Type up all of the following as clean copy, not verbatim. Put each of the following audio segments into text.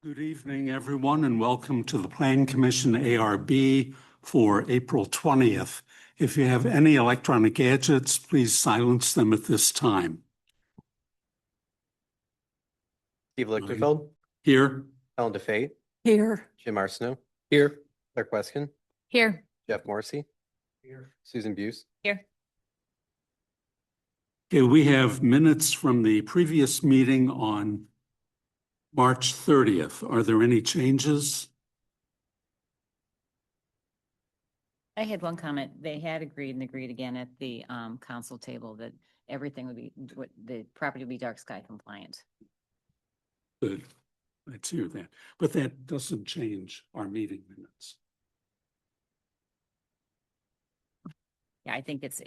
Good evening, everyone, and welcome to the Plan Commission ARB for April 20th. If you have any electronic gadgets, please silence them at this time. Steve Lichterfeld. Here. Ellen DeFate. Here. Jim Arsenault. Here. Claire Queskin. Here. Jeff Morrissey. Here. Susan Buse. Here. Okay, we have minutes from the previous meeting on March 30th. Are there any changes? I had one comment. They had agreed and agreed again at the council table that everything would be, the property would be dark sky compliant. Good. Let's hear that. But that doesn't change our meeting minutes. Yeah, I think it's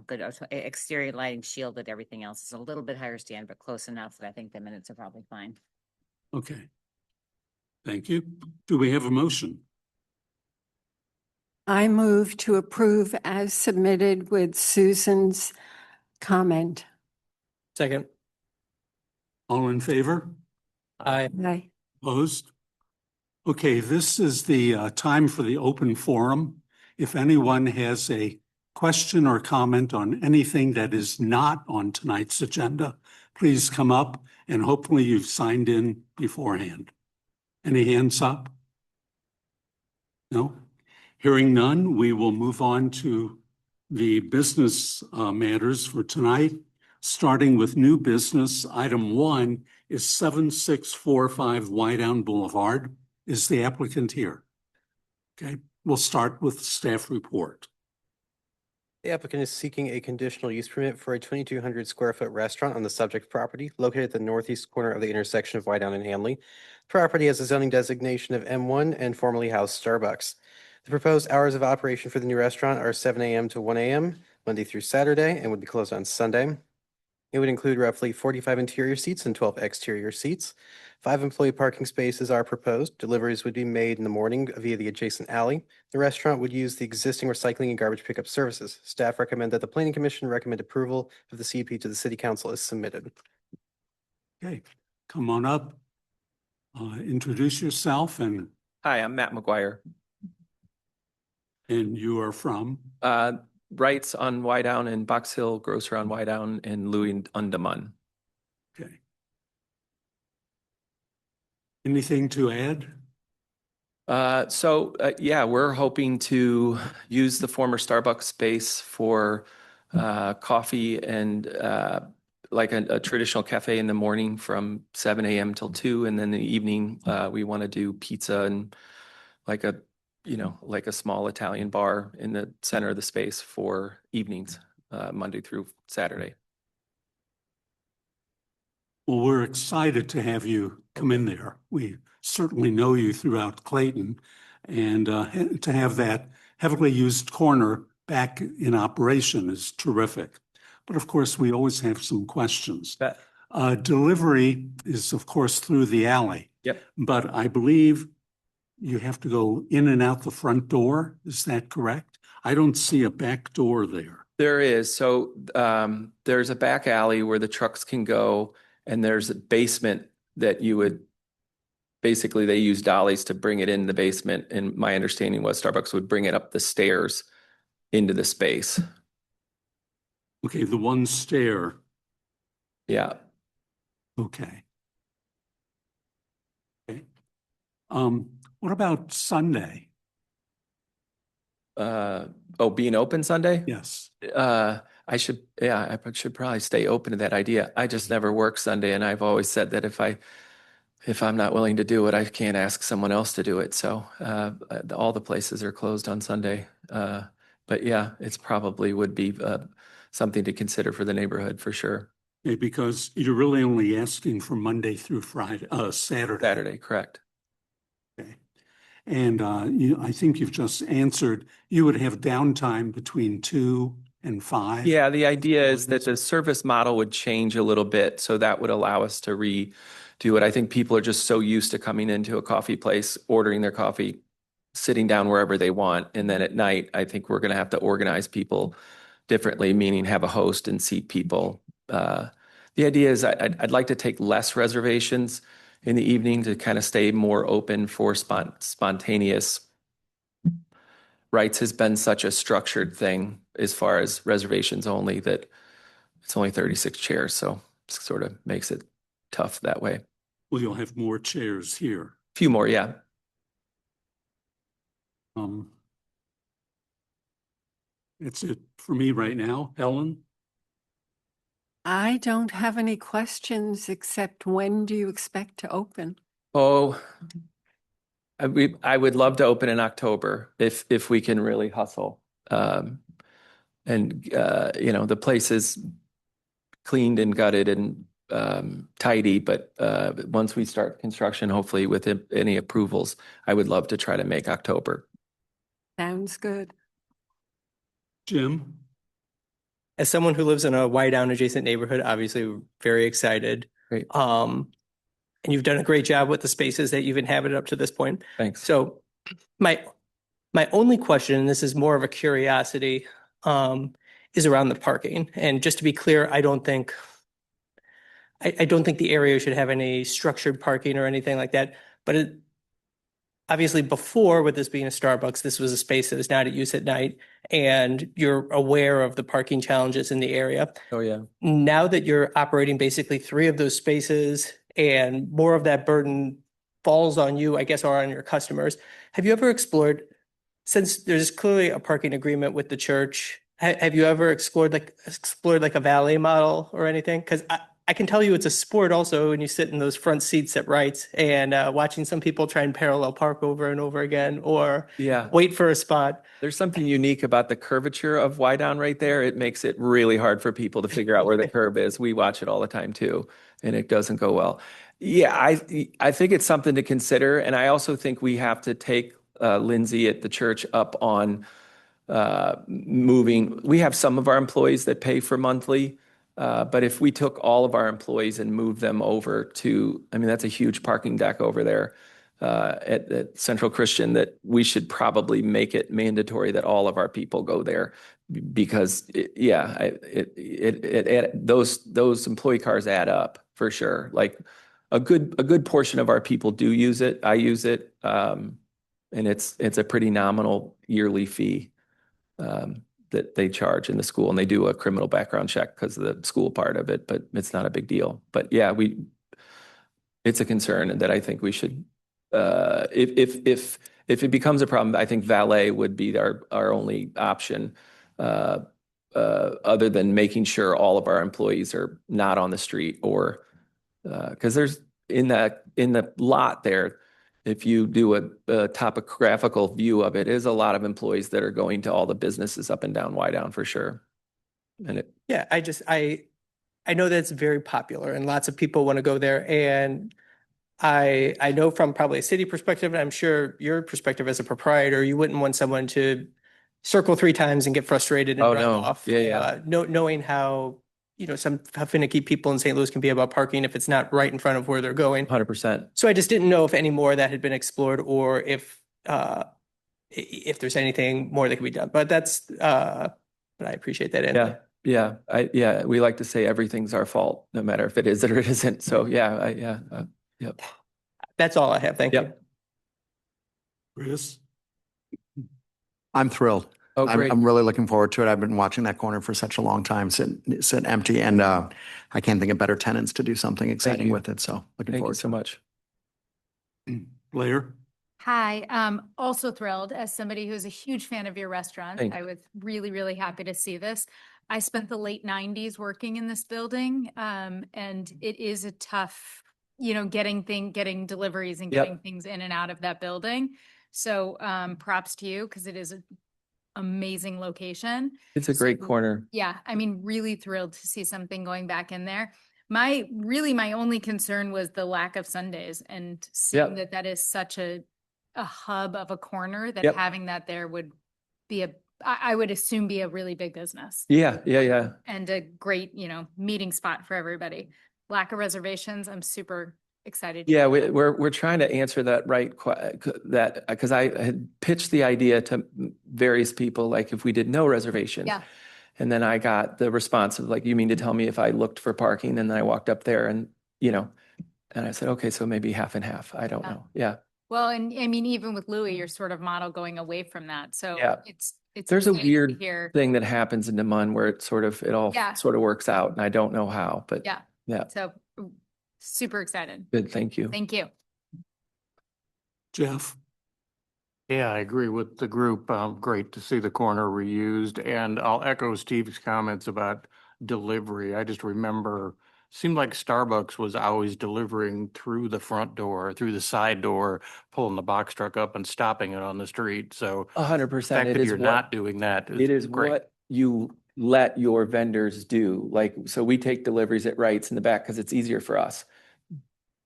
good. Exterior lighting shielded, everything else is a little bit higher standard, but close enough that I think the minutes are probably fine. Okay. Thank you. Do we have a motion? I move to approve as submitted with Susan's comment. Second. All in favor? Aye. Aye. Opposed? Okay, this is the time for the open forum. If anyone has a question or comment on anything that is not on tonight's agenda, please come up and hopefully you've signed in beforehand. Any hands up? No? Hearing none, we will move on to the business matters for tonight. Starting with new business, item 1 is 7645 Wydown Boulevard. Is the applicant here? Okay, we'll start with staff report. The applicant is seeking a conditional use permit for a 2,200 square foot restaurant on the subject property located at the northeast corner of the intersection of Wydown and Hanley. The property has a zoning designation of M1 and formerly housed Starbucks. The proposed hours of operation for the new restaurant are 7 a.m. to 1 a.m. Monday through Saturday and would be closed on Sunday. It would include roughly 45 interior seats and 12 exterior seats. 5 employee parking spaces are proposed. Deliveries would be made in the morning via the adjacent alley. The restaurant would use the existing recycling and garbage pickup services. Staff recommend that the Planning Commission recommend approval of the CUP to the City Council as submitted. Okay, come on up. Introduce yourself and Hi, I'm Matt McGuire. you are from? Wrights on Wydown and Box Hill, Grocer on Wydown, and Louis Undaman. Okay. Anything to add? Yeah, we're hoping to use the former Starbucks space for coffee and like a traditional cafe in the morning from 7 a.m. till 2. And then in the evening, we want to do pizza and like a small Italian bar in the center of the space for evenings, Monday through Saturday. Well, we're excited to have you come in there. We certainly know you throughout Clayton, and to have that heavily used corner back in operation is terrific. But of course, we always have some questions. Delivery is, of course, through the alley. Yep. But I believe you have to go in and out the front door. Is that correct? I don't see a back door there. There is. So there's a back alley where the trucks can go, and there's a basement that you would basically, they use dollies to bring it in the basement. And my understanding was Starbucks would bring it up the stairs into the space. Okay, the one stair. Yeah. Okay. Okay. What about Sunday? Being open Sunday? Yes. I should probably stay open to that idea. I just never work Sunday, and I've always said that if I'm not willing to do it, I can't ask someone else to do it. So all the places are closed on Sunday. But yeah, it's probably would be something to consider for the neighborhood for sure. Okay, because you're really only asking for Monday through Friday, Saturday. Saturday, correct. Okay. And I think you've just answered, you would have downtime between 2 and 5. Yeah, the idea is that the service model would change a little bit. So that would allow us to redo it. I think people are just so used to coming into a coffee place, ordering their coffee, sitting down wherever they want. And then at night, I think we're going to have to organize people differently, meaning have a host and seat people. The idea is I'd like to take less reservations in the evening to kind of stay more open for spontaneous. Rights has been such a structured thing as far as reservations only that it's only 36 chairs, so it sort of makes it tough that way. Well, you'll have more chairs here. Few more, yeah. That's it for me right now. Ellen? I don't have any questions except when do you expect to open? Oh, I would love to open in October if we can really hustle. The place is cleaned and gutted and tidy, but once we start construction, hopefully with any approvals, I would love to try to make October. Sounds good. Jim? As someone who lives in a Wydown adjacent neighborhood, obviously we're very excited. Great. And you've done a great job with the spaces that you've inhabited up to this point. Thanks. So my only question, and this is more of a curiosity, is around the parking. And just to be clear, I don't think the area should have any structured parking or anything like that. But obviously before, with this being a Starbucks, this was a space that was not at use at night, and you're aware of the parking challenges in the area. Oh, yeah. Now that you're operating basically 3 of those spaces and more of that burden falls on you, I guess, or on your customers, have you ever explored, since there's clearly a parking agreement with the church, have you ever explored like a valet model or anything? Because I can tell you it's a sport also when you sit in those front seats at Wrights and watching some people try and parallel park over and over again or Yeah. wait for a spot. There's something unique about the curvature of Wydown right there. It makes it really hard for people to figure out where the curb is. We watch it all the time too, and it doesn't go well. Yeah, I think it's something to consider. And I also think we have to take Lindsay at the church up on moving. We have some of our employees that pay for monthly. But if we took all of our employees and moved them over to, I mean, that's a huge parking deck over there at Central Christian, that we should probably make it mandatory that all of our people go there because those employee cars add up for sure. Like a good portion of our people do use it. I use it, and it's a pretty nominal yearly fee. That they charge in the school, and they do a criminal background check because of the school part of it, but it's not a big deal. But yeah, it's a concern that I think we should, if it becomes a problem, I think valet would be our only option, other than making sure all of our employees are not on the street or, because there's in the lot there, if you do a topographical view of it, is a lot of employees that are going to all the businesses up and down Wydown for sure. And I know that it's very popular and lots of people want to go there. And I know from probably a city perspective, and I'm sure your perspective as a proprietor, you wouldn't want someone to circle 3 times and get frustrated and run off. Yeah. Knowing how, how finicky people in St. Louis can be about parking if it's not right in front of where they're going. 100%. So I just didn't know if any more of that had been explored or if there's anything more that could be done. But but I appreciate that. Yeah. We like to say everything's our fault, no matter if it is or it isn't. So yep. That's all I have. Thank you. Chris? I'm thrilled. Oh, great. I'm really looking forward to it. I've been watching that corner for such a long time, sit empty, and I can't think of better tenants to do something exciting you. with it. So looking Thank you forward so much. Blair? Hi, also thrilled as somebody who's a huge fan of your restaurant. Thank I was really, really happy to see this. I spent the late 90s working in this building, and it is a tough, getting deliveries and Yep. getting things in and out of that building. So props to you because it is an amazing location. It's a great So, corner. Yeah, I mean, really thrilled to see something going back in there. My only concern was the lack of Sundays and seeing that is such a hub of a corner that Yep. having that there would be I would assume be a really big business Yeah. and a great, meeting spot for everybody. Lack of reservations, I'm super excited. Yeah, we're trying to answer that because I had pitched the idea to various people, like if we did no reservations. Yeah. And then I got the response of like, you mean to tell me if I looked for parking? And then I walked up there and, And I said, okay, so maybe half and half. I don't Yeah. know. Yeah. Well, and I mean, even with Louis, your sort of model going away from that. So Yeah. it's There's a exciting to weird hear. thing that happens in Demond where it all Yeah. sort of works out, and I don't know how, but Yeah. yeah, So super excited. good. Thank you. Thank you. Jeff? Yeah, I agree with the group. Great to see the corner reused, and I'll echo Steve's comments about delivery. I just remember, seemed like Starbucks was always delivering through the front door, through the side door, pulling the box truck up and stopping it on the street. So the 100%. fact It that is you're what not doing that it is is great. what you let your vendors do. Like, so we take deliveries at Wrights in the back because it's easier for us.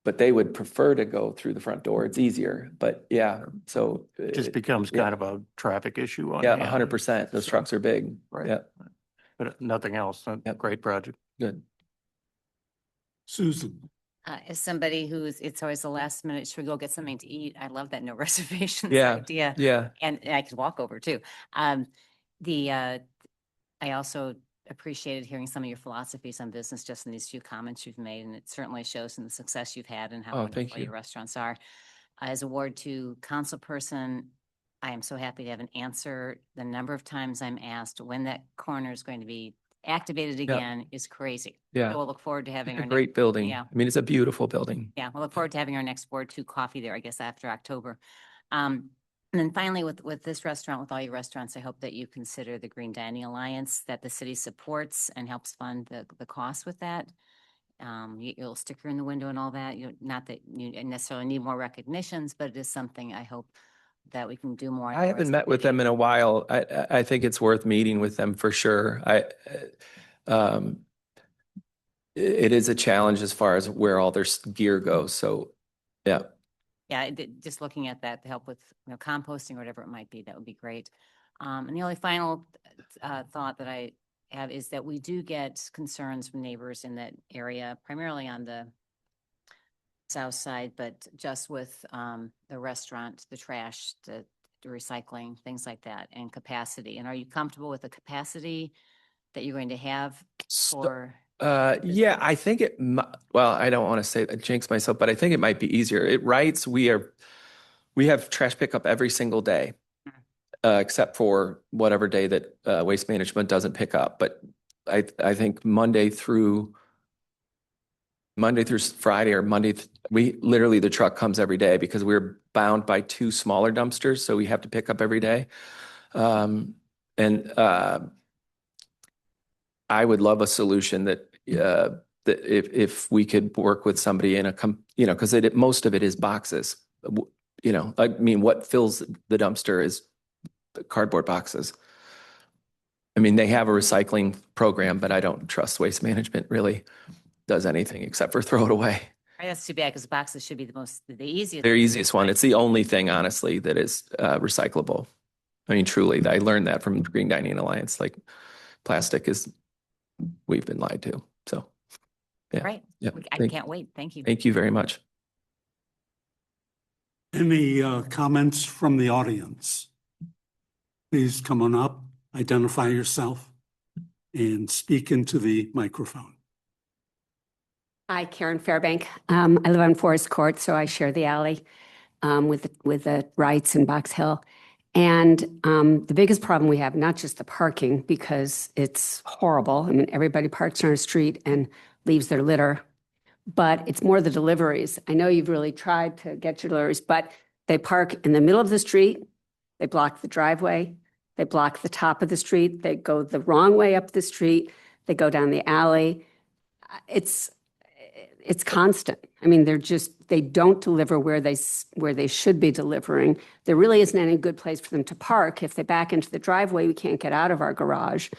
But they would prefer to go through the front door. It's easier, but yeah, so. It just becomes yeah. kind of a traffic issue on Yeah, Hanley. 100%. Those So, trucks are big. Right. Yeah, But nothing else. Yep. Great project. good. Susan? As somebody it's always the last minute, should we go get something to eat? I love that no reservations Yeah, idea. yeah. And I could walk over too. I also appreciated hearing some of your philosophies on business just in these few comments you've made, and it certainly shows in the success you've had and how Oh, thank wonderful you. your restaurants are. As a Ward 2 council person, I am so happy to have an answer. The number of times I'm asked when that corner is going to be activated again is crazy. Yeah. So we'll look forward to having It's a our great building. yeah. I mean, it's a beautiful building. Yeah, we'll look forward to having our next Ward 2 coffee there, I guess, after October. And then finally, with this restaurant, with all your restaurants, I hope that you consider the Green Dining Alliance that the city supports and helps fund the cost with that. You'll sticker in the window and all that. Not that you necessarily need more recognitions, but it is something I hope that we can do more. I haven't met with them in a while. I think it's worth meeting with them for sure. It is a challenge as far as where all their gear goes. So, yeah. Yeah, just looking at that to help with composting or whatever it might be, that would be great. And the only final thought that I have is that we do get concerns from neighbors in that area, primarily on the south side, but just with the restaurant, the trash, the recycling, things like that, and capacity. And are you comfortable with the capacity that you're going to have for? Yeah, I think well, I don't want to say jinx myself, but I think it might be easier. It writes, we have trash pickup every single day, except for whatever day that waste management doesn't pick up. But I think Monday through Friday or we literally, the truck comes every day because we're bound by 2 smaller dumpsters. So we have to pick up every day. I would love a solution that if we could work with somebody in because most of it is boxes. I mean, what fills the dumpster is cardboard boxes. I mean, they have a recycling program, but I don't trust Waste Management really does anything except for throw it away. That's too bad because boxes should be the easiest. Their easiest one. It's the only thing, honestly, that is recyclable. I mean, truly, I learned that from Green Dining Alliance. Like, plastic we've been lied to. So, yeah. Right. Yeah. I can't wait. Thank you. Thank you very much. Any comments from the audience? Please come on up, identify yourself, and speak into the microphone. Hi, Karen Fairbank. I live on Forest Court, so I share the alley with the Wrights in Box Hill. And the biggest problem we have, not just the parking, because it's horrible. I mean, everybody parks on our street and leaves their litter, but it's more the deliveries. I know you've really tried to get your deliveries, but they park in the middle of the street. They block the driveway. They block the top of the street. They go the wrong way up the street. They go down the alley. It's constant. I mean, they don't deliver where they should be delivering. There really isn't any good place for them to park. If they back into the driveway, we can't get out of our garage.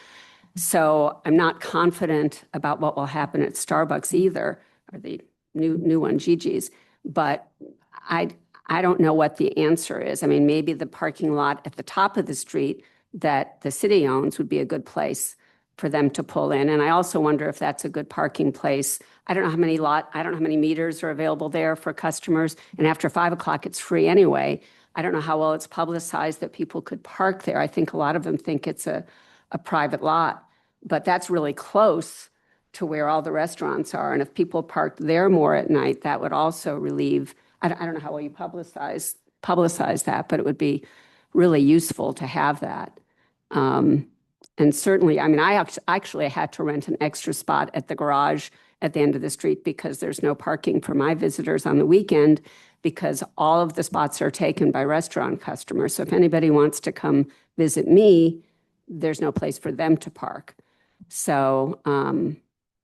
So I'm not confident about what will happen at Starbucks either, or the new one, Gigi's. But I don't know what the answer is. I mean, maybe the parking lot at the top of the street that the city owns would be a good place for them to pull in. And I also wonder if that's a good parking place. I don't know how many meters are available there for customers. And after 5 o'clock, it's free anyway. I don't know how well it's publicized that people could park there. I think a lot of them think it's a private lot, but that's really close to where all the restaurants are. And if people parked there more at night, that would also relieve, I don't know how well you publicize that, but it would be really useful to have that. And certainly, I mean, I actually had to rent an extra spot at the garage at the end of the street because there's no parking for my visitors on the weekend because all of the spots are taken by restaurant customers. So if anybody wants to come visit me, there's no place for them to park. So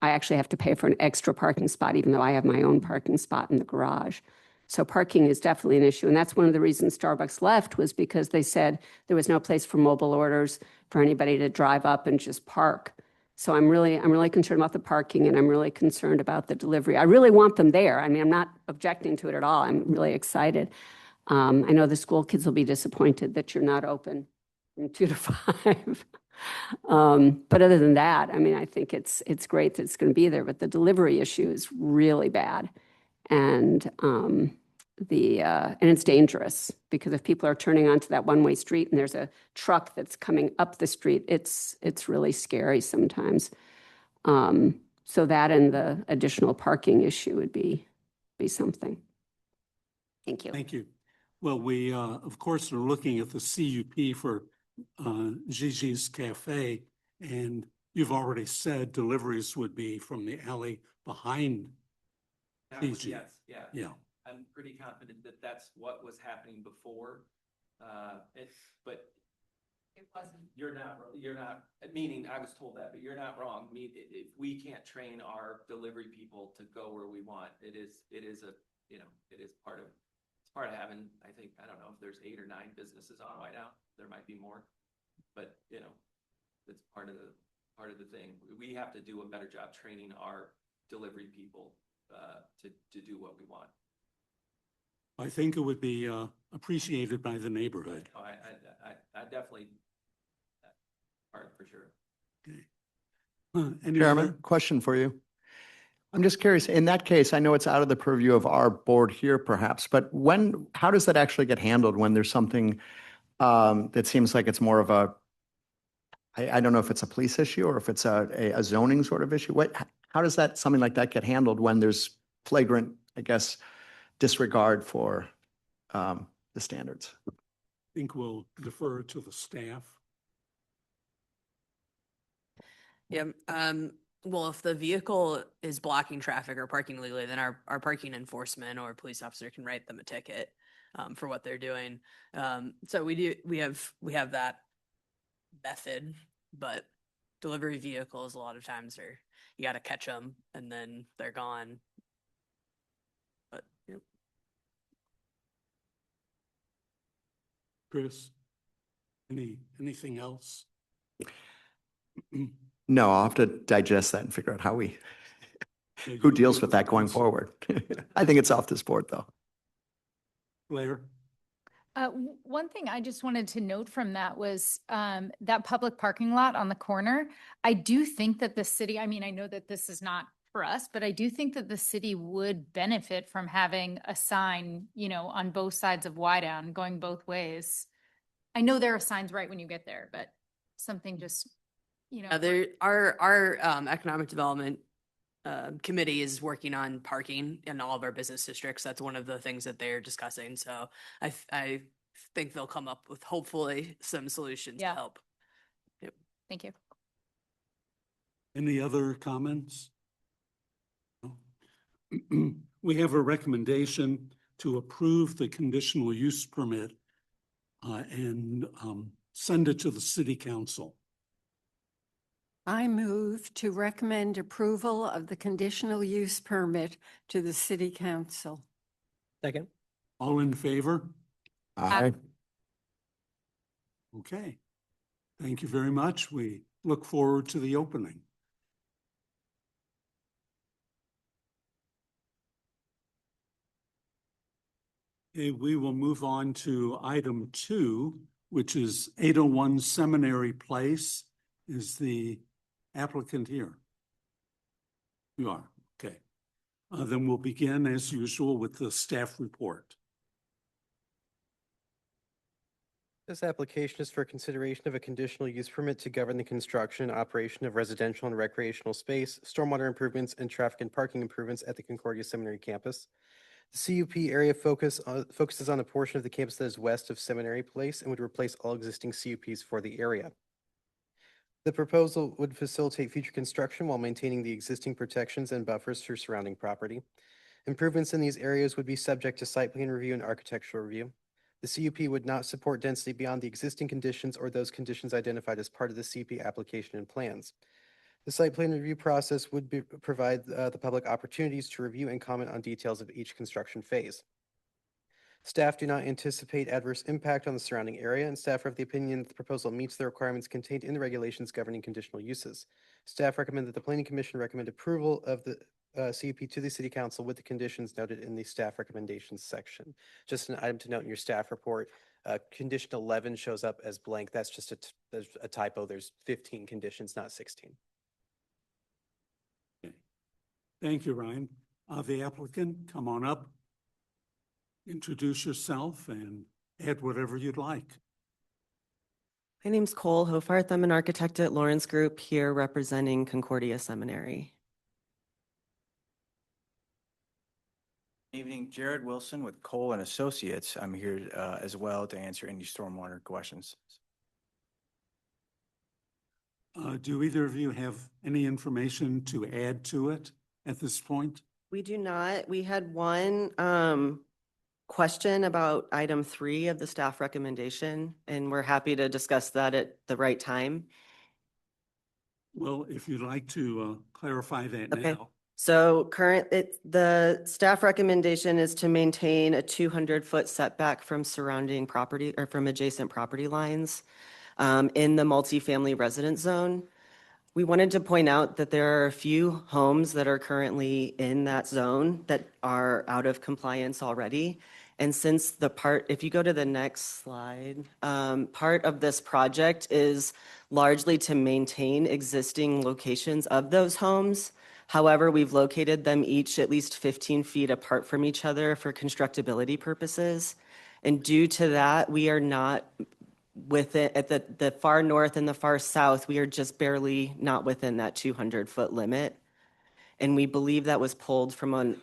I actually have to pay for an extra parking spot, even though I have my own parking spot in the garage. So parking is definitely an issue. And that's one of the reasons Starbucks left, was because they said there was no place for mobile orders for anybody to drive up and just park. So I'm really concerned about the parking, and I'm really concerned about the delivery. I really want them there. I mean, I'm not objecting to it at all. I'm really excited. I know the school kids will be disappointed that you're not open from 2 to 5. But other than that, I mean, I think it's great that it's going to be there, but the delivery issue is really bad. And it's dangerous because if people are turning onto that one-way street and there's a truck that's coming up the street, it's really scary sometimes. So that and the additional parking issue would be something. Thank you. Thank you. Well, we, of course, are looking at the CUP for Gigi's Cafe, and you've already said deliveries would be from the alley behind Gigi. Yes, yeah. Yeah. I'm pretty confident that that's what was happening before. But It wasn't. you're not, meaning I was told that, but you're not wrong. I mean, if we can't train our delivery people to go where we want, it is part of having, I think, I don't know if there's 8 or 9 businesses on Whiteout. There might be more, but it's part of the thing. We have to do a better job training our delivery people to do what we want. I think it would be appreciated by the neighborhood. Oh, I definitely, part for sure. Okay. Any Chairman, other? question for you. I'm just curious, in that case, I know it's out of the purview of our board here perhaps, but how does that actually get handled when there's something that seems like it's more of I don't know if it's a police issue or if it's a zoning sort of issue. How does something like that get handled when there's flagrant, I guess, disregard for the standards? I think we'll defer to the staff. Yeah. Well, if the vehicle is blocking traffic or parking illegally, then our parking enforcement or police officer can write them a ticket for what they're doing. So we have that method, but delivery vehicles a lot of times you got to catch them and then they're gone. But yep. Chris, anything else? No, I'll have to digest that and figure out who deals with that going forward. I think it's off this board though. Blair? One thing I just wanted to note from that was that public parking lot on the corner. I do think that the city, I mean, I know that this is not for us, but I do think that the city would benefit from having a sign, on both sides of Wydown going both ways. I know there are signs right when you get there, but something just, Our economic development committee is working on parking in all of our business districts. That's one of the things that they're discussing. So I think they'll come up with hopefully some solutions to help. Yep. Thank you. Any other comments? No? We have a recommendation to approve the conditional use permit and send it to the city council. I move to recommend approval of the conditional use permit to the city council. Second. All in favor? Aye. Okay. Thank you very much. We look forward to the opening. Okay, we will move on to item 2, which is 801 Seminary Place. Is the applicant here? You are, okay. Then we'll begin as usual with the staff report. This application is for consideration of a conditional use permit to govern the construction and operation of residential and recreational space, stormwater improvements, and traffic and parking improvements at the Concordia Seminary campus. The CUP area focuses on a portion of the campus that is west of Seminary Place and would replace all existing CUPs for the area. The proposal would facilitate future construction while maintaining the existing protections and buffers for surrounding property. Improvements in these areas would be subject to site plan review and architectural review. The CUP would not support density beyond the existing conditions or those conditions identified as part of the CUP application and plans. The site plan review process would provide the public opportunities to review and comment on details of each construction phase. Staff do not anticipate adverse impact on the surrounding area, and staff are of the opinion that the proposal meets the requirements contained in the regulations governing conditional uses. Staff recommend that the Planning Commission recommend approval of the CUP to the City Council with the conditions noted in the staff recommendations section. Just an item to note in your staff report, condition 11 shows up as blank. That's just a typo. There's 15 conditions, not 16. Okay. Thank you, Ryan. The applicant, come on up. Introduce yourself and add whatever you'd like. My name's Cole Hofarth. I'm an architect at Lawrence Group here representing Concordia Seminary. Evening, Jared Wilson with Cole and Associates. I'm here as well to answer any stormwater questions. Do either of you have any information to add to it at this point? We do not. We had one question about item 3 of the staff recommendation, and we're happy to discuss that at the right time. Well, if you'd like to clarify that Okay. now. So the staff recommendation is to maintain a 200-foot setback from surrounding property or from adjacent property lines in the multifamily residence zone. We wanted to point out that there are a few homes that are currently in that zone that are out of compliance already. And since if you go to the next slide, part of this project is largely to maintain existing locations of those homes. However, we've located them each at least 15 feet apart from each other for constructability purposes. And due to that, we are not within, at the far north and the far south, we are just barely not within that 200-foot limit. And we believe that was pulled from an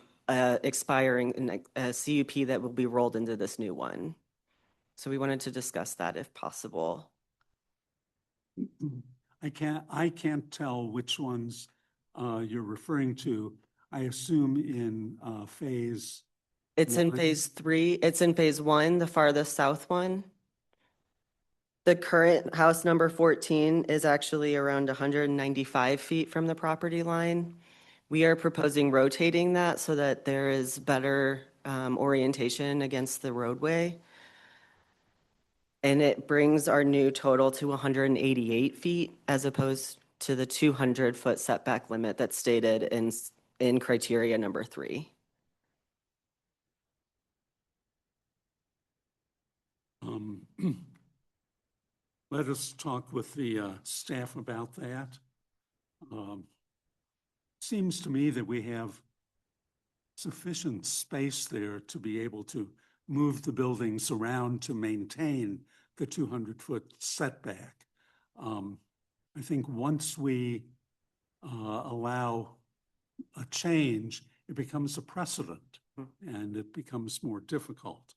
expiring CUP that will be rolled into this new one. So we wanted to discuss that if possible. I can't tell which ones you're referring to. I assume in phase. It's in one. phase 3. It's in phase 1, the farthest south one. The current house number 14 is actually around 195 feet from the property line. We are proposing rotating that so that there is better orientation against the roadway. And it brings our new total to 188 feet as opposed to the 200-foot setback limit that's stated in criteria number 3. Let us talk with the staff about that. Seems to me that we have sufficient space there to be able to move the buildings around to maintain the 200-foot setback. I think once we allow a change, it becomes a precedent and it becomes more difficult.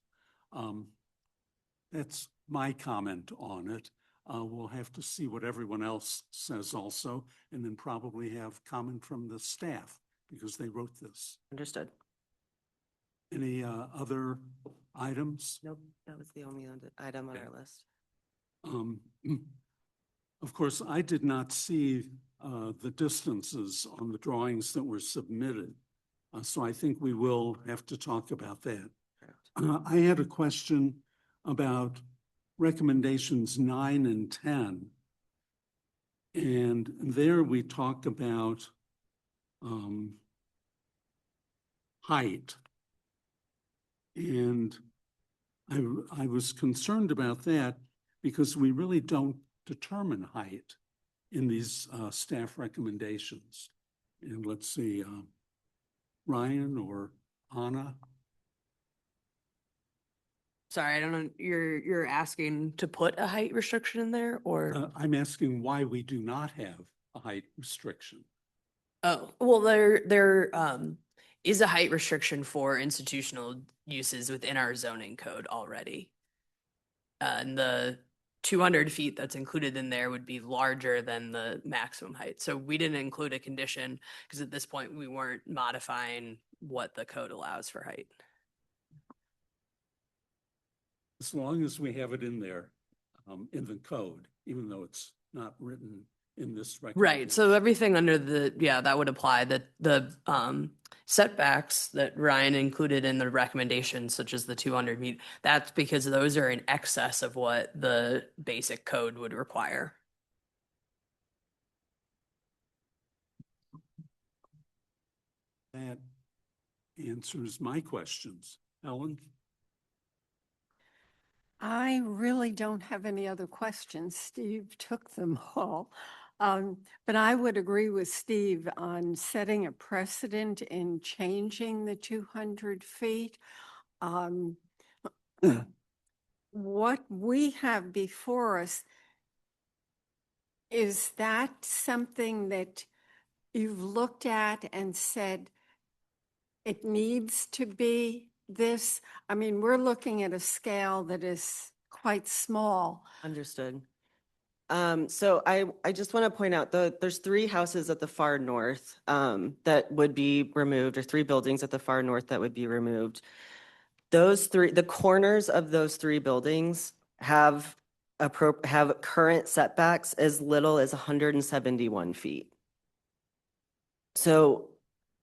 That's my comment on it. We'll have to see what everyone else says also, and then probably have comment from the staff because they wrote this. Understood. Any other items? Nope, that was the only item on our list. Of course, I did not see the distances on the drawings that were submitted. So I think we will have to talk about that. I had a question about recommendations 9 and 10. And there we talk about height. And I was concerned about that because we really don't determine height in these staff recommendations. And let's see, Ryan or Anna? Sorry, I don't know, you're asking to put a height restriction in there or? I'm asking why we do not have a height restriction. Oh, well, there is a height restriction for institutional uses within our zoning code already. And the 200 feet that's included in there would be larger than the maximum height. So we didn't include a condition because at this point we weren't modifying what the code allows for height. As long as we have it in there, in the code, even though it's not written in this record. Right. So everything under that would apply. The setbacks that Ryan included in the recommendations, such as the 200 feet, that's because those are in excess of what the basic code would require. That answers my questions. Ellen? I really don't have any other questions. Steve took them all. But I would agree with Steve on setting a precedent in changing the 200 feet. What we have before us, is that something that you've looked at and said it needs to be this? I mean, we're looking at a scale that is quite small. Understood. So I just want to point out there's 3 houses at the far north that would be removed, or 3 buildings at the far north that would be removed. The corners of those 3 buildings have current setbacks as little as 171 feet. So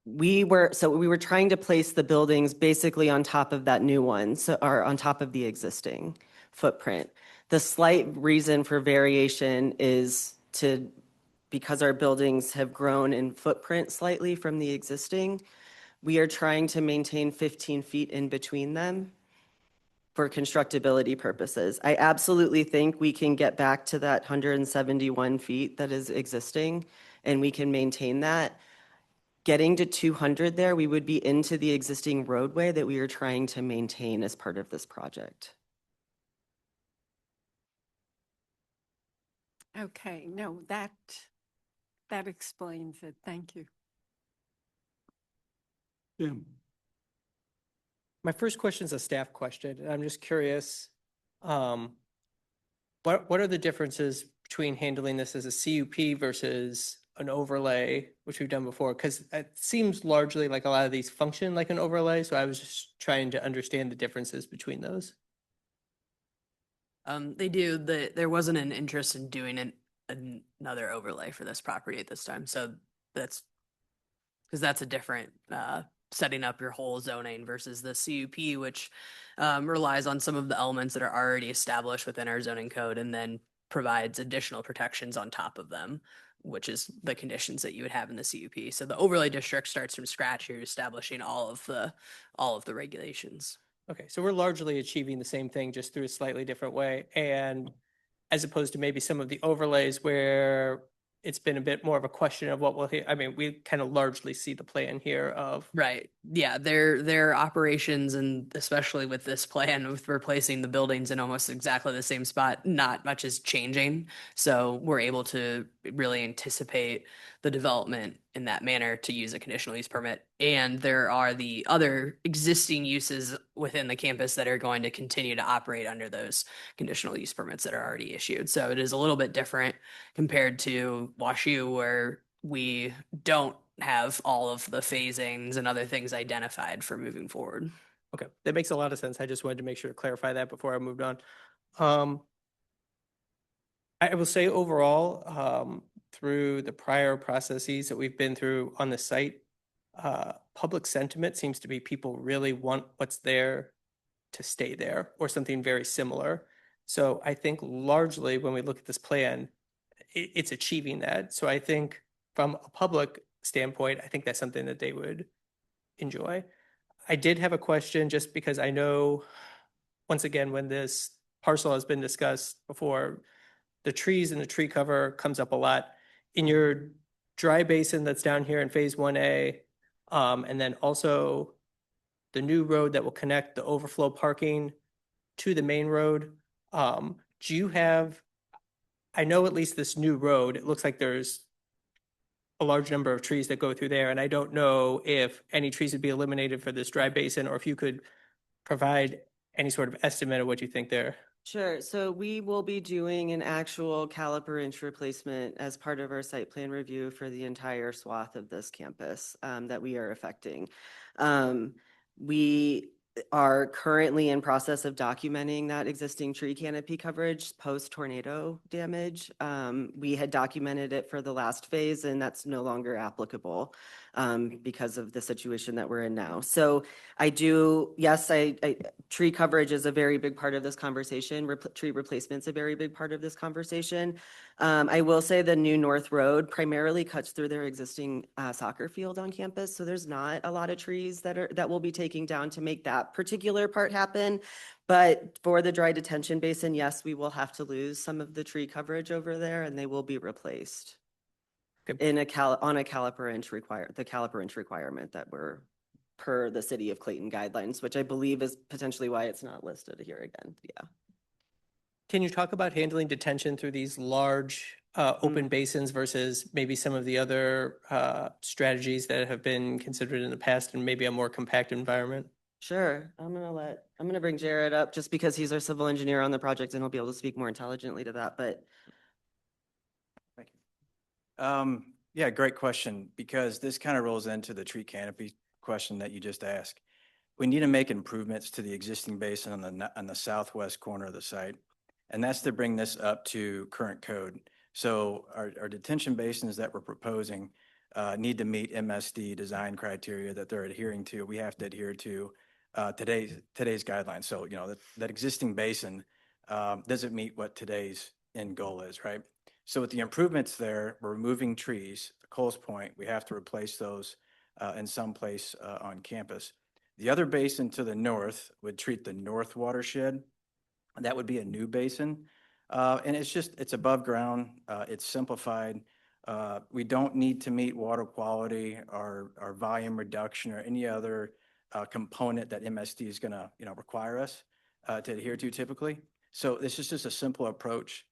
we were trying to place the buildings basically on top of that new one, or on top of the existing footprint. The slight reason for variation is because our buildings have grown in footprint slightly from the existing, we are trying to maintain 15 feet in between them for constructability purposes. I absolutely think we can get back to that 171 feet that is existing, and we can maintain that. Getting to 200 there, we would be into the existing roadway that we are trying to maintain as part of this project. Okay, no, that explains it. Thank you. Jim? My first question is a staff question, and I'm just curious, what are the differences between handling this as a CUP versus an overlay, which we've done before? Because it seems largely like a lot of these function like an overlay, so I was just trying to understand the differences between those. They do. There wasn't an interest in doing another overlay for this property at this time. So that's because that's a different setting up your whole zoning versus the CUP, which relies on some of the elements that are already established within our zoning code and then provides additional protections on top of them, which is the conditions that you would have in the CUP. So the overlay district starts from scratch. You're establishing all of the regulations. Okay, so we're largely achieving the same thing just through a slightly different way. And as opposed to maybe some of the overlays where it's been a bit more of a question of what I mean, we kind of largely see the plan here of. Right. Yeah, their operations, and especially with this plan with replacing the buildings in almost exactly the same spot, not much is changing. So we're able to really anticipate the development in that manner to use a conditional use permit. And there are the other existing uses within the campus that are going to continue to operate under those conditional use permits that are already issued. So it is a little bit different compared to WashU, where we don't have all of the phasings and other things identified for moving forward. Okay, that makes a lot of sense. I just wanted to make sure to clarify that before I moved on. I will say overall, through the prior processes that we've been through on the site, public sentiment seems to be people really want what's there to stay there or something very similar. So I think largely when we look at this plan, it's achieving that. So I think from a public standpoint, I think that's something that they would enjoy. I did have a question just because I know, once again, when this parcel has been discussed before, the trees and the tree cover comes up a lot. In your dry basin that's down here in phase 1A, and then also the new road that will connect the overflow parking to the main road. Do you have, I know at least this new road, it looks like there's a large number of trees that go through there, and I don't know if any trees would be eliminated for this dry basin, or if you could provide any sort of estimate of what you think there. Sure. So we will be doing an actual caliper inch replacement as part of our site plan review for the entire swath of this campus that we are affecting. We are currently in process of documenting that existing tree canopy coverage post-tornado damage. We had documented it for the last phase, and that's no longer applicable because of the situation that we're in now. So I do, yes, tree coverage is a very big part of this conversation. Tree replacement's a very big part of this conversation. I will say the new North Road primarily cuts through their existing soccer field on campus, so there's not a lot of trees that we'll be taking down to make that particular part happen. But for the dry detention basin, yes, we will have to lose some of the tree coverage over there, and they will be replaced in a caliper inch requirement that we're per the city of Clayton guidelines, which I believe is potentially why it's not listed here again. Yeah. Can you talk about handling detention through these large open basins versus maybe some of the other strategies that have been considered in the past and maybe a more compact environment? Sure. I'm gonna bring Jared up just because he's our civil engineer on the project and he'll be able to speak more intelligently to that, but. Thank you. Yeah, great question, because this kind of rolls into the tree canopy question that you just asked. We need to make improvements to the existing basin on the southwest corner of the site, and that's to bring this up to current code. So our detention basins that we're proposing need to meet MSD design criteria that they're adhering to. We have to adhere to today's guidelines. So, you know, that existing basin doesn't meet what today's end goal is, right? So with the improvements there, we're removing trees. To Cole's point, we have to replace those in some place on campus. The other basin to the north would treat the north watershed. That would be a new basin. And it's above ground. It's simplified. We don't need to meet water quality or volume reduction or any other component that MSD is gonna, require us to adhere to typically. So this is just a simple approach.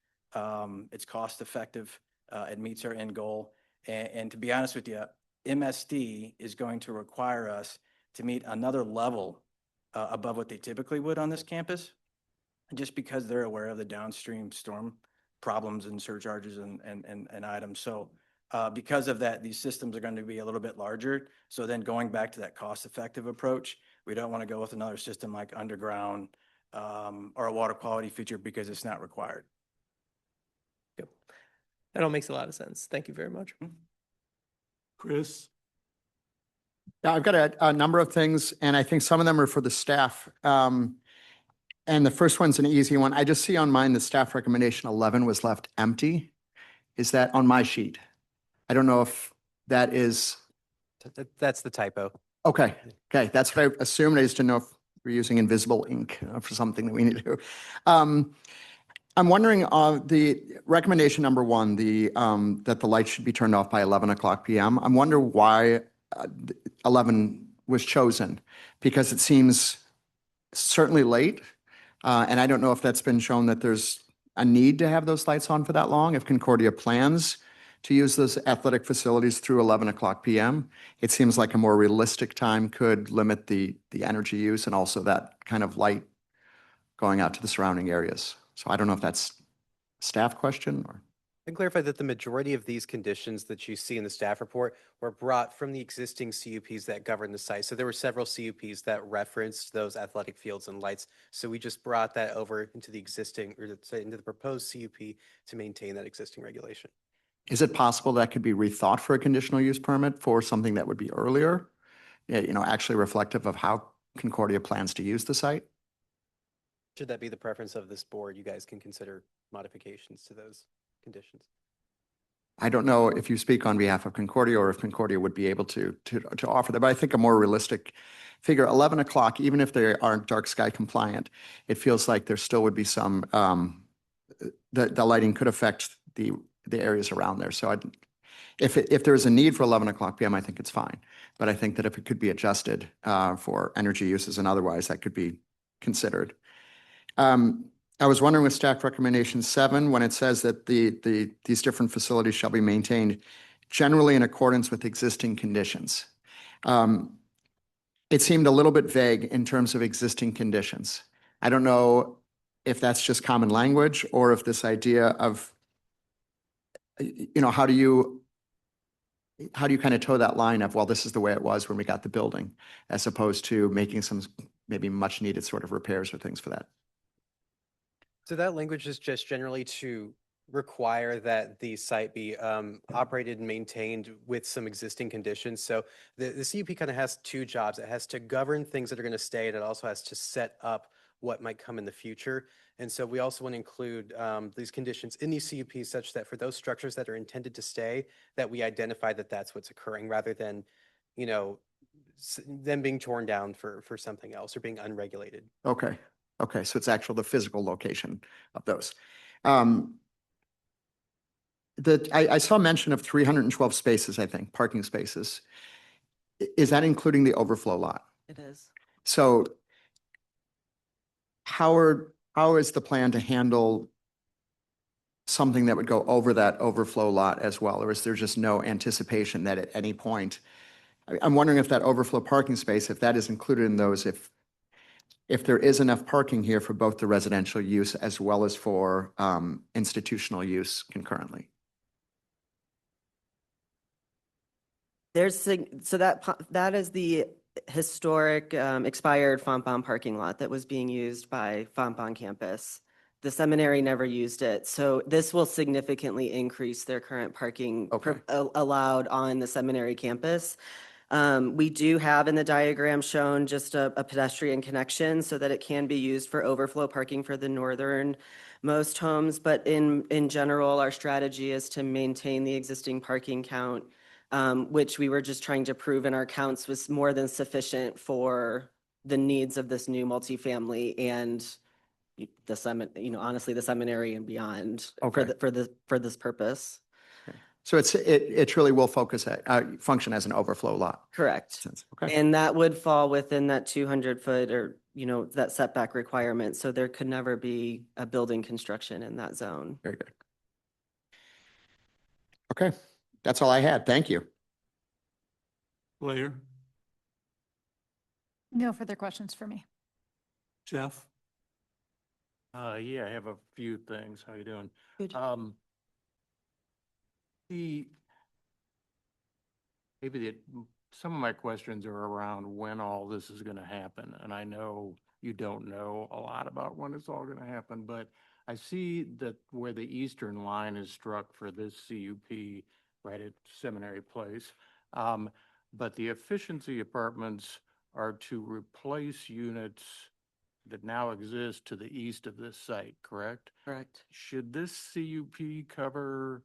It's cost effective. It meets our end goal. And to be honest with you, MSD is going to require us to meet another level above what they typically would on this campus, just because they're aware of the downstream storm problems and surcharges and items. So because of that, these systems are going to be a little bit larger. So then going back to that cost-effective approach, we don't want to go with another system like underground or a water quality feature because it's not required. Yep. That all makes a lot of sense. Thank you very much. Chris? Yeah, I've got a number of things, and I think some of them are for the staff. And the first one's an easy one. I just see on mine the staff recommendation 11 was left empty. Is that on my sheet? I don't know if that is. That's the typo. Okay, that's what I assumed. I just didn't know if we're using invisible ink for something that we need to do. I'm wondering, the recommendation number one, that the lights should be turned off by 11 o'clock p.m. I'm wondering why 11 was chosen, because it seems certainly late. And I don't know if that's been shown that there's a need to have those lights on for that long. If Concordia plans to use those athletic facilities through 11 o'clock p.m., it seems like a more realistic time could limit the energy use and also that kind of light going out to the surrounding areas. So I don't know if that's a staff question or. I can clarify that the majority of these conditions that you see in the staff report were brought from the existing CUPs that govern the site. So there were several CUPs that referenced those athletic fields and lights. So we just brought that over into the existing, or into the proposed CUP to maintain that existing regulation. Is it possible that could be rethought for a conditional use permit for something that would be earlier? Actually reflective of how Concordia plans to use the site? Should that be the preference of this board, you guys can consider modifications to those conditions. I don't know if you speak on behalf of Concordia or if Concordia would be able to offer that, but I think a more realistic figure, 11 o'clock, even if they aren't dark sky compliant, it feels like there still would be some, the lighting could affect the areas around there. So if there's a need for 11 o'clock p.m., I think it's fine. But I think that if it could be adjusted for energy uses and otherwise, that could be considered. I was wondering with staff recommendation 7, when it says that these different facilities shall be maintained generally in accordance with existing conditions. It seemed a little bit vague in terms of existing conditions. I don't know if that's just common language or if this idea of, how do you kind of toe that line of, well, this is the way it was when we got the building, as opposed to making some maybe much needed sort of repairs or things for that? So that language is just generally to require that the site be operated and maintained with some existing conditions. So the CUP kind of has two jobs. It has to govern things that are going to stay, and it also has to set up what might come in the future. And so we also want to include these conditions in these CUPs such that for those structures that are intended to stay, that we identify that that's what's occurring rather than, them being torn down for something else or being unregulated. Okay. Okay. So it's actual the physical location of those. I saw mention of 312 spaces, I think, parking spaces. Is that including the overflow lot? It is. So how is the plan to handle something that would go over that overflow lot as well? Or is there just no anticipation that at any point, I'm wondering if that overflow parking space, if that is included in those, if there is enough parking here for both the residential use as well as for institutional use concurrently? So that is the historic expired Fontbonne parking lot that was being used by Fontbonne campus. The seminary never used it. So this will significantly increase their current parking allowed on the seminary campus. We do have in the diagram shown just a pedestrian connection so that it can be used for overflow parking for the northernmost homes. But in general, our strategy is to maintain the existing parking count, which we were just trying to prove in our counts was more than sufficient for the needs of this new multifamily and honestly, the seminary and beyond for this purpose. So it truly will function as an overflow lot. Correct. Okay. And that would fall within that 200-foot or, that setback requirement. So there could never be a building construction in that zone. Very good. Okay. That's all I had. Thank you. Blair, No further questions for me. Jeff? Yeah, I have a few things. How you doing? Good. Some of my questions are around when all this is going to happen, and I know you don't know a lot about when it's all going to happen, but I see that where the eastern line is struck for this CUP right at Seminary Place, but the efficiency apartments are to replace units that now exist to the east of this site, correct? Correct. Should this CUP cover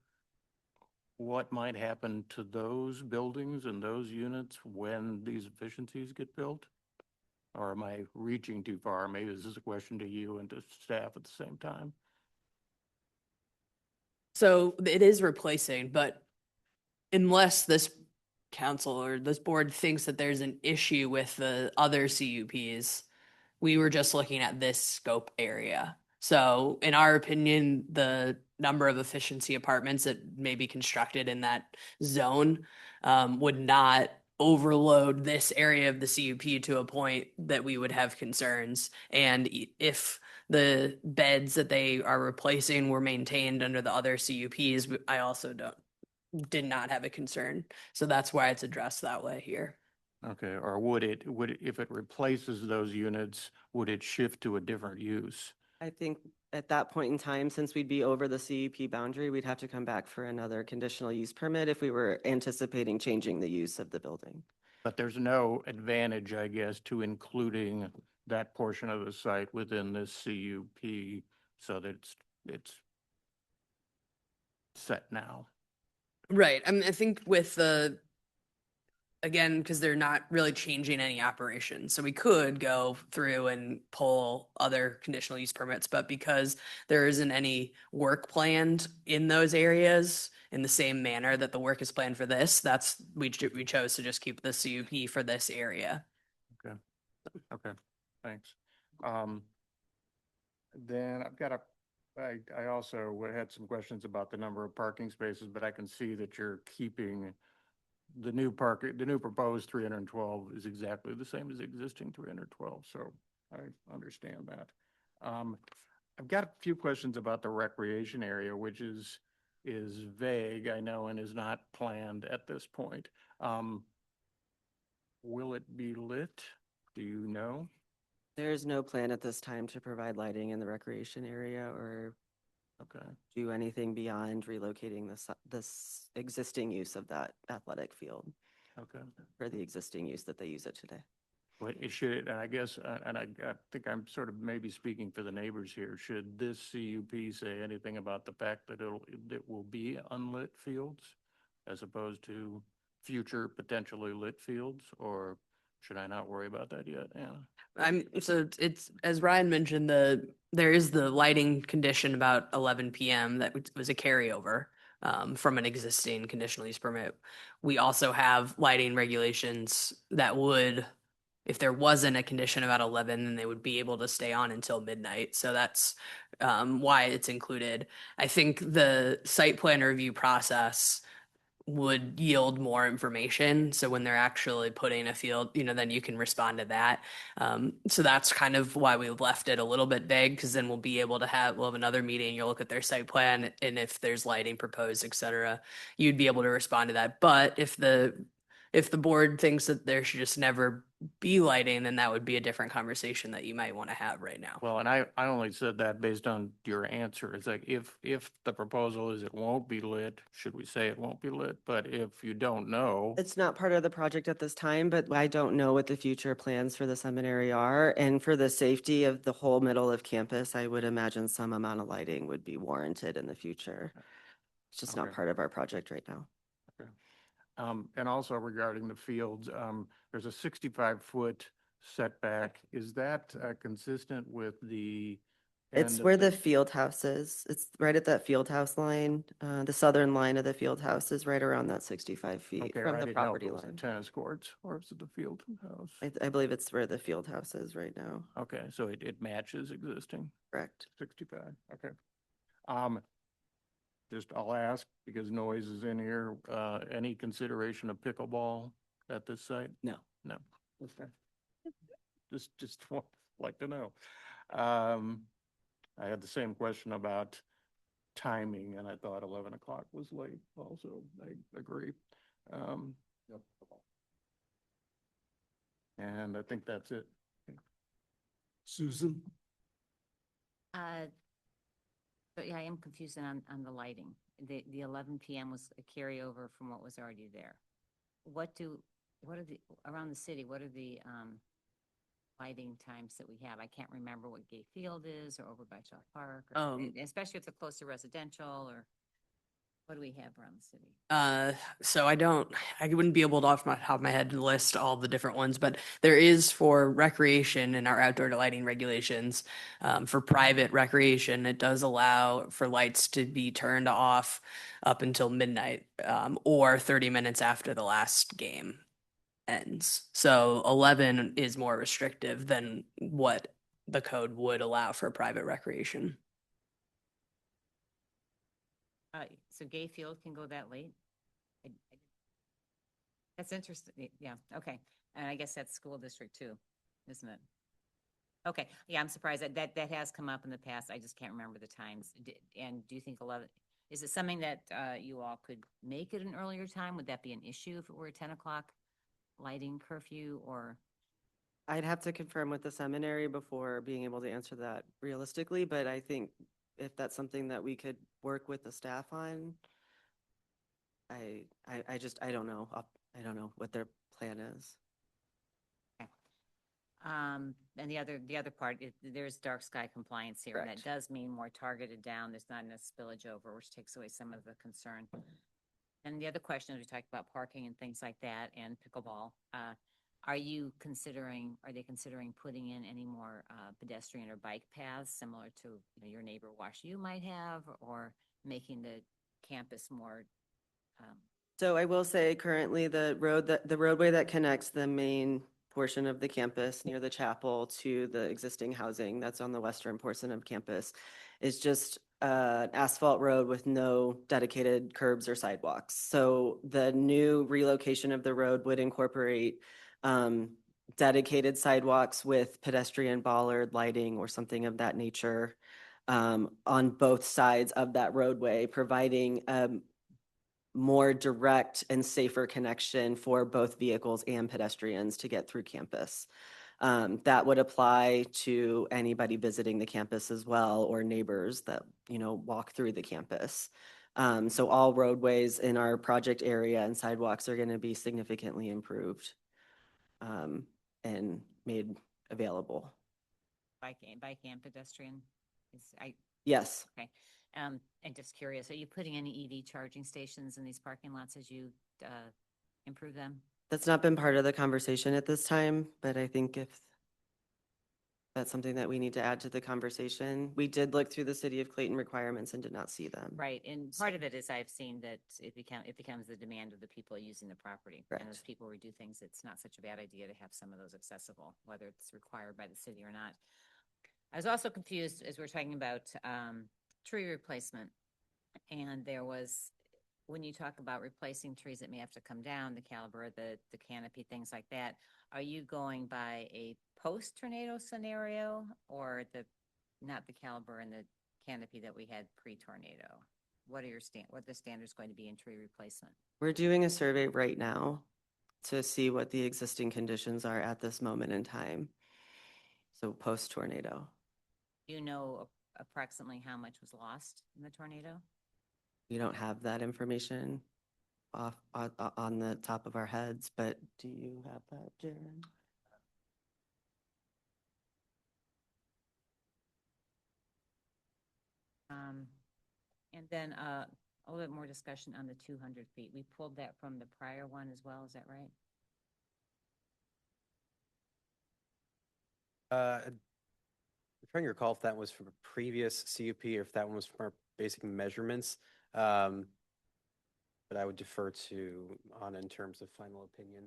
what might happen to those buildings and those units when these efficiencies get built? Or am I reaching too far? Maybe this is a question to you and to staff at the same time. So it is replacing, but unless this council or this board thinks that there's an issue with the other CUPs, we were just looking at this scope area. So in our opinion, the number of efficiency apartments that may be constructed in that zone would not overload this area of the CUP to a point that we would have concerns. And if the beds that they are replacing were maintained under the other CUPs, I also did not have a concern. So that's why it's addressed that way here. Okay, or would it, if it replaces those units, would it shift to a different use? I think at that point in time, since we'd be over the CUP boundary, we'd have to come back for another conditional use permit if we were anticipating changing the use of the building. But there's no advantage, I guess, to including that portion of the site within this CUP so that it's set now. Right. I mean, I think with again, because they're not really changing any operations. So we could go through and pull other conditional use permits, but because there isn't any work planned in those areas in the same manner that the work is planned for this, we chose to just keep the CUP for this area. Okay, thanks. Then I also had some questions about the number of parking spaces, but I can see that you're keeping the new proposed 312 is exactly the same as the existing 312, so I understand that. I've got a few questions about the recreation area, which is vague, I know, and is not planned at this point. Will it be lit? Do you know? There's no plan at this time to provide lighting in the recreation area or Okay. do anything beyond relocating this existing use of that athletic field Okay. for the existing use that they use it today. But it should, and I guess, and I think I'm sort of maybe speaking for the neighbors here. Should this CUP say anything about the fact that it will be unlit fields as opposed to future potentially lit fields, or should I not worry about that yet, Anna? So it's, as Ryan mentioned, there is the lighting condition about 11 PM that was a carryover from an existing conditional use permit. We also have lighting regulations that would, if there wasn't a condition about 11, then they would be able to stay on until midnight. So that's why it's included. I think the site plan review process would yield more information. So when they're actually putting a field, then you can respond to that. So that's kind of why we left it a little bit vague, because then we'll have another meeting. You'll look at their site plan, and if there's lighting proposed, et cetera, you'd be able to respond to that. But if the board thinks that there should just never be lighting, then that would be a different conversation that you might want to have right now. Well, and I only said that based on your answer. It's like, if the proposal is it won't be lit, should we say it won't be lit? But if you don't know, It's not part of the project at this time, but I don't know what the future plans for the seminary are. And for the safety of the whole middle of campus, I would imagine some amount of lighting would be warranted in the future. It's just not Okay. part of our project right now. okay. And also regarding the fields, there's a 65-foot setback. Is that consistent with the It's end of where the field house is. It's right at that field house line. The southern line of the field house is right around that 65 feet Okay, from I the didn't know if property it was the line. tennis courts or is it the field house? I believe it's where the field house is right now. Okay, so it matches existing Correct. 65. Okay. Just I'll ask because noise is in here. Any consideration of pickleball at this site? No. No. Okay. Just like to know. I had the same question about timing, and I thought 11 o'clock was late. Also, I agree. And I think that's it. Susan? But yeah, I am confused on the lighting. The 11 PM was a carryover from what was already there. Around the city, what are the lighting times that we have? I can't remember what Gay Field is or over by Shaw Park, especially if they're close to residential, or what do we have around the city? So I wouldn't be able to off my top of my head list all the different ones, but there is for recreation in our outdoor lighting regulations. For private recreation, it does allow for lights to be turned off up until midnight, or 30 minutes after the last game ends. So 11 is more restrictive than what the code would allow for private recreation. So Gay Field can go that late? That's interesting. Yeah, okay. And I guess that's school district too, isn't it? Okay, yeah, I'm surprised that has come up in the past. I just can't remember the times. And do you think 11, is it something that you all could make it an earlier time? Would that be an issue if it were a 10 o'clock lighting curfew, or? I'd have to confirm with the seminary before being able to answer that realistically, but I think if that's something that we could work with the staff on, I don't know. I don't know what their plan is. And the other part, there's dark sky compliance here. And that Correct. does mean more targeted down. There's not enough spillage over, which takes away some of the concern. And the other question is, we talked about parking and things like that and pickleball. Are they considering putting in any more pedestrian or bike paths similar to your neighbor Wash U might have, or making the campus more? So I will say currently the roadway that connects the main portion of the campus near the chapel to the existing housing that's on the western portion of campus is just an asphalt road with no dedicated curbs or sidewalks. So the new relocation of the road would incorporate dedicated sidewalks with pedestrian bollard lighting or something of that nature on both sides of that roadway, providing more direct and safer connection for both vehicles and pedestrians to get through campus. That would apply to anybody visiting the campus as well, or neighbors that, walk through the campus. So all roadways in our project area and sidewalks are going to be significantly improved and made available. Bike and pedestrian Yes. okay. And just curious, are you putting any EV charging stations in these parking lots as you improve them? That's not been part of the conversation at this time, but I think if that's something that we need to add to the conversation. We did look through the city of Clayton requirements and did not see them. Right, and part of it is I've seen that it becomes the demand of the people using the property. Correct. And as people redo things, it's not such a bad idea to have some of those accessible, whether it's required by the city or not. I was also confused as we were talking about tree replacement. And there was, when you talk about replacing trees that may have to come down, the caliber, the canopy, things like that, are you going by a post-tornado scenario or not the caliber and the canopy that we had pre-tornado? What are the standards going to be in tree replacement? We're doing a survey right now to see what the existing conditions are at this moment in time. So post-tornado. Do you know approximately how much was lost in the tornado? We don't have that information on the top of our heads, but do you have that, Jaron? And then a little bit more discussion on the 200 feet. We pulled that from the prior one as well, is that right? I'm trying to recall if that was from a previous CUP or if that one was from our basic measurements. But I would defer to Anna in terms of final opinion.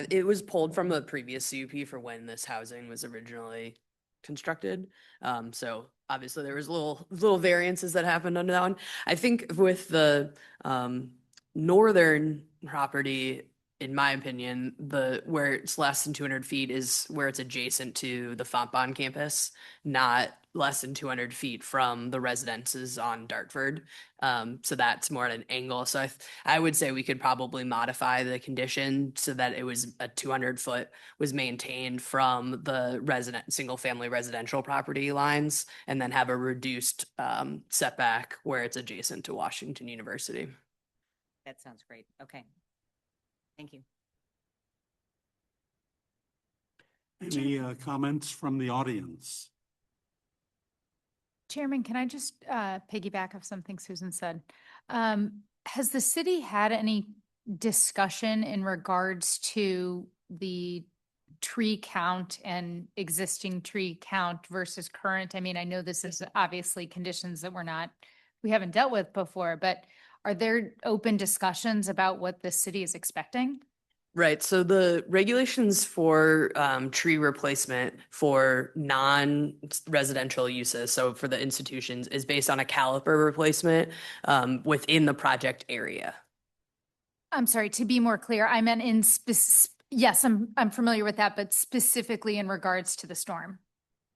It was pulled from a previous CUP for when this housing was originally constructed. So obviously there was little variances that happened under that one. I think with the northern property, in my opinion, where it's less than 200 feet is where it's adjacent to the Fontbonne campus, not less than 200 feet from the residences on Dartford. So that's more at an angle. So I would say we could probably modify the condition so that it was a 200-foot was maintained from the single family residential property lines, and then have a reduced setback where it's adjacent to Washington University. That sounds great. Okay. Thank you. Any comments from the audience? Chairman, can I just piggyback off something Susan said? Has the city had any discussion in regards to the tree count and existing tree count versus current? I mean, I know this is obviously conditions that we haven't dealt with before, but are there open discussions about what the city is expecting? Right. So the regulations for tree replacement for non-residential uses, so for the institutions, is based on a caliper replacement within the project area. I'm sorry, to be more clear, I meant yes, I'm familiar with that, but specifically in regards to the storm,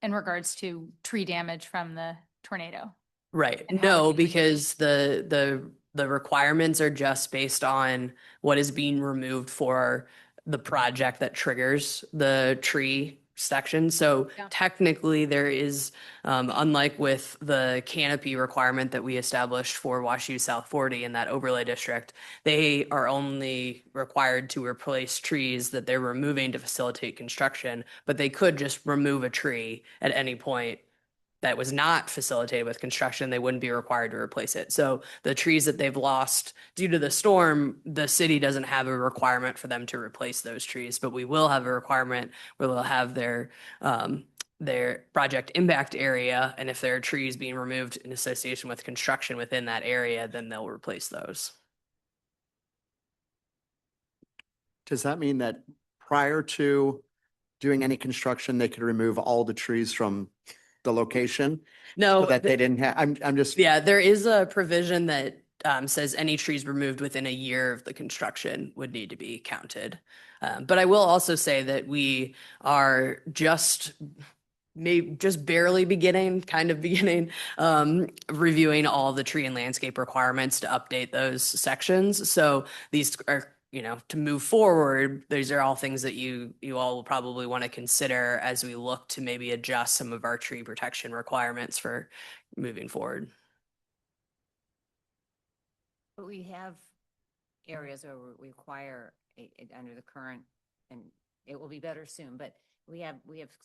in regards to tree damage from the tornado. Right. And how No, would you- because the requirements are just based on what is being removed for the project that triggers the tree section. So Yeah. technically there is, unlike with the canopy requirement that we established for WashU South 40 in that overlay district, they are only required to replace trees that they're removing to facilitate construction, but they could just remove a tree at any point that was not facilitated with construction. They wouldn't be required to replace it. So the trees that they've lost due to the storm, the city doesn't have a requirement for them to replace those trees, but we will have a requirement where they'll have their project impact area. And if there are trees being removed in association with construction within that area, then they'll replace those. Does that mean that prior to doing any construction, they could remove all the trees from the location? No, So that the- they didn't have, I'm just. Yeah, there is a provision that says any trees removed within a year of the construction would need to be counted. But I will also say that we are maybe just barely beginning, reviewing all the tree and landscape requirements to update those sections. So these are, to move forward, these are all things that you all will probably want to consider as we look to maybe adjust some of our tree protection requirements for moving forward. But we have areas where we require under the current, and it will be better soon, but we have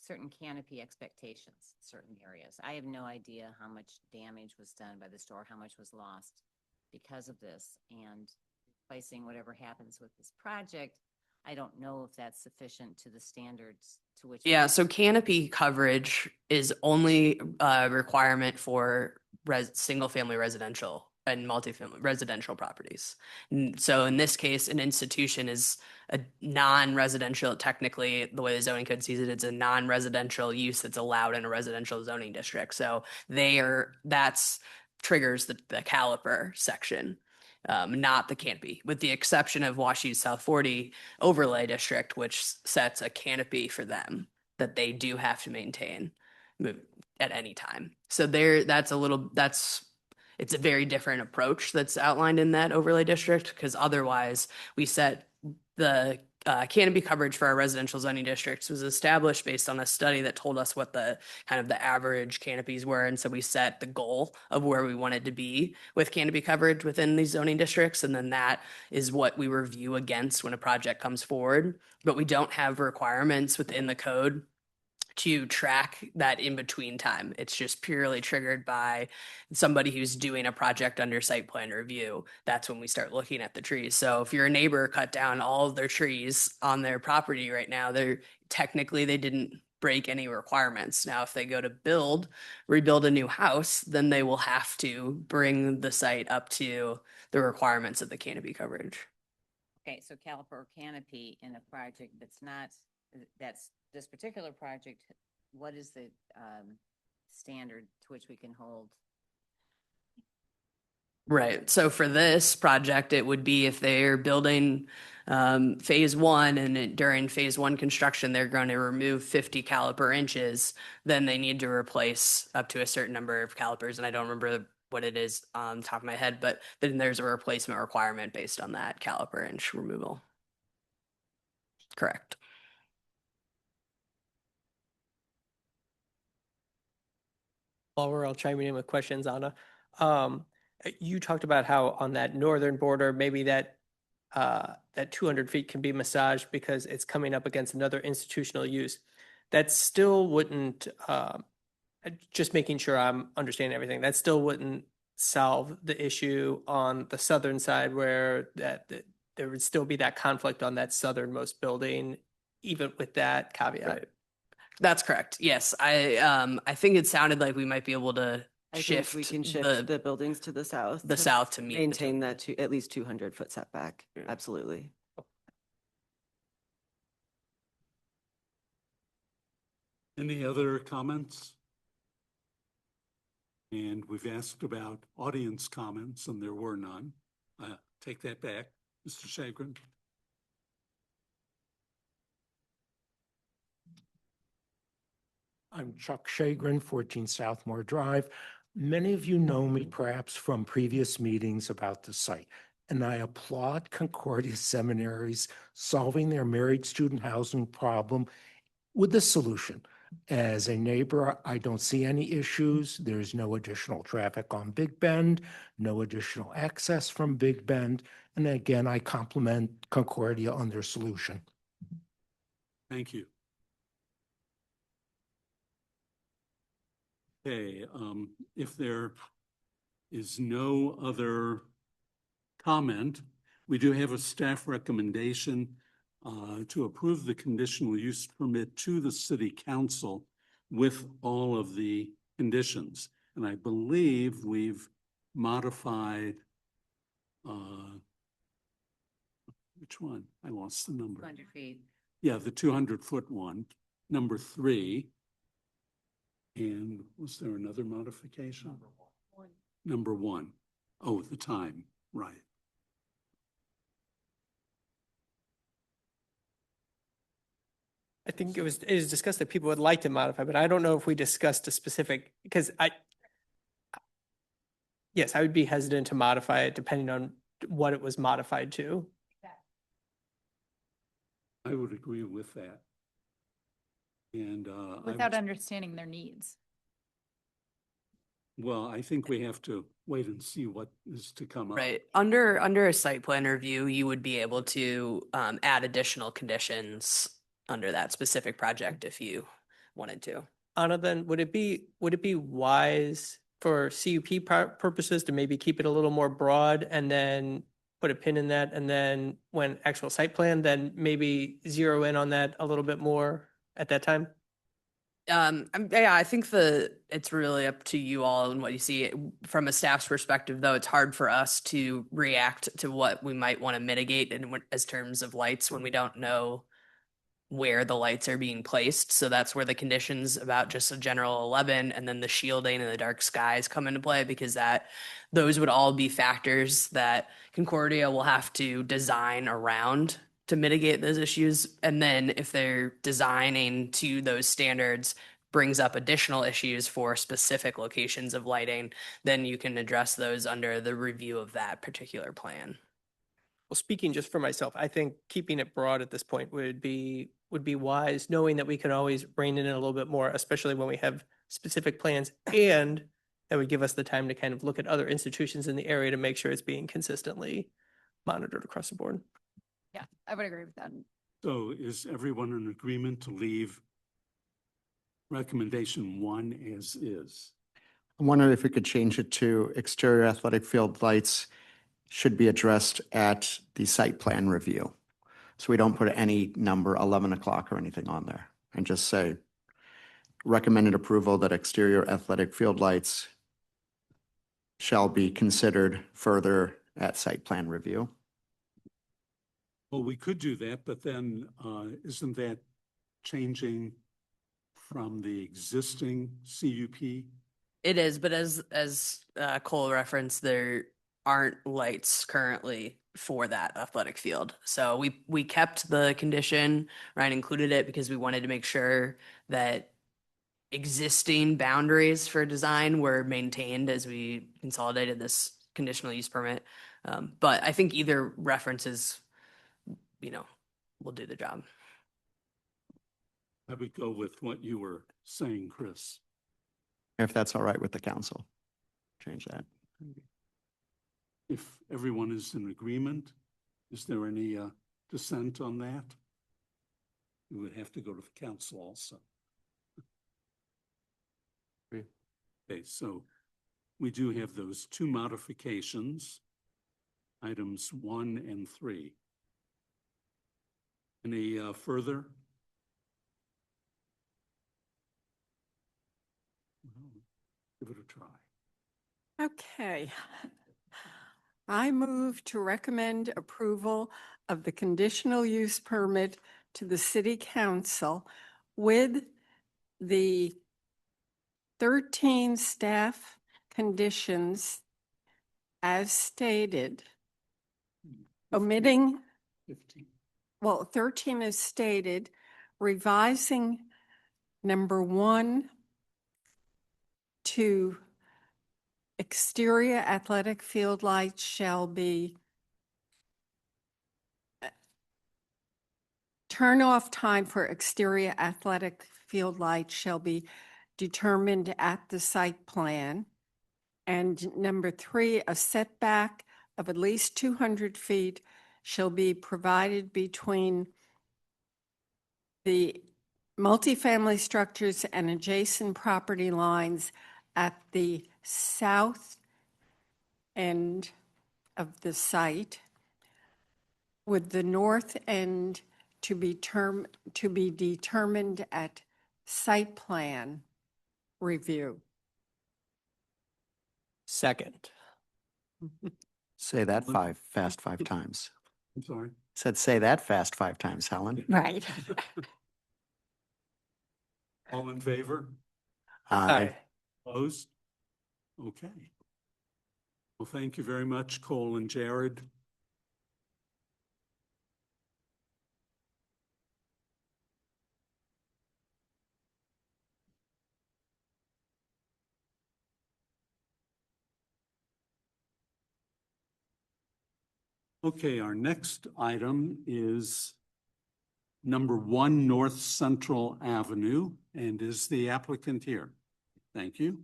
certain canopy expectations, in certain areas. I have no idea how much damage was done by the store, how much was lost because of this, and replacing whatever happens with this project, I don't know if that's sufficient to the standards to which. Yeah, so canopy coverage is only a requirement for single-family residential and multifamily residential properties. So in this case, an institution is a non-residential, technically, the way the zoning code sees it, it's a non-residential use that's allowed in a residential zoning district. So that's triggers the caliper section. Not the canopy, with the exception of Washington South 40 overlay district, which sets a canopy for them that they do have to maintain at any time. So it's a very different approach that's outlined in that overlay district, because otherwise we set the canopy coverage for our residential zoning districts was established based on a study that told us what the kind of the average canopies were. And so we set the goal of where we wanted to be with canopy coverage within these zoning districts. And then that is what we review against when a project comes forward. But we don't have requirements within the code to track that in between time. It's just purely triggered by somebody who's doing a project under site plan review. That's when we start looking at the trees. So if your neighbor cut down all of their trees on their property right now, they didn't break any requirements. Now, if they go to rebuild a new house, then they will have to bring the site up to the requirements of the canopy coverage. Okay, so caliper or canopy in a project that's this particular project, what is the standard to which we can hold? Right. So for this project, it would be if they're building phase one, and during phase one construction, they're going to remove 50 caliper inches, then they need to replace up to a certain number of calipers. And I don't remember what it is on the top of my head, but then there's a replacement requirement based on that caliper inch removal. Correct. While we're all chiming in with questions, Anna, you talked about how on that northern border, maybe that 200 feet can be massaged because it's coming up against another institutional use. That still wouldn't, just making sure I'm understanding everything, that still wouldn't solve the issue on the southern side where there would still be that conflict on that southernmost building, even with that caveat. Right. That's correct. Yes. I think it sounded like we might be able to shift We can shift the buildings to the south. to meet maintain that at least 200-foot setback. Yeah. Absolutely. Any other comments? And we've asked about audience comments, and there were none. Take that back, Mr. Shagrin. I'm Chuck Shagrin, 14 Southmore Drive. Many of you know me perhaps from previous meetings about the site, and I applaud Concordia Seminary's solving their married student housing problem with this solution. As a neighbor, I don't see any issues. There's no additional traffic on Big Bend, no additional access from Big Bend. And again, I compliment Concordia on their solution. Thank you. Okay, if there is no other comment, we do have a staff recommendation to approve the conditional use permit to the city council with all of the conditions. And I believe we've modified which one? I lost the number. 200 feet. Yeah, the 200-foot one. Number 3. And was there another modification? Number 1. Oh, the time, right. I think it is discussed that people would like to modify, but I don't know if we discussed a specific, because yes, I would be hesitant to modify it depending on what it was modified to. I would agree with that. And Without understanding their needs. well, I think we have to wait and see what is to come up. Right. Under a site plan review, you would be able to add additional conditions under that specific project if you wanted to. Anna, then would it be wise for CUP purposes to maybe keep it a little more broad and then put a pin in that, and then when actual site plan, then maybe zero in on that a little bit more at that time? Yeah, I think it's really up to you all and what you see. From a staff's perspective, though, it's hard for us to react to what we might want to mitigate as terms of lights when we don't know where the lights are being placed. So that's where the conditions about just a general 11 and then the shielding and the dark skies come into play, because those would all be factors that Concordia will have to design around to mitigate those issues. And then if they're designing to those standards brings up additional issues for specific locations of lighting, then you can address those under the review of that particular plan. Well, speaking just for myself, I think keeping it broad at this point would be wise, knowing that we can always rein it in a little bit more, especially when we have specific plans, and that would give us the time to kind of look at other institutions in the area to make sure it's being consistently monitored across the board. Yeah, I would agree with that. So is everyone in agreement to leave recommendation 1 as is? I wonder if we could change it to exterior athletic field lights should be addressed at the site plan review. So we don't put any number 11 o'clock or anything on there, and just say recommended approval that exterior athletic field lights shall be considered further at site plan review. Well, we could do that, but then isn't that changing from the existing CUP? It is, but as Cole referenced, there aren't lights currently for that athletic field. So we kept the condition, right, included it because we wanted to make sure that existing boundaries for design were maintained as we consolidated this conditional use permit. But I think either references, will do the job. I would go with what you were saying, Chris. If that's all right with the council, change that. If everyone is in agreement, is there any dissent on that? We would have to go to the council also. Okay, so we do have those 2 modifications, items 1 and 3. Any further? Give it a try. Okay. I move to recommend approval of the conditional use permit to the city council with the 13 staff conditions as stated, omitting, 15. well, 13 is stated, revising number 1 to exterior athletic field lights shall be turn off time for exterior athletic field lights shall be determined at the site plan. And number 3, a setback of at least 200 feet shall be provided between the multifamily structures and adjacent property lines at the south end of the site, with the north end to be determined at site plan review. Second. Say that 5 times. I'm sorry. Said say that fast 5 times, Helen. Right. All in favor? Aye. Opposed? Okay. Well, thank you very much, Cole and Jared. Okay, our next item is number 1 North Central Avenue, and is the applicant here? Thank you.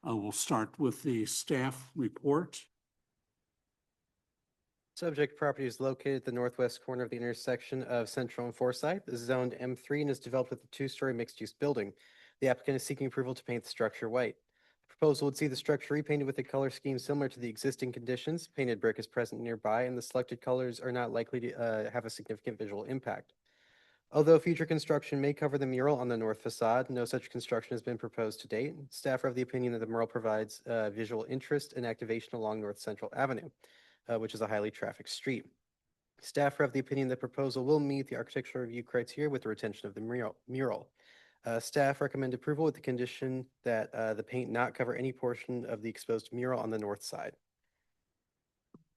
We'll start with the staff report. Subject property is located at the northwest corner of the intersection of Central and Forsyth. This is zoned M3 and is developed with a 2-story mixed-use building. The applicant is seeking approval to paint the structure white. The proposal would see the structure repainted with a color scheme similar to the existing conditions. Painted brick is present nearby, and the selected colors are not likely to have a significant visual impact. Although future construction may cover the mural on the north facade, no such construction has been proposed to date. Staff are of the opinion that the mural provides visual interest and activation along North Central Avenue, which is a highly trafficked street. Staff are of the opinion that proposal will meet the architectural review criteria with the retention of the mural. Staff recommend approval with the condition that the paint not cover any portion of the exposed mural on the north side.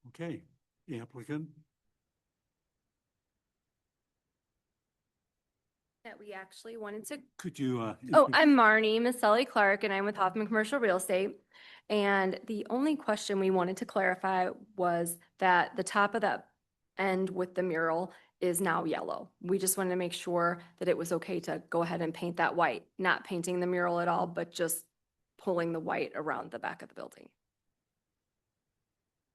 Okay, the applicant. That we actually wanted to. Could you? Oh, I'm Marnie, Miss Sally Clark, and I'm with Hoffman Commercial Real Estate. And the only question we wanted to clarify was that the top of that end with the mural is now yellow. We just wanted to make sure that it was okay to go ahead and paint that white, not painting the mural at all, but just pulling the white around the back of the building.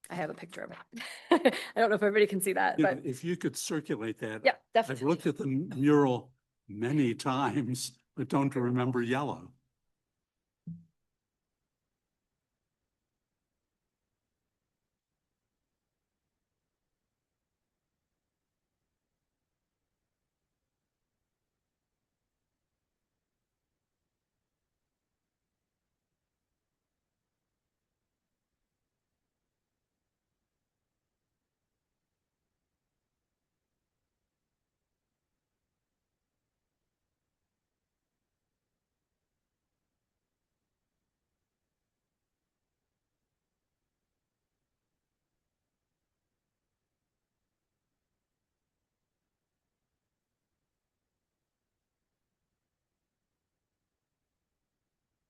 I have a picture of it. I don't know if everybody can see that, but If you could circulate that. yeah, I've definitely. looked at the mural many times, but don't remember yellow.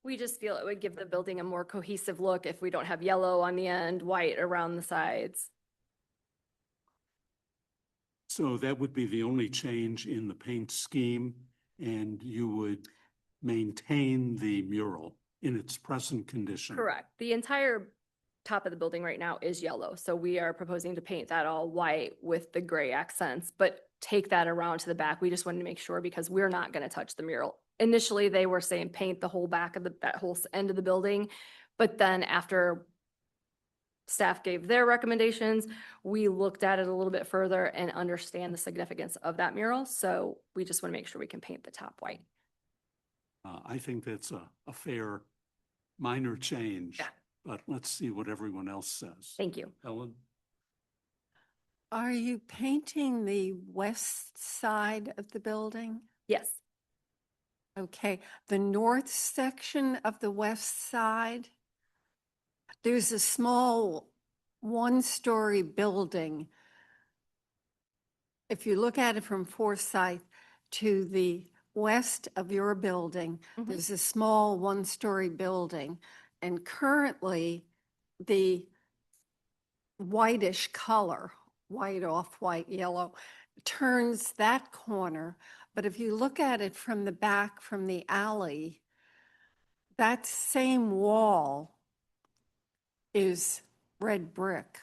We just feel it would give the building a more cohesive look if we don't have yellow on the end, white around the sides. So that would be the only change in the paint scheme, and you would maintain the mural in its present condition. Correct. The entire top of the building right now is yellow, so we are proposing to paint that all white with the gray accents, but take that around to the back. We just wanted to make sure because we're not going to touch the mural. Initially, they were saying paint the whole back of that whole end of the building, but then after staff gave their recommendations, we looked at it a little bit further and understand the significance of that mural. So we just want to make sure we can paint the top white. I think that's a fair minor change. Yeah. But let's see what everyone else says. Thank you. Helen? Are you painting the west side of the building? Yes. Okay, the north section of the west side, there's a small one-story building. If you look at it from Forsyth to the west of your building, there's a small one-story building. And currently, the whitish color, white, off-white, yellow, turns that corner. But if you look at it from the back, from the alley, that same wall is red brick.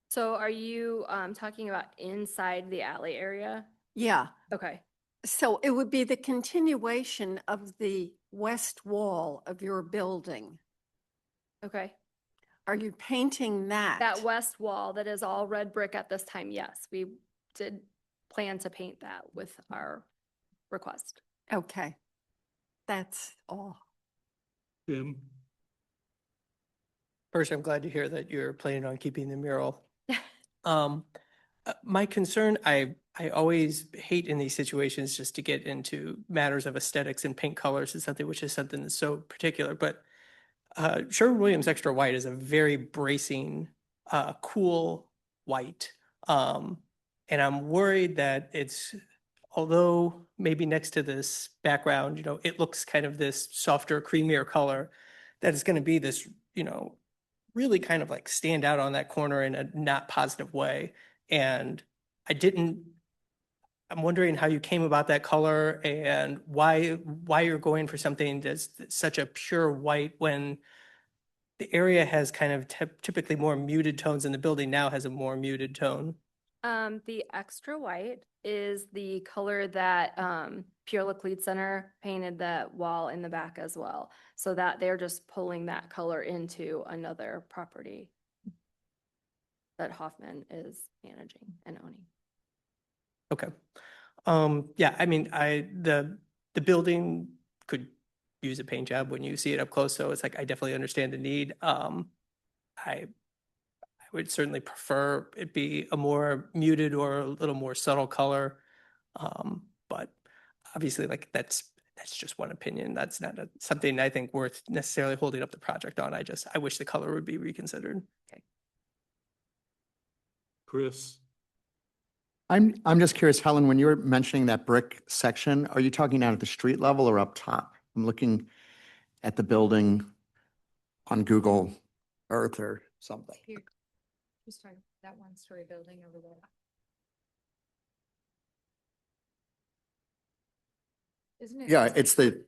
So are you talking about inside the alley area? Yeah, Okay. so it would be the continuation of the west wall of your building. Okay. Are you painting that? That west wall that is all red brick at this time, yes, we did plan to paint that with our request. Okay, that's all. Jim? First, I'm glad to hear that you're planning on keeping the mural. My concern, I always hate in these situations just to get into matters of aesthetics and paint colors is something which is something that's so particular, but Sherwin-Williams Extra White is a very bracing, cool white. And I'm worried that it's, although maybe next to this background, it looks kind of this softer, creamier color, that it's going to be this, really kind of like stand out on that corner in a not positive way. And I'm wondering how you came about that color and why you're going for something that's such a pure white when the area has kind of typically more muted tones and the building now has a more muted tone. The extra white is the color that Pure Look Lead Center painted that wall in the back as well. So that they're just pulling that color into another property that Hoffman is managing and owning. Okay. Yeah, I mean, the building could use a paint job when you see it up close, so it's like, I definitely understand the need. I would certainly prefer it be a more muted or a little more subtle color. But obviously, like, that's just one opinion. That's not something I think worth necessarily holding up the project on. I wish the color would be reconsidered. Chris? I'm just curious, Helen, when you were mentioning that brick section, are you talking down at the street level or up top? I'm looking at the building on Google Earth or something. Just trying that one-story building over there. Isn't it? Yeah, it's the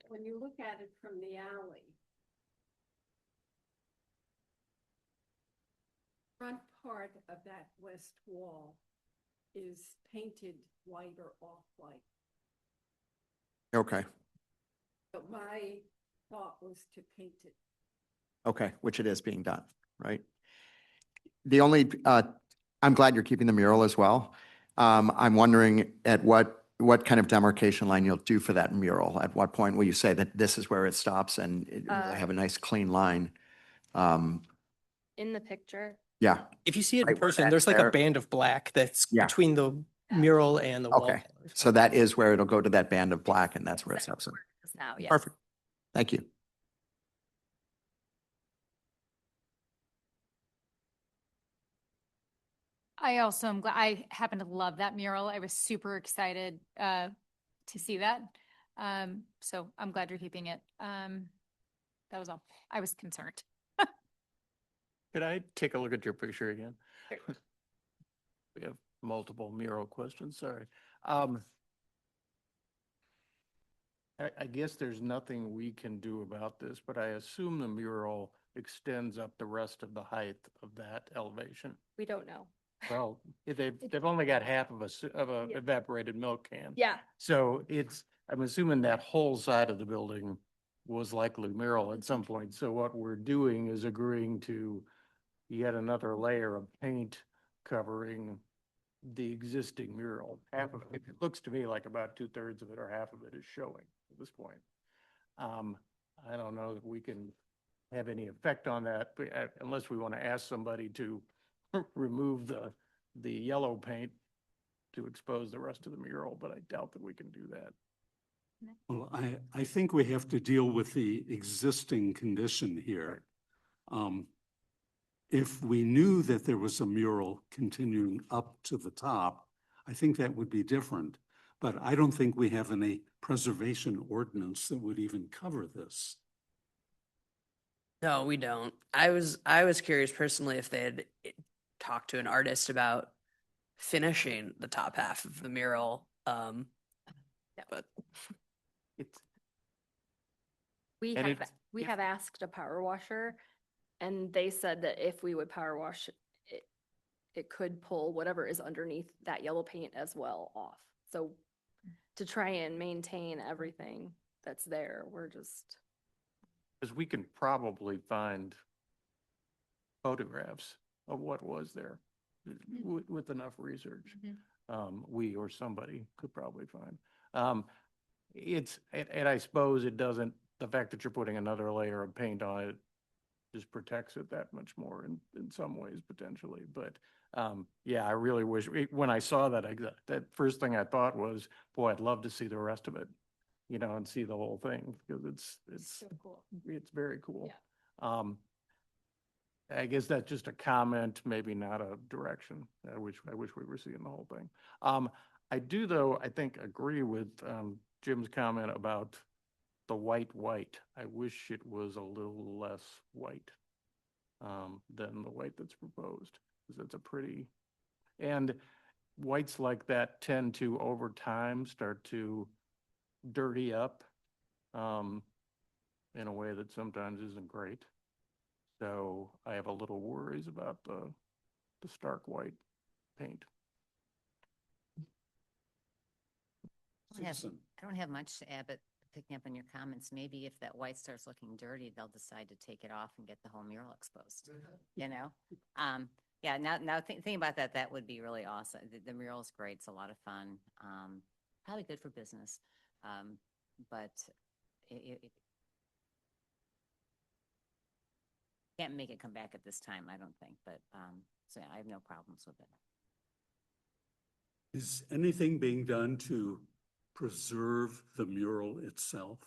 When you look at it from the alley, front part of that west wall is painted white or off-white. okay, But my thought was to paint it. okay, which it is being done, right? The only, I'm glad you're keeping the mural as well. I'm wondering at what kind of demarcation line you'll do for that mural? At what point will you say that this is where it stops and it will have a nice clean line? In the picture, Yeah, If you see it in Right where person, that's there's like there. a band of black that's Yeah. between the mural and the wall okay. colors. So that is where it'll go to that band of black and that's where it stops. now, yes. Perfect. Thank you. I also am glad, I happen to love that mural. I was super excited to see that. So I'm glad you're keeping it. That was all. I was concerned. Could I take a look at your picture again? We have multiple mural questions, sorry. I guess there's nothing we can do about this, but I assume the mural extends up the rest of the height of that elevation. We don't know. Well, they've only got half of a Yeah. evaporated milk can. Yeah, So I'm assuming that whole side of the building was likely mural at some point. So what we're doing is agreeing to yet another layer of paint covering the existing mural. Half of it, it looks to me like about 2/3 of it or half of it is showing at this point. I don't know if we can have any effect on that, but unless we want to ask somebody to remove the yellow paint to expose the rest of the mural, but I doubt that we can do that. Well, I think we have to deal with the existing condition here. If we knew that there was a mural continuing up to the top, I think that would be different. But I don't think we have any preservation ordinance that would even cover this. No, we don't. I was curious personally if they had talked to an artist about finishing the top half of the mural. But It's, we And have, it's- we have asked a power washer and they said that if we would power wash it, it could pull whatever is underneath that yellow paint as well off. So to try and maintain everything that's there, we're just. because we can probably find photographs of what was there with enough research. We or somebody could probably find. And I suppose it doesn't, the fact that you're putting another layer of paint on it just protects it that much more in some ways potentially. But yeah, I really wish, when I saw that, that first thing I thought was, boy, I'd love to see the rest of it, you know, and see the whole thing because it's So cool. it's very cool. I guess that's just a comment, maybe not a direction. I wish we were seeing the whole thing. I do though, I think agree with Jim's comment about the white. I wish it was a little less white than the white that's proposed, because it's a pretty, and whites like that tend to over time start to dirty up in a way that sometimes isn't great. So I have a little worries about the stark white paint. I don't have much to add, but picking up on your comments, maybe if that white starts looking dirty, they'll decide to take it off and get the whole mural exposed, you know? Yeah, now thinking about that, that would be really awesome. The mural is great. It's a lot of fun. Probably good for business. But it can't make it come back at this time, I don't think. But so yeah, I have no problems with it. Is anything being done to preserve the mural itself?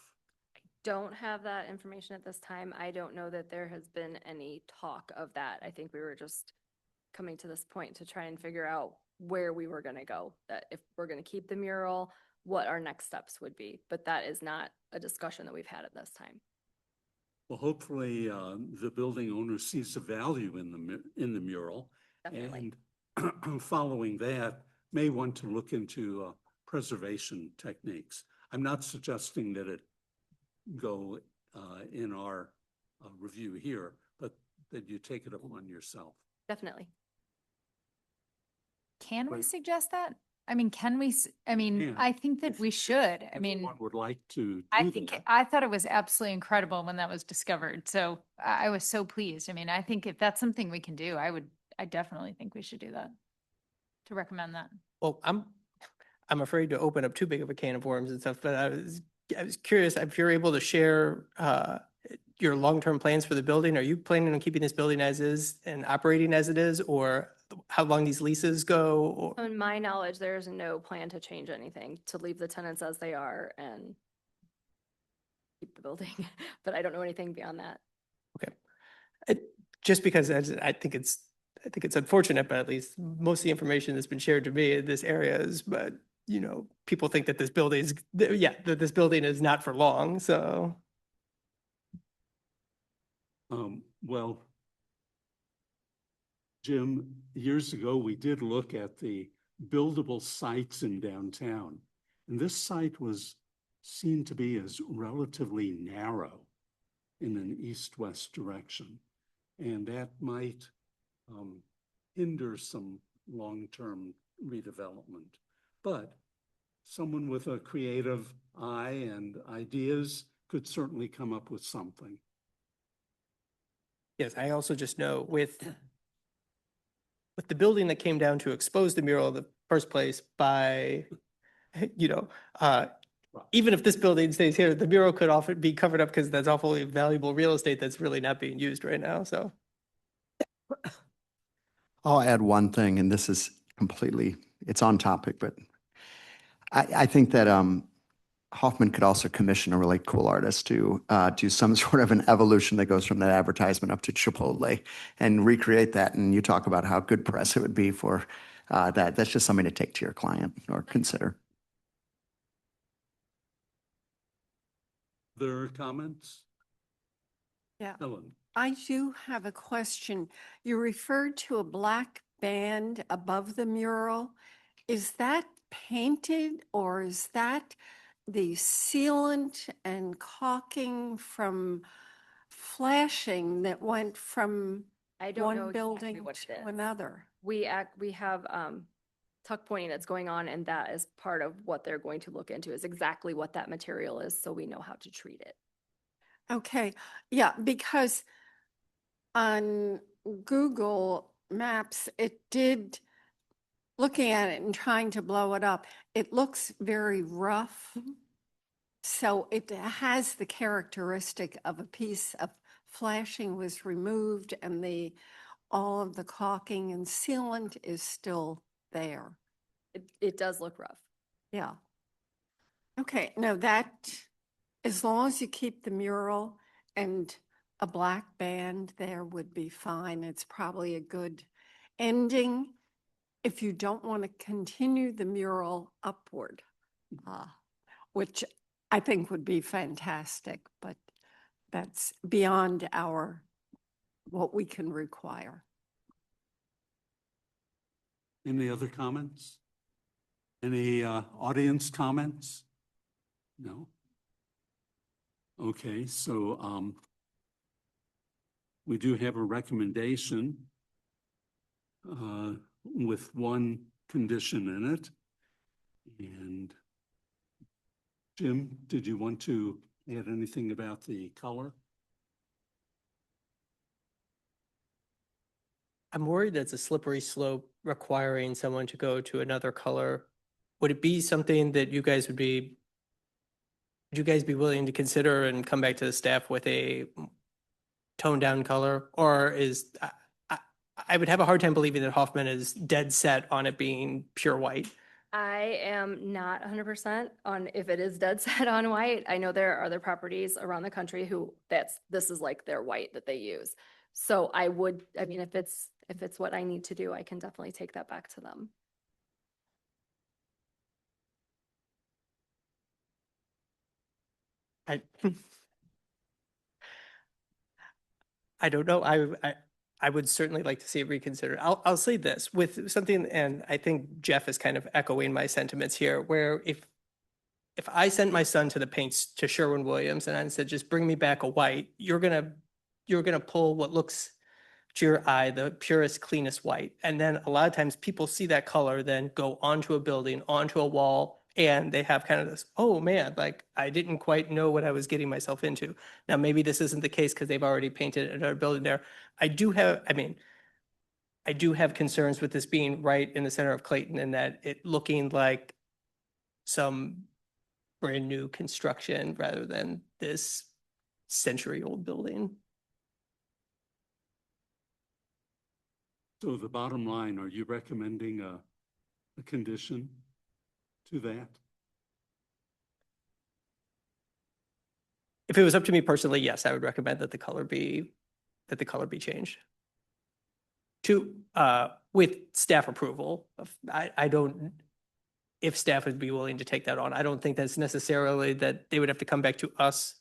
Don't have that information at this time. I don't know that there has been any talk of that. I think we were just coming to this point to try and figure out where we were going to go, that if we're going to keep the mural, what our next steps would be. But that is not a discussion that we've had at this time. Well, hopefully the building owner sees the value in the mural. Definitely. And following that, may want to look into preservation techniques. I'm not suggesting that it go in our review here, but that you take it upon yourself. Definitely. Can we Right. suggest that? I mean, can we, I mean, Yeah. I think that we should. I mean, One would like to do I think, that. I thought it was absolutely incredible when that was discovered. So I was so pleased. I mean, I think if that's something we can do, I definitely think we should do that. To recommend that. Well, I'm afraid to open up too big of a can of worms and stuff, but I was curious if you're able to share your long-term plans for the building. Are you planning on keeping this building as is and operating as it is, or how long these leases go? Or In my knowledge, there is no plan to change anything, to leave the tenants as they are and keep the building. But I don't know anything beyond that. Okay. Just because I think it's unfortunate, but at least most of the information that's been shared to me in this area is, but you know, people think that this building is, that this building is not for long. So. Well, Jim, years ago, we did look at the buildable sites in downtown. And this site was seen to be as relatively narrow in an east-west direction. And that might hinder some long-term redevelopment. But someone with a creative eye and ideas could certainly come up with something. Yes, I also just know with the building that came down to expose the mural in the first place by, you know, even if this building stays here, the mural could often be covered up because that's awfully valuable real estate that's really not being used right now. So. I'll add one thing, and this is completely, it's on topic, but I think that Hoffman could also commission a really cool artist to do some sort of an evolution that goes from that advertisement up to Chipotle and recreate that. And you talk about how good press it would be for that. That's just something to take to your client or consider. Other comments? Yeah. Ellen. I do have a question. You referred to a black band above the mural. Is that painted or is that the sealant and caulking from flashing that went from I don't know one exactly building what it to is. another? We have tuck pointing that's going on, and that is part of what they're going to look into, is exactly what that material is, so we know how to treat it. Okay, yeah, because on Google Maps, it did, looking at it and trying to blow it up, it looks very rough. So it has the characteristic of a piece of flashing was removed and all of the caulking and sealant is still there. It does look rough. Yeah. Okay, no, as long as you keep the mural and a black band there would be fine. It's probably a good ending if you don't want to continue the mural upward, which I think would be fantastic, but that's beyond what we can require. Any other comments? Any audience comments? No? Okay, so we do have a recommendation with one condition in it. And Jim, did you want to add anything about the color? I'm worried that's a slippery slope requiring someone to go to another color. Would it be something that you guys would be willing to consider and come back to the staff with a toned down color? Or I would have a hard time believing that Hoffman is dead set on it being pure white. I am not 100% on if it is dead set on white. I know there are other properties around the country who this is like their white that they use. So I mean, if it's what I need to do, I can definitely take that back to them. I don't know. I would certainly like to see it reconsidered. I'll say this with something, and I think Jeff is kind of echoing my sentiments here, where if I sent my son to the paints to Sherwin-Williams and I said, just bring me back a white, you're gonna pull what looks to your eye the purest, cleanest white. And then a lot of times people see that color, then go onto a building, onto a wall, and they have kind of this, oh man, like I didn't quite know what I was getting myself into. Now, maybe this isn't the case because they've already painted another building there. I do have concerns with this being right in the center of Clayton and that it looking like some brand new construction rather than this century-old building. So the bottom line, are you recommending a condition to that? If it was up to me personally, yes, I would recommend that the color be changed. With staff approval. I don't, if staff would be willing to take that on, I don't think that's necessarily that they would have to come back to us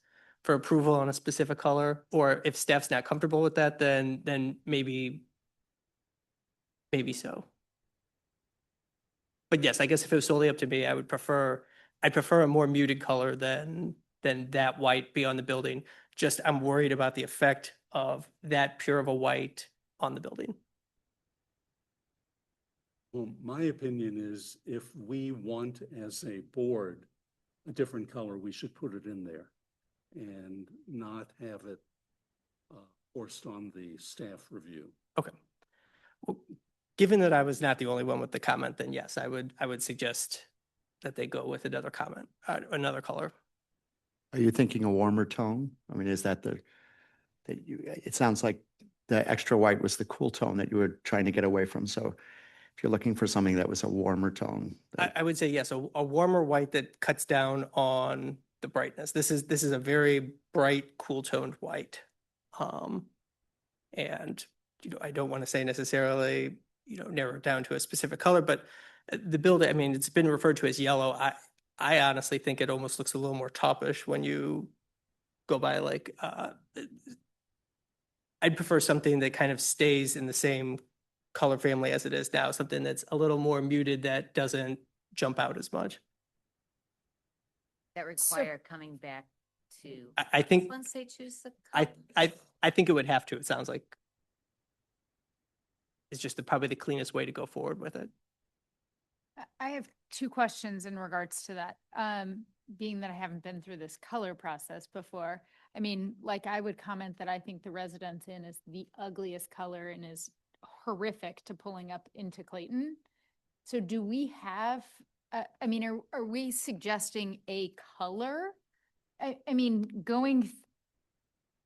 for approval on a specific color, or if staff's not comfortable with that, then maybe so. But yes, I guess if it was solely up to me, I'd prefer a more muted color than that white be on the building. Just I'm worried about the effect of that pure of a white on the building. Well, my opinion is if we want as a board a different color, we should put it in there and not have it forced on the staff review. Okay. Well, given that I was not the only one with the comment, then yes, I would suggest that they go with another color. Are you thinking a warmer tone? I mean, is that it sounds like the extra white was the cool tone that you were trying to get away from. So if you're looking for something that was a warmer tone. I would say yes, a warmer white that cuts down on the brightness. This is a very bright, cool toned white. And I don't want to say necessarily, narrow it down to a specific color, but the building, I mean, it's been referred to as yellow. I honestly think it almost looks a little more toppish when you go by I'd prefer something that kind of stays in the same color family as it is now, something that's a little more muted that doesn't jump out as much. That require coming back to. I think Once they choose the. I think it would have to. It sounds like it's just probably the cleanest way to go forward with it. I have two questions in regards to that. Being that I haven't been through this color process before, I mean, like I would comment that I think the Residence Inn is the ugliest color and is horrific to pulling up into Clayton. So do we have, I mean, are we suggesting a color? I mean,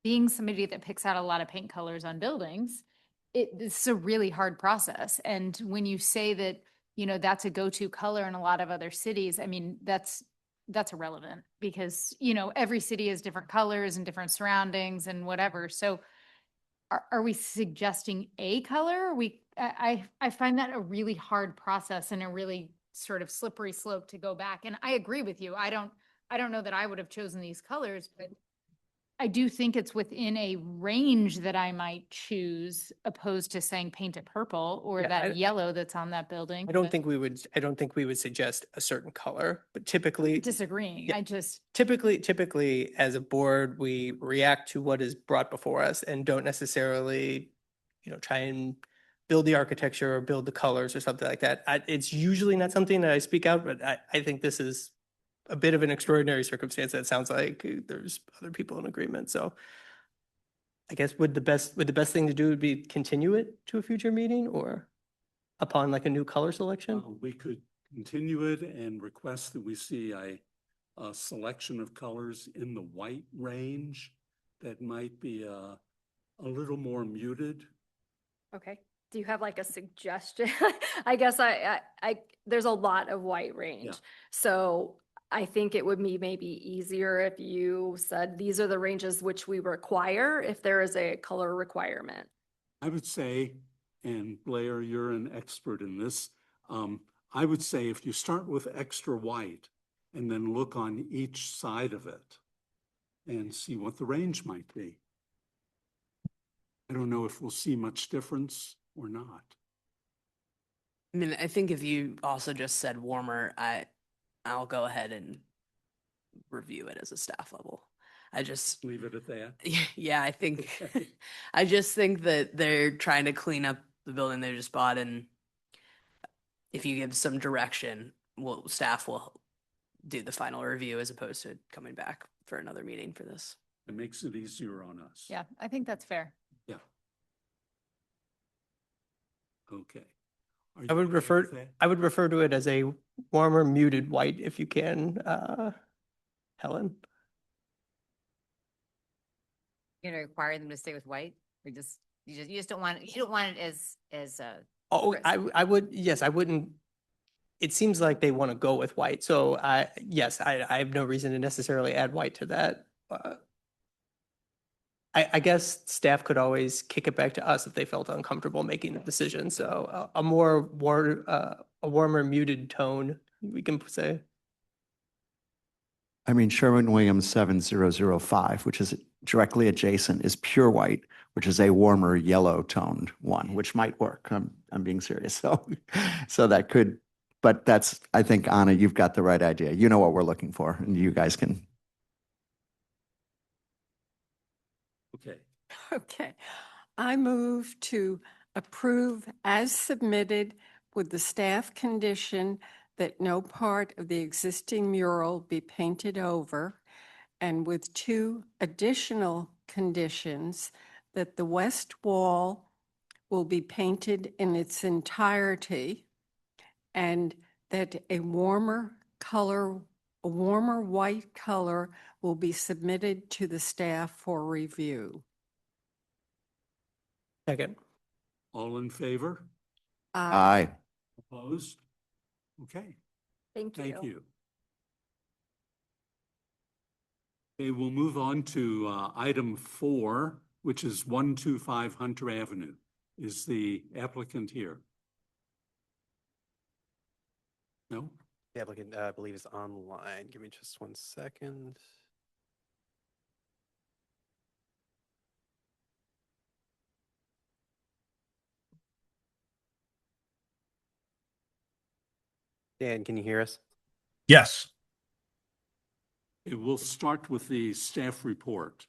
being somebody that picks out a lot of paint colors on buildings, it's a really hard process. And when you say that, you know, that's a go-to color in a lot of other cities, I mean, that's irrelevant because, you know, every city has different colors and different surroundings and whatever. So are we suggesting a color? I find that a really hard process and a really sort of slippery slope to go back. And I agree with you. I don't know that I would have chosen these colors, but I do think it's within a range that I might choose opposed to saying paint it purple or Yeah, that yellow that's on that building. I don't but think we would suggest a certain color, but typically. Disagreeing. Yeah. I just, Typically, as a board, we react to what is brought before us and don't necessarily, you know, try and build the architecture or build the colors or something like that. It's usually not something that I speak out, but I think this is a bit of an extraordinary circumstance. That sounds like there's other people in agreement. So I guess would the best thing to do would be continue it to a future meeting or upon like a new color selection? We could continue it and request that we see a selection of colors in the white range that might be a little more muted. Okay. Do you have like a suggestion? I guess there's a lot of white range. Yeah. So I think it would be maybe easier if you said, these are the ranges which we require if there is a color requirement. I would say, and Blair, you're an expert in this, I would say if you start with extra white and then look on each side of it and see what the range might be. I don't know if we'll see much difference or not. I mean, I think if you also just said warmer, I'll go ahead and review it as a staff level. I just Leave it at that. yeah, I think Okay. I just think that they're trying to clean up the building they just bought, and if you give some direction, staff will do the final review as opposed to coming back for another meeting for this. It makes it easier on us. yeah, I think that's fair. Yeah. Okay. Are I you would okay refer, with that? I would refer to it as a warmer muted white if you can, Helen. You're gonna require them to stay with white or you just don't want, you don't want it as a. Oh, crisp. I would, yes, I wouldn't. It seems like they want to go with white. So yes, I have no reason to necessarily add white to that. I guess staff could always kick it back to us if they felt uncomfortable making the decision. So a warmer muted tone, we can say. I mean, Sherwin-Williams 7005, which is directly adjacent, is pure white, which is a warmer yellow toned one, which might work. I'm being serious. So that could, but that's, I think, Anna, you've got the right idea. You know what we're looking for, and you guys can. Okay. Okay. I move to approve as submitted with the staff condition that no part of the existing mural be painted over, and with two additional conditions that the west wall will be painted in its entirety and that a warmer white color will be submitted to the staff for review. Second. All in favor? Aye. Opposed? Okay. Thank you. Thank you. Okay, we'll move on to item 4, which is 125 Hunter Avenue. Is the applicant here? No? The applicant, I believe, is online. Give me just 1 second. Dan, can you hear us? Yes. It will start with the staff report.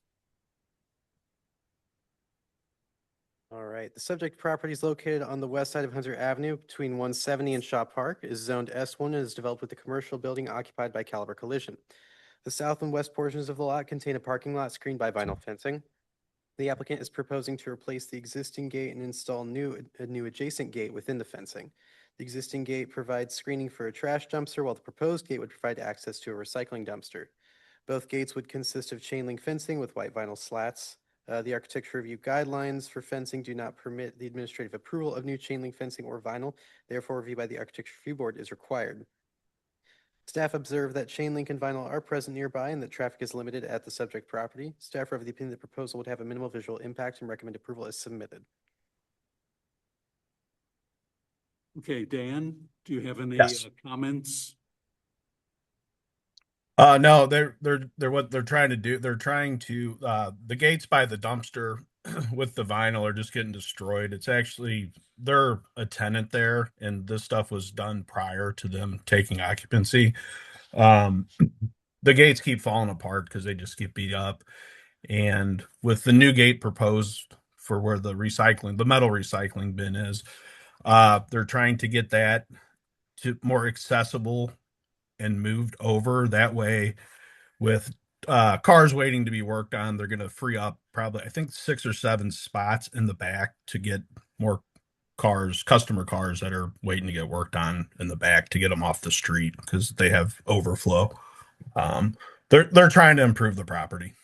All right. The subject property is located on the west side of Hunter Avenue between 170 and Shaw Park, is zoned S1 and is developed with a commercial building occupied by Caliber Collision. The south and west portions of the lot contain a parking lot screened by vinyl fencing. The applicant is proposing to replace the existing gate and install a new adjacent gate within the fencing. The existing gate provides screening for a trash dumpster, while the proposed gate would provide access to a recycling dumpster. Both gates would consist of chain link fencing with white vinyl slats. The architecture review guidelines for fencing do not permit the administrative approval of new chain link fencing or vinyl. Therefore, review by the architecture review board is required. Staff observe that chain link and vinyl are present nearby and that traffic is limited at the subject property. Staff are of the opinion the proposal would have a minimal visual impact and recommend approval as submitted. Okay, Dan, do you have any Yes. comments? No, they're what they're trying to do. They're trying to the gates by the dumpster with the vinyl are just getting destroyed. It's actually they're a tenant there, and this stuff was done prior to them taking occupancy. Um, the gates keep falling apart because they just get beat up. And with the new gate proposed for where the metal recycling bin is, they're trying to get that to more accessible and moved over that way with cars waiting to be worked on. They're going to free up probably, I think, 6 or 7 spots in the back to get more customer cars that are waiting to get worked on in the back to get them off the street because they have overflow. Um, they're trying to improve the property.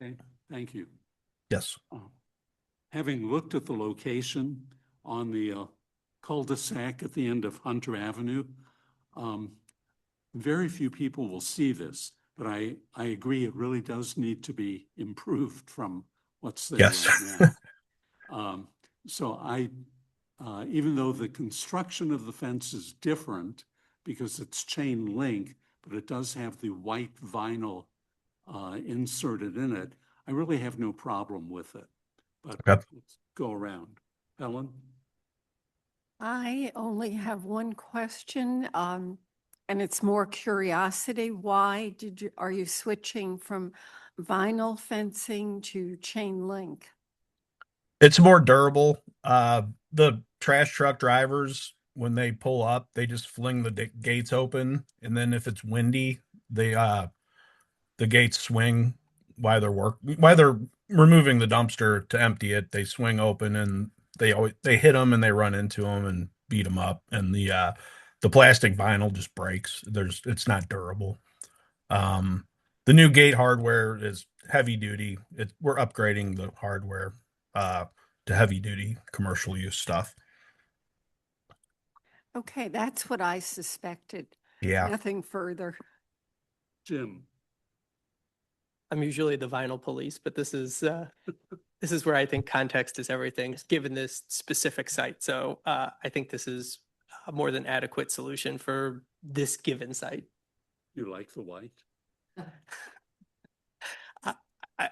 Okay, thank you. Yes. Having looked at the location on the cul-de-sac at the end of Hunter Avenue, very few people will see this, but I agree it really does need to be improved from what's there Yes. right now. So even though the construction of the fence is different because it's chain link, but it does have the white vinyl inserted in it, I really have no problem with it. But Okay. let's go around. Ellen? I only have one question, and it's more curiosity. Why are you switching from vinyl fencing to chain link? It's more durable. The trash truck drivers, when they pull up, they just fling the gates open, and then if it's windy, the gates swing while they're removing the dumpster to empty it. They swing open, and they hit them and they run into them and beat them up, and the plastic vinyl just breaks. It's not durable. The new gate hardware is heavy duty. We're upgrading the hardware to heavy duty commercial use stuff. Okay, that's what I suspected. Yeah. Nothing further. Jim? I'm usually the vinyl police, but this is where I think context is everything, given this specific site. So I think this is a more than adequate solution for this given site. You like the white?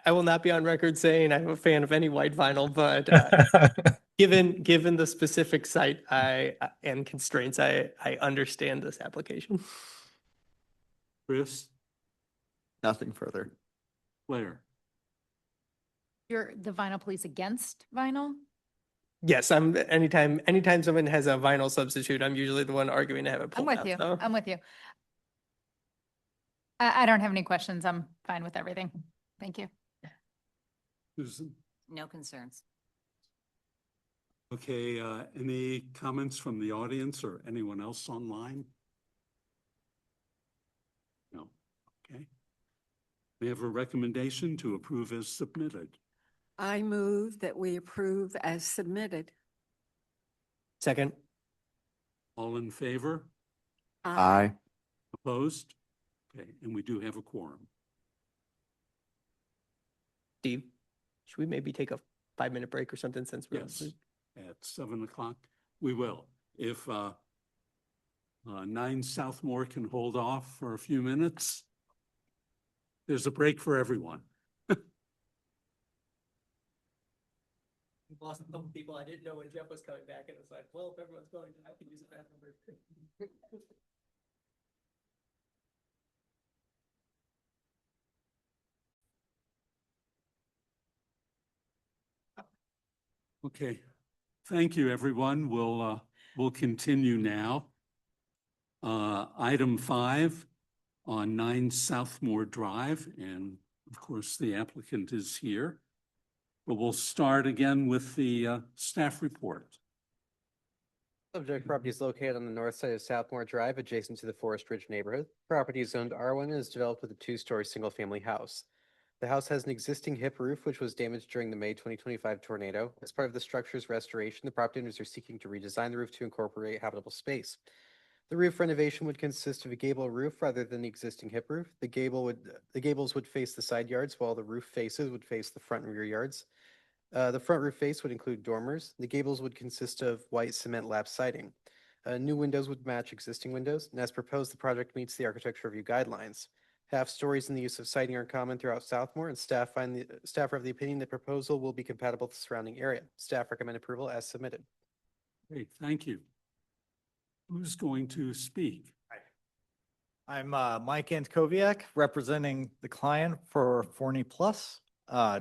I will not be on record saying I'm a fan of any white vinyl, but given the specific site and constraints, I understand this application. Chris? Nothing further. Claire? You're the vinyl police against vinyl? Yes, anytime someone has a vinyl substitute, I'm usually the one arguing to have it I'm pulled with out. you. So. I'm with you. I don't have any questions. I'm fine with everything. Thank you. Susan? No concerns. Okay, any comments from the audience or anyone else online? No, okay. We have a recommendation to approve as submitted. I move that we approve as submitted. Second. All in favor? Aye. Opposed? Okay, and we do have a quorum. Steve, should we maybe take a 5-minute break or something since we're Yes, at 7 o'clock. We will. If 9 Southmore can hold off for a few minutes, there's a break for everyone. lost a couple people I didn't know when Jeff was coming back, and it's like, well, if everyone's going, I can use a bathroom break. Okay, thank you, everyone. We'll continue now. Item 5 on 9 Southmore Drive, and of course, the applicant is here. But we'll start again with the staff report. Subject property is located on the north side of Southmore Drive, adjacent to the Forest Ridge neighborhood. Property is zoned R1 and is developed with a two-story single-family house. The house has an existing hip roof, which was damaged during the May 2025 tornado. As part of the structure's restoration, the property owners are seeking to redesign the roof to incorporate habitable space. The roof renovation would consist of a gable roof rather than the existing hip roof. The gables would face the side yards, while the roof faces would face the front and rear yards. The front roof face would include dormers. The gables would consist of white cement lap siding. New windows would match existing windows, and as proposed, the project meets the architecture review guidelines. Half stories and the use of siding are common throughout Southmore, and staff are of the opinion the proposal will be compatible with the surrounding area. Staff recommend approval as submitted. Great, thank you. Who's going to speak? I'm Mike Antkowiak, representing the client for Forney Plus.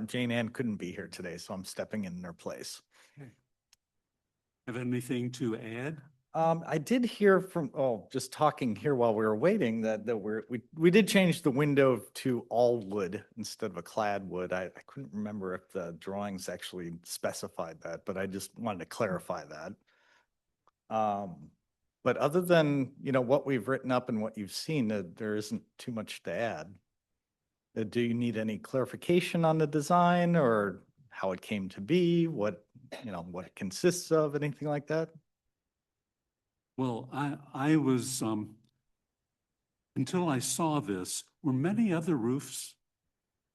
Jane Ann couldn't be here today, so I'm stepping in her place. Have anything to add? I did hear from, just talking here while we were waiting, that we did change the window to all wood instead of a clad wood. I couldn't remember if the drawings actually specified that, but I just wanted to clarify that. But other than, what we've written up and what you've seen, there isn't too much to add. Do you need any clarification on the design or how it came to be, what it consists of, anything like that? Well, I was, until I saw this, were many other roofs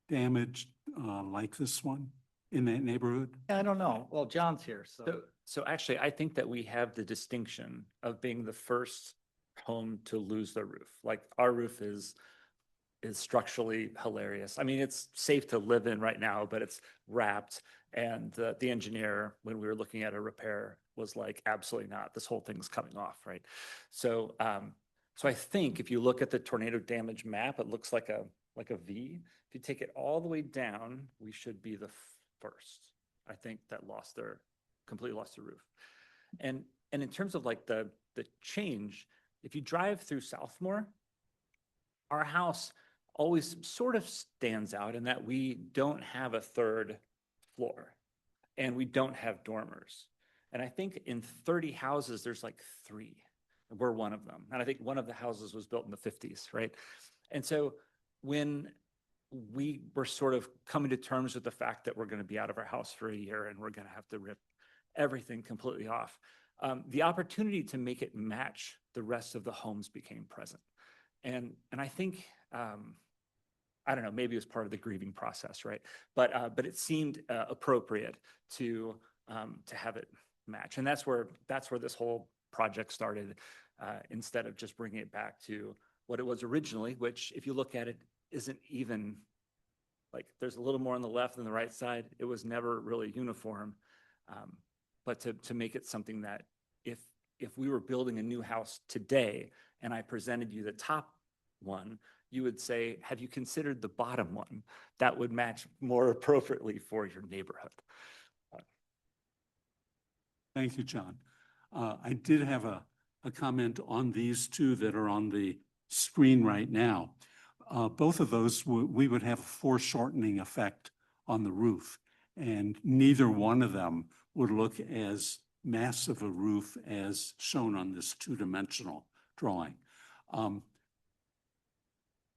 damaged like this one in that neighborhood? I don't know. Well, John's here, so. So actually, I think that we have the distinction of being the first home to lose their roof. Like our roof is structurally hilarious. I mean, it's safe to live in right now, but it's wrapped. And the engineer, when we were looking at a repair, was like, absolutely not. This whole thing's coming off, right? So, so I think if you look at the tornado damage map, it looks like a V. If you take it all the way down, we should be the first. I think that completely lost their roof. And in terms of like the change, if you drive through Southmore, our house always sort of stands out in that we don't have a third floor and we don't have dormers. And I think in 30 houses, there's like 3. We're one of them. And I think one of the houses was built in the 50s, right? And so when we were sort of coming to terms with the fact that we're going to be out of our house for a year and we're going to have to rip everything completely off, the opportunity to make it match the rest of the homes became present. And I think, I don't know, maybe it was part of the grieving process, right? But it seemed appropriate to have it match. And that's where this whole project started, instead of just bringing it back to what it was originally, which if you look at it, isn't even, like there's a little more on the left than the right side. It was never really uniform. But to make it something that if we were building a new house today and I presented you the top one, you would say, have you considered the bottom one? That would match more appropriately for your neighborhood. Thank you, John. I did have a comment on these two that are on the screen right now. Both of those, we would have a foreshortening effect on the roof, and neither one of them would look as massive a roof as shown on this two-dimensional drawing.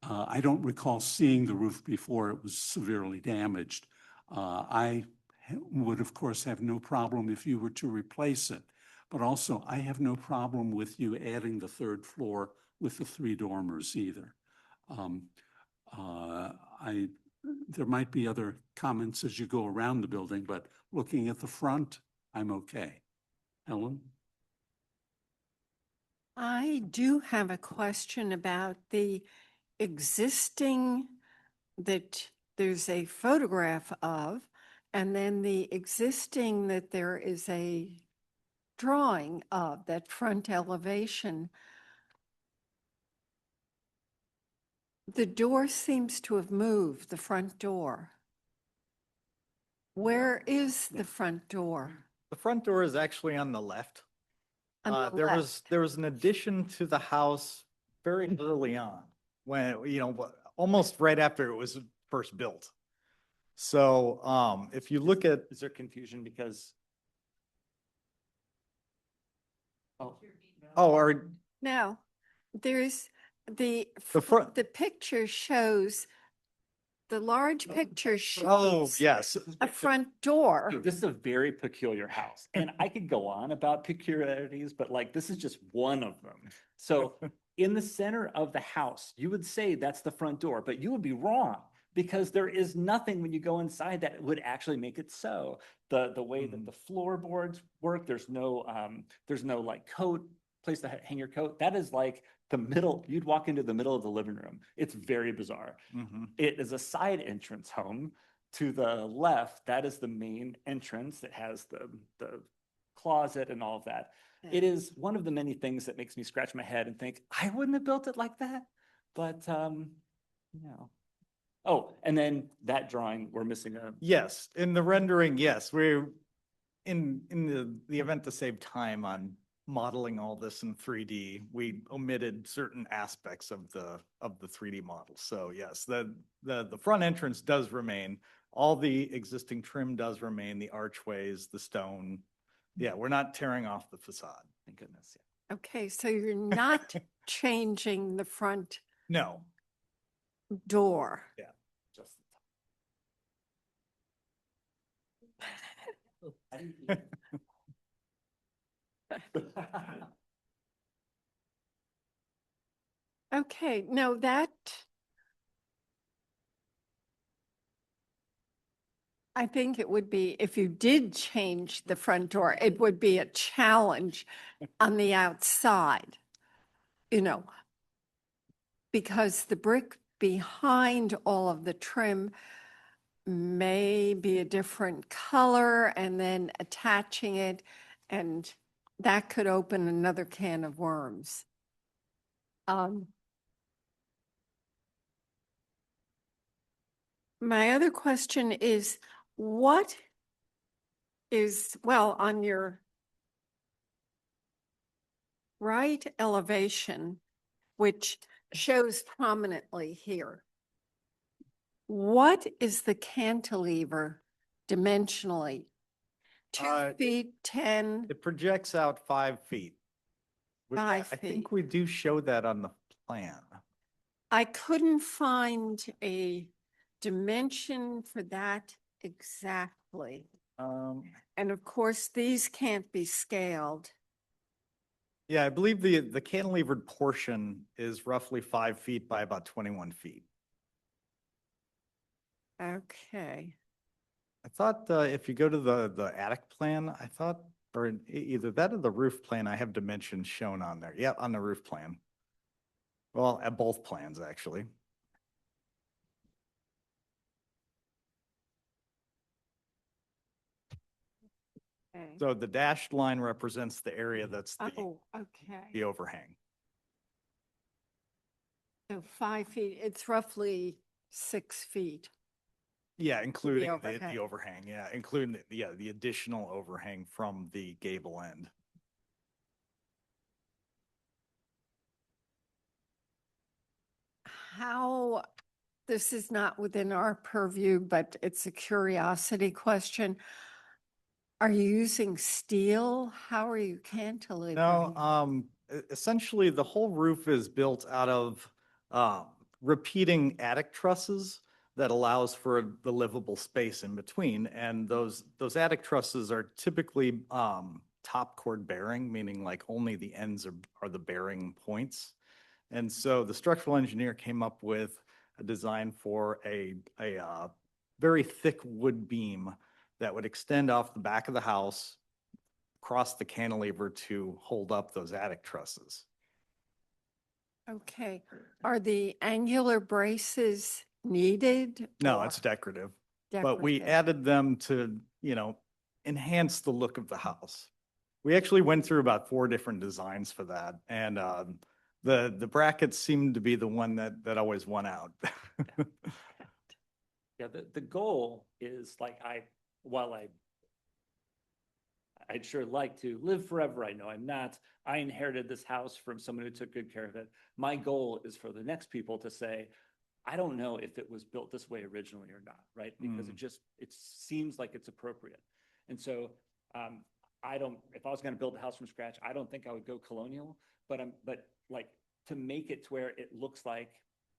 I don't recall seeing the roof before it was severely damaged. I would, of course, have no problem if you were to replace it, but also I have no problem with you adding the 3rd floor with the 3 dormers either. There might be other comments as you go around the building, but looking at the front, I'm okay. Helen? I do have a question about the existing that there's a photograph of, and then the existing that there is a drawing of, that front elevation. The door seems to have moved, the front door. Where is the front door? The front door is actually on the left. On the There left. was an addition to the house very early on, when, almost right after it was first built. So if you look at, Is there confusion because Oh, or No, there's the front. the picture shows, the large picture Oh, shows yes. a front door. This is a very peculiar house, and I could go on about peculiarities, but like this is just one of them. So in the center of the house, you would say that's the front door, but you would be wrong because there is nothing when you go inside that would actually make it so. The way that the floorboards work, there's no like coat place to hang your coat. That is like the middle. You'd walk into the middle of the living room. It's very bizarre. It is a side entrance home. To the left, that is the main entrance that has the closet and all of that. It is one of the many things that makes me scratch my head and think, I wouldn't have built it like that. But, no. Oh, and then that drawing, we're missing a. Yes, in the rendering, yes, we're in the event to save time on modeling all this in 3D, we omitted certain aspects of the 3D model. So yes, the front entrance does remain. All the existing trim does remain, the archways, the stone. Yeah, we're not tearing off the facade. Thank goodness. Okay, so you're not changing the front No. door. Yeah. Just Okay, no, that, I think it would be, if you did change the front door, it would be a challenge on the outside, you know, because the brick behind all of the trim may be a different color, and then attaching it, and that could open another can of worms. My other question is, what is, well, on your right elevation, which shows prominently here, what is the cantilever dimensionally? 2 feet, 10? It projects out 5 feet. I 5 feet. think we do show that on the plan. I couldn't find a dimension for that exactly. And of course, these can't be scaled. Yeah, I believe the cantilevered portion is roughly 5 feet by about 21 feet. Okay. I thought if you go to the attic plan, I thought, or either that or the roof plan, I have dimensions shown on there. Yeah, on the roof plan. Well, at both plans, actually. Okay. So the dashed line represents the area that's Oh, okay. the overhang. So 5 feet, it's roughly 6 feet. Yeah, including overhang. the overhang, yeah, including, the additional overhang from the gable end. How, this is not within our purview, but it's a curiosity question. Are you using steel? How are you cantilevering? No, essentially the whole roof is built out of repeating attic trusses that allows for the livable space in between. And those attic trusses are typically top chord bearing, meaning like only the ends are the bearing points. And so the structural engineer came up with a design for a very thick wood beam that would extend off the back of the house, across the cantilever to hold up those attic trusses. Okay. Are the angular braces needed? No, or it's decorative, but we decorative? added them to, enhance the look of the house. We actually went through about 4 different designs for that, and the brackets seemed to be the one that always won out. Yeah, the goal is like while I'd sure like to live forever. I know I'm not. I inherited this house from someone who took good care of it. My goal is for the next people to say, I don't know if it was built this way originally or not, right? Because it seems like it's appropriate. And so if I was gonna build a house from scratch, I don't think I would go colonial, but like to make it to where it looks like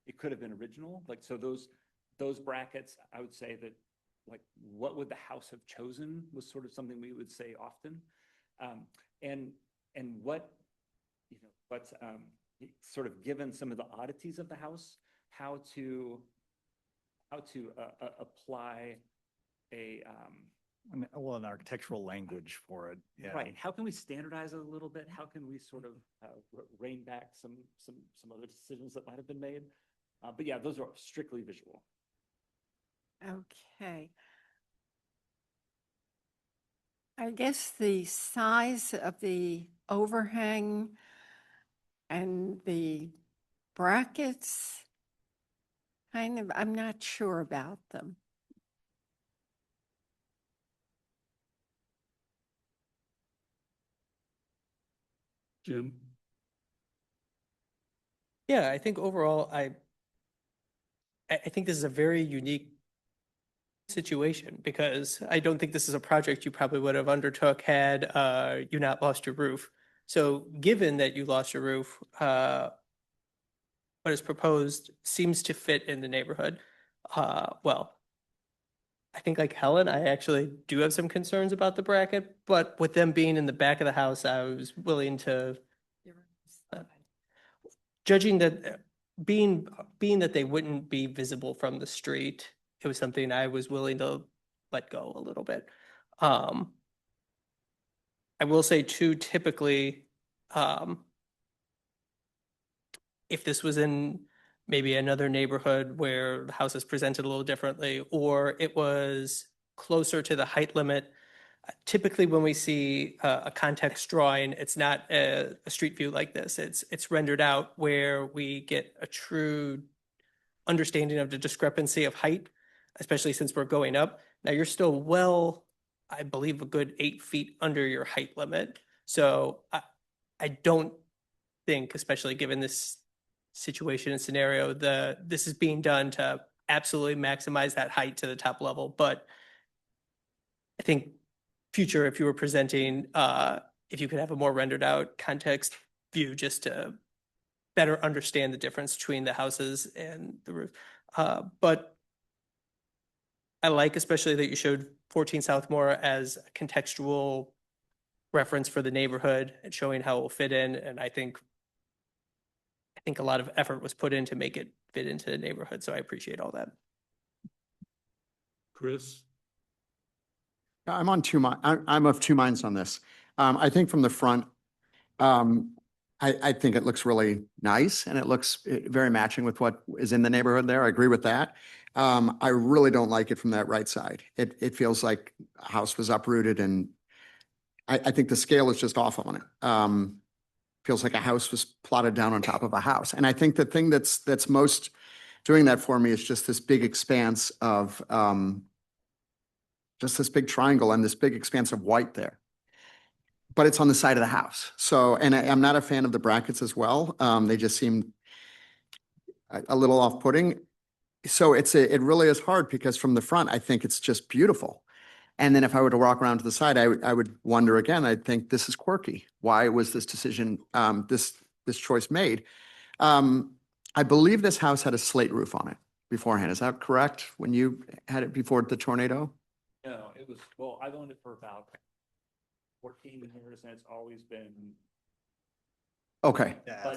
it could have been original, like, so those brackets, I would say that, like, what would the house have chosen was sort of something we would say often. And what, what's sort of given some of the oddities of the house, how to apply well, an architectural language for it. Yeah. right. How can we standardize it a little bit? How can we sort of rein back some other decisions that might have been made? But yeah, those are strictly visual. Okay. I guess the size of the overhang and the brackets, kind of, I'm not sure about them. Jim? Yeah, I think overall, I think this is a very unique situation because I don't think this is a project you probably would have undertook had you not lost your roof. So given that you lost your roof, what is proposed seems to fit in the neighborhood. Well, I think like Helen, I actually do have some concerns about the bracket, but with them being in the back of the house, I was willing to judging that being that they wouldn't be visible from the street, it was something I was willing to let go a little bit. I will say too, typically, if this was in maybe another neighborhood where the house is presented a little differently, or it was closer to the height limit, typically when we see a context drawing, it's not a street view like this. It's rendered out where we get a true understanding of the discrepancy of height, especially since we're going up. Now you're still well, I believe, a good 8 feet under your height limit. So I don't think, especially given this situation and scenario, this is being done to absolutely maximize that height to the top level. But I think future, if you were presenting, if you could have a more rendered out context view just to better understand the difference between the houses and the roof. But I like especially that you showed 14 Southmore as a contextual reference for the neighborhood and showing how it will fit in. And I think a lot of effort was put in to make it fit into the neighborhood. So I appreciate all that. Chris? I'm of two minds on this. I think from the front, I think it looks really nice and it looks very matching with what is in the neighborhood there. I agree with that. I really don't like it from that right side. It feels like a house was uprooted and I think the scale is just off on it. Feels like a house was plotted down on top of a house. And I think the thing that's most doing that for me is just this big expanse of just this big triangle and this big expanse of white there. But it's on the side of the house. So, and I'm not a fan of the brackets as well. They just seem a little off-putting. So it really is hard because from the front, I think it's just beautiful. And then if I were to walk around to the side, I would wonder again, I'd think this is quirky. Why was this decision, this choice made? I believe this house had a slate roof on it beforehand. Is that correct? When you had it before the tornado? No, it was, well, I've owned it for about 14 years and it's always been, Okay.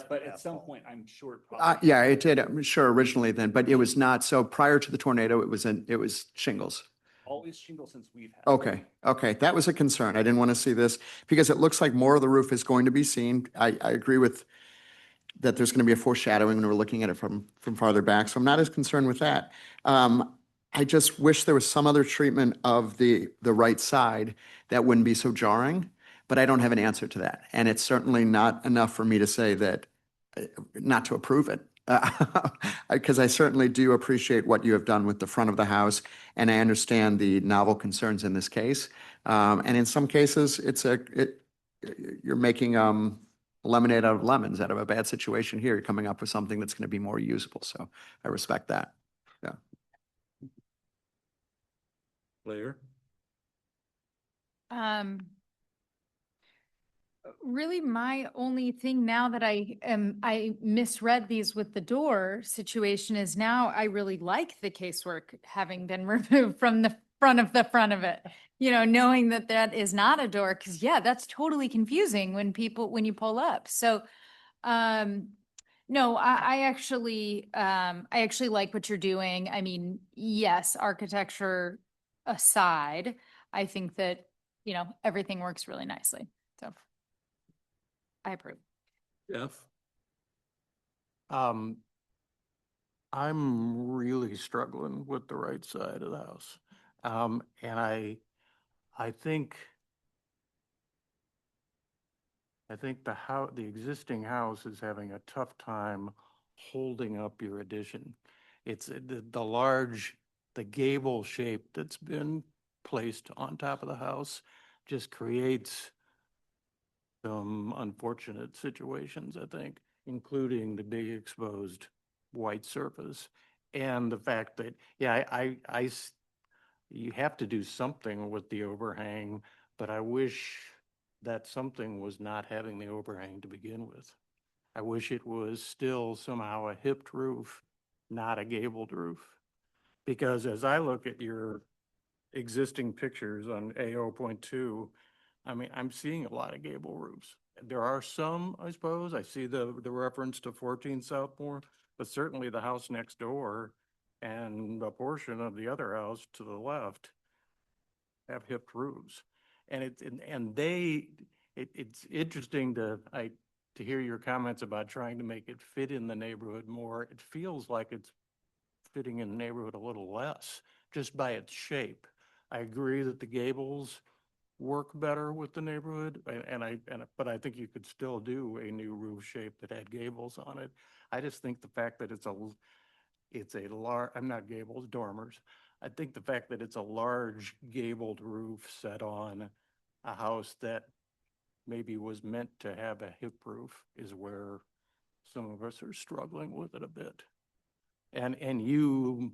but at some point, I'm sure. it probably- Yeah, it did. I'm sure originally then, but it was not. So prior to the tornado, it was shingles. Always shingle since we've had. Okay, okay. That was a concern. I didn't want to see this because it looks like more of the roof is going to be seen. I agree with that there's going to be a foreshadowing when we're looking at it from farther back. So I'm not as concerned with that. I just wish there was some other treatment of the right side that wouldn't be so jarring, but I don't have an answer to that. And it's certainly not enough for me to say that, not to approve it. Because I certainly do appreciate what you have done with the front of the house, and I understand the novel concerns in this case. And in some cases, you're making lemonade out of lemons out of a bad situation here. You're coming up with something that's going to be more usable. So I respect that. Yeah. Blair? Really, my only thing now that I misread these with the door situation is now I really like the casework having been removed from the front of it. You know, knowing that that is not a door, because yeah, that's totally confusing when you pull up. So, no, I actually like what you're doing. I mean, yes, architecture aside, I think that, you know, everything works really nicely. So I approve. Jeff? I'm really struggling with the right side of the house. And I think the existing house is having a tough time holding up your addition. It's the gable shape that's been placed on top of the house just creates some unfortunate situations, I think, including the big exposed white surface and the fact that, yeah, you have to do something with the overhang, but I wish that something was not having the overhang to begin with. I wish it was still somehow a hipped roof, not a gabled roof. Because as I look at your existing pictures on AO.2, I mean, I'm seeing a lot of gable roofs. There are some, I suppose. I see the reference to 14 Southmore, but certainly the house next door and a portion of the other house to the left have hipped roofs. And it's interesting to hear your comments about trying to make it fit in the neighborhood more. It feels like it's fitting in the neighborhood a little less, just by its shape. I agree that the gables work better with the neighborhood, but I think you could still do a new roof shape that had gables on it. I just think the fact that it's a large, I'm not gables, dormers. I think the fact that it's a large gabled roof set on a house that maybe was meant to have a hip roof is where some of us are struggling with it a bit. And you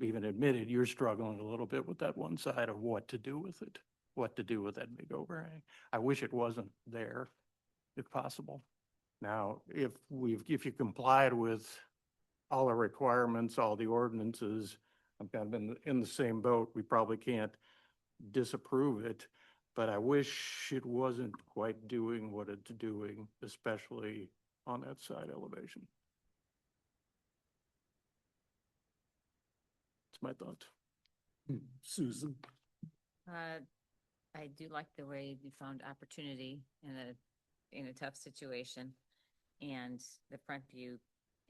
even admitted you're struggling a little bit with that one side of what to do with it, what to do with that big overhang. I wish it wasn't there, if possible. Now, if you complied with all the requirements, all the ordinances, I'm kind of in the same boat. We probably can't disapprove it, but I wish it wasn't quite doing what it's doing, especially on that side elevation. That's my thought. Susan? I do like the way you found opportunity in a tough situation. And the front view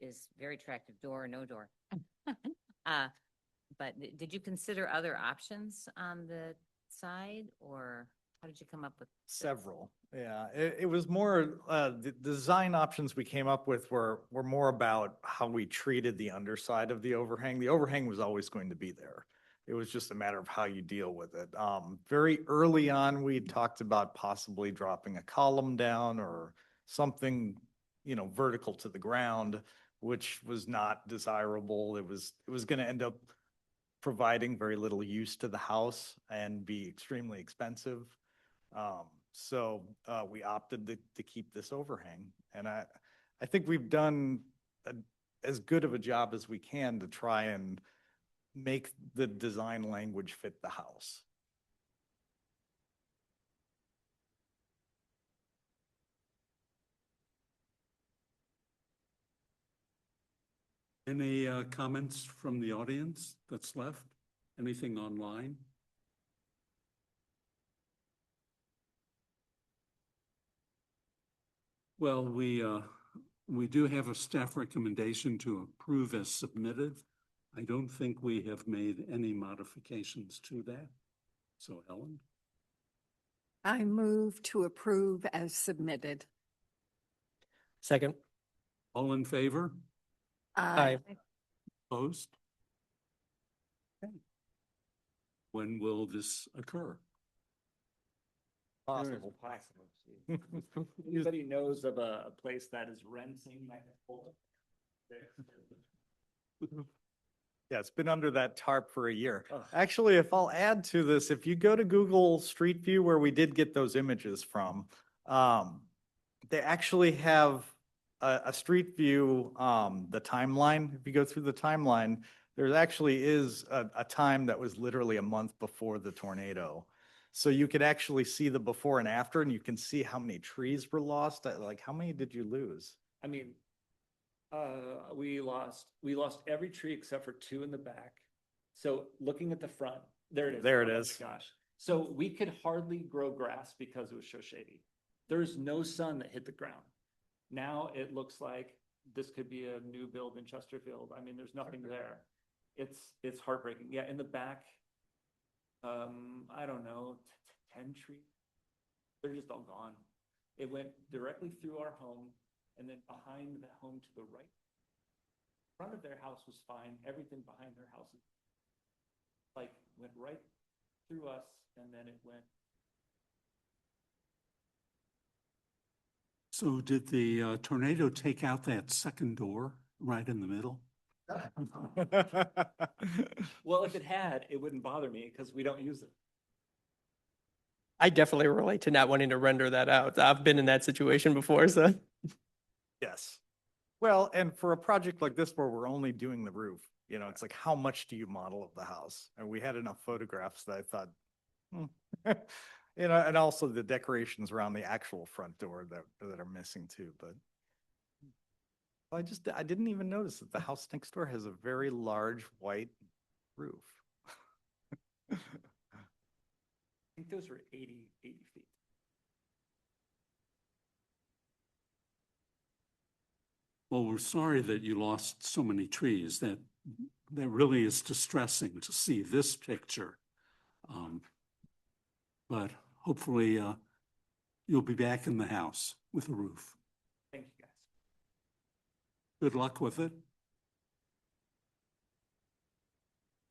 is very attractive, door or no door. But did you consider other options on the side, or how did you come up with? Several, yeah. It was more, the design options we came up with were more about how we treated the underside of the overhang. The overhang was always going to be there. It was just a matter of how you deal with it. Very early on, we talked about possibly dropping a column down or something, you know, vertical to the ground, which was not desirable. It was going to end up providing very little use to the house and be extremely expensive. So we opted to keep this overhang. And I think we've done as good of a job as we can to try and make the design language fit the house. Any comments from the audience that's left? Anything online? Well, we do have a staff recommendation to approve as submitted. I don't think we have made any modifications to that. So Ellen? I move to approve as submitted. Second. All in favor? Aye. Opposed? Okay. When will this occur? Possible. Anybody knows of a place that is renting that Yeah, it's been under that tarp for a year. Actually, if I'll add to this, if you go to Google Street View where we did get those images from, They actually have a street view, the timeline. If you go through the timeline, there actually is a time that was literally a month before the tornado. So you could actually see the before and after, and you can see how many trees were lost. Like, how many did you lose? I mean, we lost every tree except for two in the back. So looking at the front, there it is. There it Oh my is. Gosh. So we could hardly grow grass because it was so shady. There's no sun that hit the ground. Now it looks like this could be a new build in Chesterfield. I mean, there's nothing there. It's heartbreaking. Yeah, in the back, I don't know, 10 trees. They're just all gone. It went directly through our home, and then behind the home to the right. Front of their house was fine. Everything behind their house like went right through us, and then it went. So did the tornado take out that second door right in the middle? Well, if it had, it wouldn't bother me because we don't use it. I definitely relate to not wanting to render that out. I've been in that situation before, so. Yes. Well, and for a project like this where we're only doing the roof, it's like, how much do you model of the house? And we had enough photographs that I thought, and also the decorations around the actual front door that are missing too, but I didn't even notice that the house next door has a very large white roof. I think those were 80 feet. Well, we're sorry that you lost so many trees. That really is distressing to see this picture. But hopefully you'll be back in the house with a roof. Thank you, guys. Good luck with it.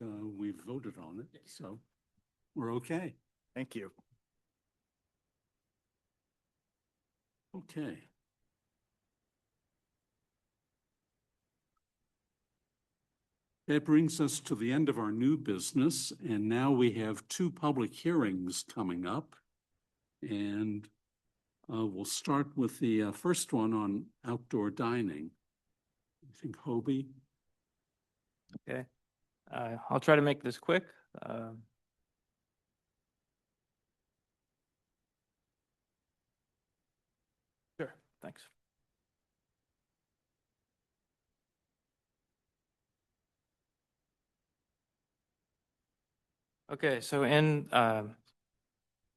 We've voted on it, so we're okay. Thank you. Okay. That brings us to the end of our new business, and now we have two public hearings coming up. And we'll start with the first one on outdoor dining. I think Hobie. Okay, I'll try to make this quick. Sure, thanks. Okay, so in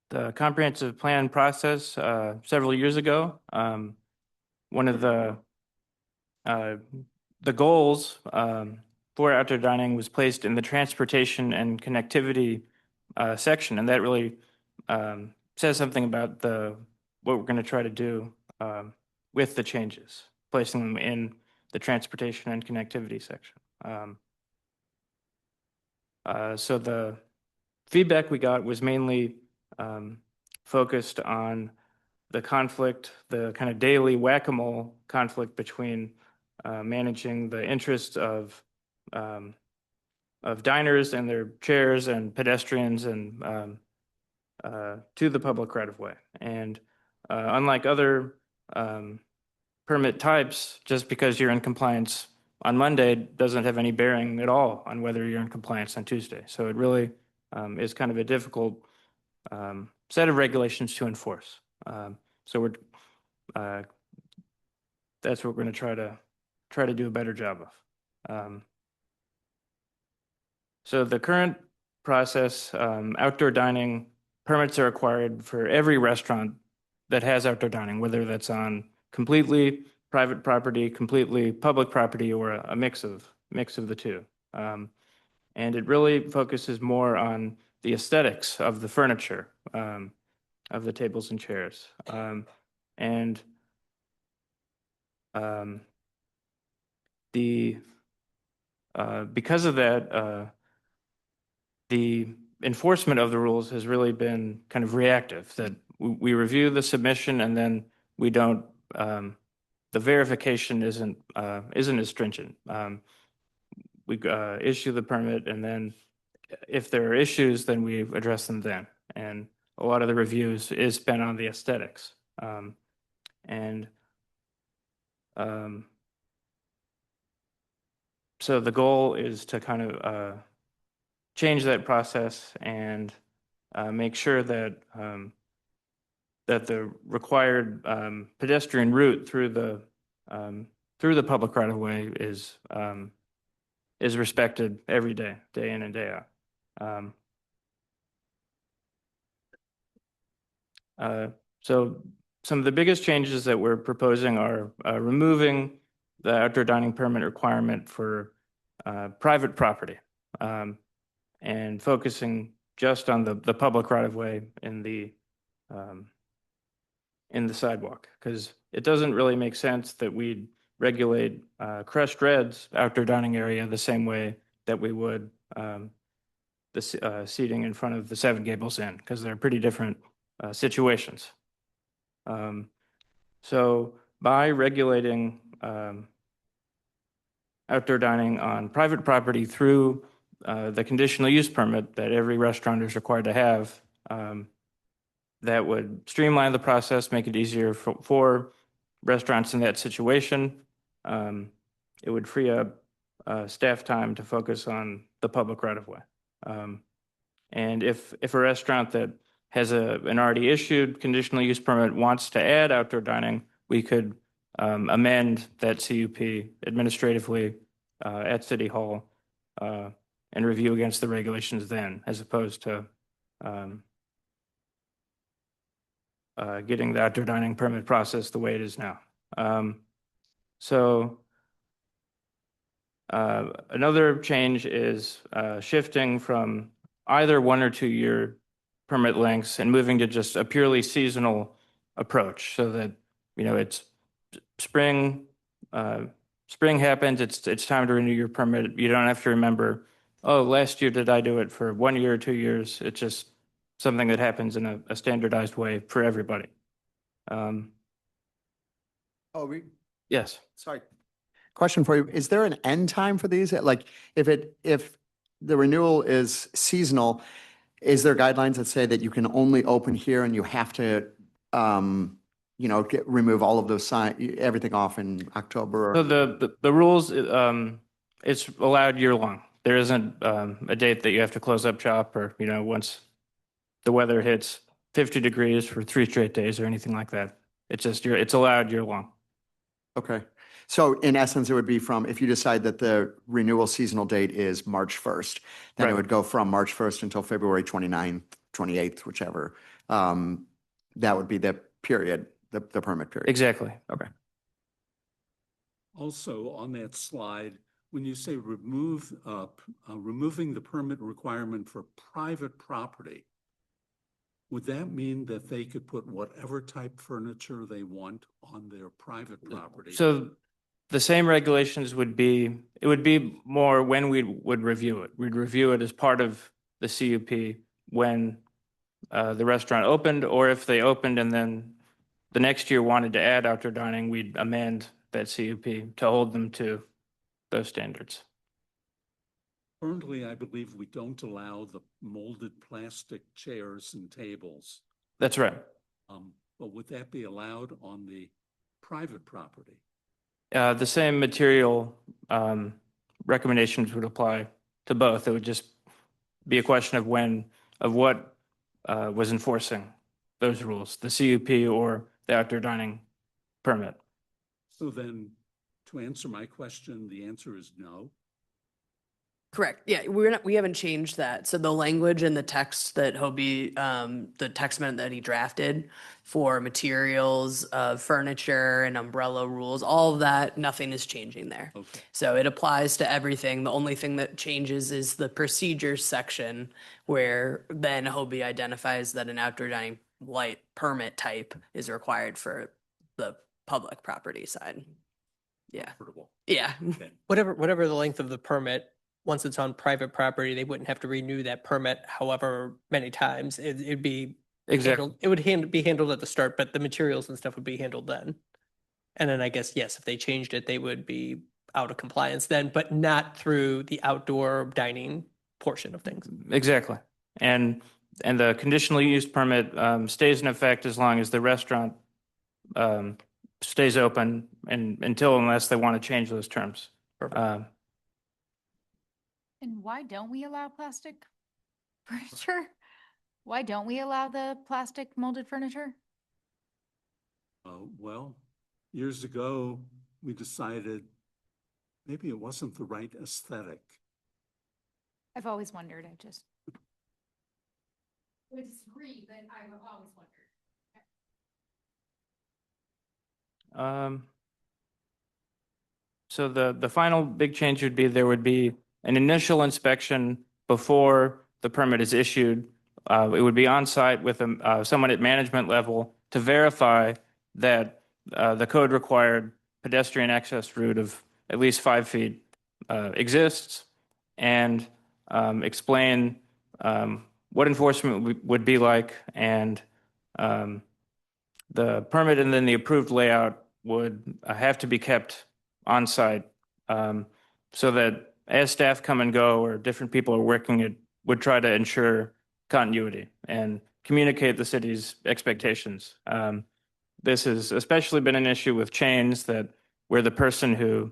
the comprehensive plan process several years ago, one of the goals for outdoor dining was placed in the transportation and connectivity section, and that really says something about what we're going to try to do with the changes, placing them in the transportation and connectivity section. So the feedback we got was mainly focused on the conflict, the kind of daily whack-a-mole conflict between managing the interests of diners and their chairs and pedestrians and to the public right of way. And unlike other permit types, just because you're in compliance on Monday doesn't have any bearing at all on whether you're in compliance on Tuesday. So it really is kind of a difficult set of regulations to enforce. So that's what we're going to try to do a better job of. So the current process, outdoor dining permits are required for every restaurant that has outdoor dining, whether that's on completely private property, completely public property, or a mix of the two. And it really focuses more on the aesthetics of the furniture, of the tables and chairs. Because of that, the enforcement of the rules has really been kind of reactive, that we review the submission and then we don't, the verification isn't as stringent. We issue the permit, and then if there are issues, then we address them then. And a lot of the reviews is spent on the aesthetics. And so the goal is to kind of change that process and make sure that that the required pedestrian route through the public right of way is respected every day, day in and day out. So some of the biggest changes that we're proposing are removing the outdoor dining permit requirement for private property and focusing just on the public right of way in the sidewalk, because it doesn't really make sense that we'd regulate Crushed Red's outdoor dining area the same way that we would the seating in front of the Seven Gables Inn, because they're pretty different situations. So by regulating outdoor dining on private property through the conditional use permit that every restaurant is required to have, that would streamline the process, make it easier for restaurants in that situation. It would free up staff time to focus on the public right of way. And if a restaurant that has an already issued conditional use permit wants to add outdoor dining, we could amend that CUP administratively at City Hall and review against the regulations then, as opposed to getting the outdoor dining permit process the way it is now. So another change is shifting from either 1 or 2 year permit lengths and moving to just a purely seasonal approach, so that, you know, it's spring happens, it's time to renew your permit. You don't have to remember, oh, last year did I do it for 1 year or 2 years? It's just something that happens in a standardized way for everybody. Yes. Sorry. Question for you. Is there an end time for these? Like if the renewal is seasonal, is there guidelines that say that you can only open here and you have to, remove all of those everything off in October? So the rules, it's allowed year long. There isn't a date that you have to close up shop, or, once the weather hits 50 degrees for 3 straight days or anything like that. It's just it's allowed year long. Okay. So in essence, it would be from, if you decide that the renewal seasonal date is March 1st, then Right. it would go from March 1st until February 29th, 28th, whichever. That would be the period, the permit period. Exactly. Okay. Also, on that slide, when you say removing the permit requirement for private property, would that mean that they could put whatever type furniture they want on their private property? So the same regulations would be more when we would review it. We'd review it as part of the CUP when the restaurant opened, or if they opened and then the next year wanted to add outdoor dining, we'd amend that CUP to hold them to those standards. Currently, I believe we don't allow the molded plastic chairs and tables. That's right. But would that be allowed on the private property? The same material recommendations would apply to both. It would just be a question of what was enforcing those rules, the CUP or the outdoor dining permit. So then, to answer my question, the answer is no. Correct. Yeah, we haven't changed that. So the language in the text that Hobie, the text amendment that he drafted for materials, furniture and umbrella rules, all of that, nothing is changing there. Okay. So it applies to everything. The only thing that changes is the procedures section, where then Hobie identifies that an outdoor dining light permit type is required for the public property side. Yeah. Yeah. Okay. Whatever the length of the permit, once it's on private property, they wouldn't have to renew that permit however many times. It'd be Exactly. handled, it would be handled at the start, but the materials and stuff would be handled then. And then I guess, yes, if they changed it, they would be out of compliance then, but not through the outdoor dining portion of things. Exactly. And the conditional use permit stays in effect as long as the restaurant stays open and unless they want to change those terms. Perfect. And why don't we allow plastic furniture? Why don't we allow the plastic molded furniture? Well, years ago, we decided maybe it wasn't the right aesthetic. I've always wondered, I disagree, but I've always wondered. So the final big change would be there would be an initial inspection before the permit is issued. It would be on site with someone at management level to verify that the code required pedestrian access route of at least 5 feet exists, and explain what enforcement would be like, and the permit and then the approved layout would have to be kept on site, so that as staff come and go or different people are working, it would try to ensure continuity and communicate the city's expectations. This has especially been an issue with chains, that where the person who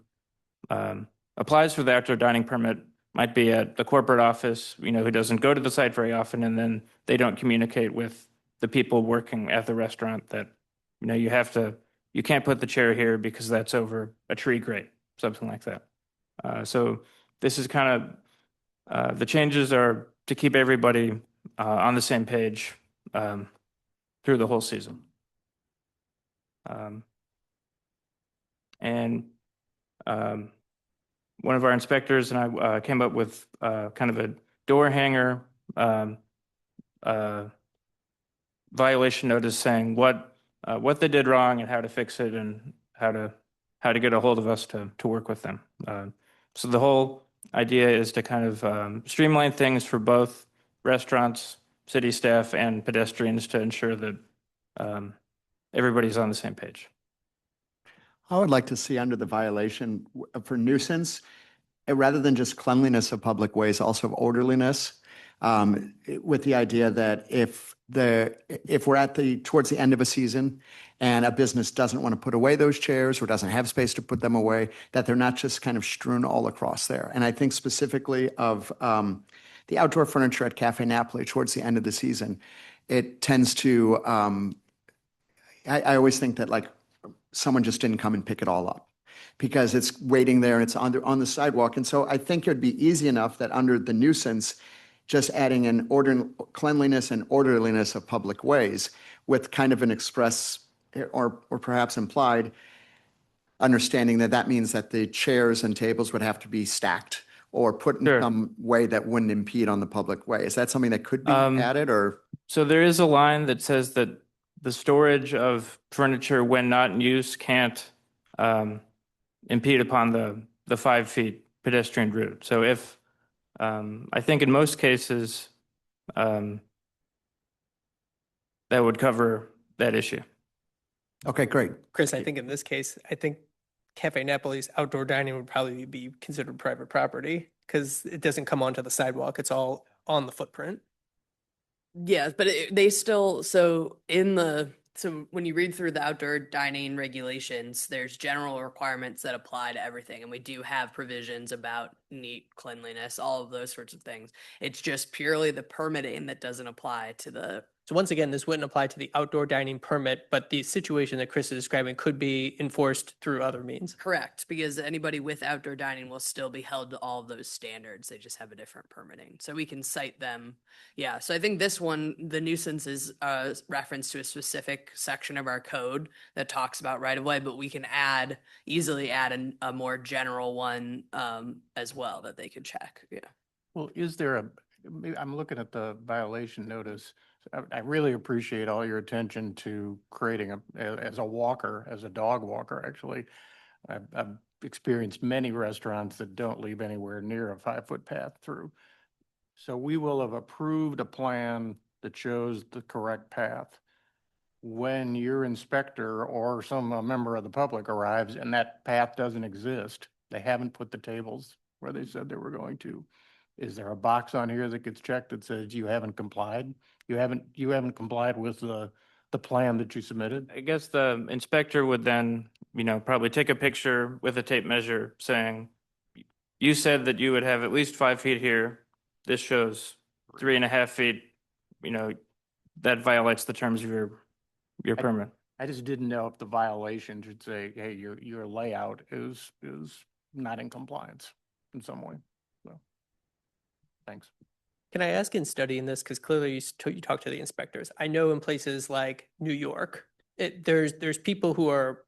applies for the outdoor dining permit might be at the corporate office, who doesn't go to the site very often, and then they don't communicate with the people working at the restaurant that, you can't put the chair here because that's over a tree grate, something like that. So this is kind of, the changes are to keep everybody on the same page through the whole season. And one of our inspectors and I came up with kind of a door hanger violation notice saying what they did wrong and how to fix it, and how to get a hold of us to work with them. So the whole idea is to kind of streamline things for both restaurants, city staff, and pedestrians to ensure that everybody's on the same page. I would like to see under the violation for nuisance, rather than just cleanliness of public ways, also of orderliness, with the idea that if we're towards the end of a season and a business doesn't want to put away those chairs or doesn't have space to put them away, that they're not just kind of strewn all across there. And I think specifically of the outdoor furniture at Cafe Napoli towards the end of the season, it tends to, I always think that like someone just didn't come and pick it all up, because it's waiting there and it's on the sidewalk. And so I think it'd be easy enough that under the nuisance, just adding an cleanliness and orderliness of public ways with kind of an express or perhaps implied understanding that means that the chairs and tables would have to be stacked or put in some way that wouldn't impede on the public way. Is that something that could be added, or? So there is a line that says that the storage of furniture when not in use can't impede upon the 5 feet pedestrian route. So if, I think in most cases, that would cover that issue. Okay, great. Chris, I think in this case, I think Cafe Napoli's outdoor dining would probably be considered private property because it doesn't come onto the sidewalk. It's all on the footprint. Yeah, but they still, so when you read through the outdoor dining regulations, there's general requirements that apply to everything. And we do have provisions about neat cleanliness, all of those sorts of things. It's just purely the permitting that doesn't apply to the. So once again, this wouldn't apply to the outdoor dining permit, but the situation that Chris is describing could be enforced through other means. Correct, because anybody with outdoor dining will still be held to all of those standards. They just have a different permitting. So we can cite them. Yeah, so I think this one, the nuisance is reference to a specific section of our code that talks about right of way, but we can easily add a more general one as well that they could check. Yeah. Well, I'm looking at the violation notice. I really appreciate all your attention to creating as a dog walker, actually. I've experienced many restaurants that don't leave anywhere near a 5-foot path through. So we will have approved a plan that shows the correct path. When your inspector or some member of the public arrives and that path doesn't exist, they haven't put the tables where they said they were going to. Is there a box on here that gets checked that says you haven't complied? You haven't complied with the The plan that you submitted? I guess the inspector would then, probably take a picture with a tape measure saying, you said that you would have at least 5 feet here. This shows 3.5 feet. That violates the terms of your permit. I just didn't know if the violation should say, hey, your layout is not in compliance in some way. So, thanks. Can I ask, in studying this, because clearly you talk to the inspectors, I know in places like New York, there's people who are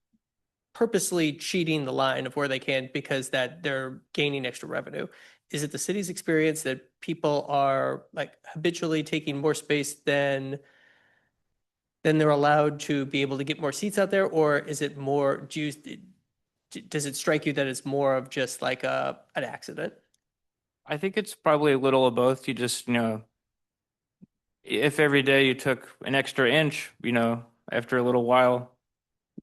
purposely cheating the line of where they can because that they're gaining extra revenue. Is it the city's experience that people are like habitually taking more space than they're allowed to be able to get more seats out there? Or is it more, does it strike you that it's more of just like an accident? I think it's probably a little of both. You just, if every day you took an extra inch, after a little while,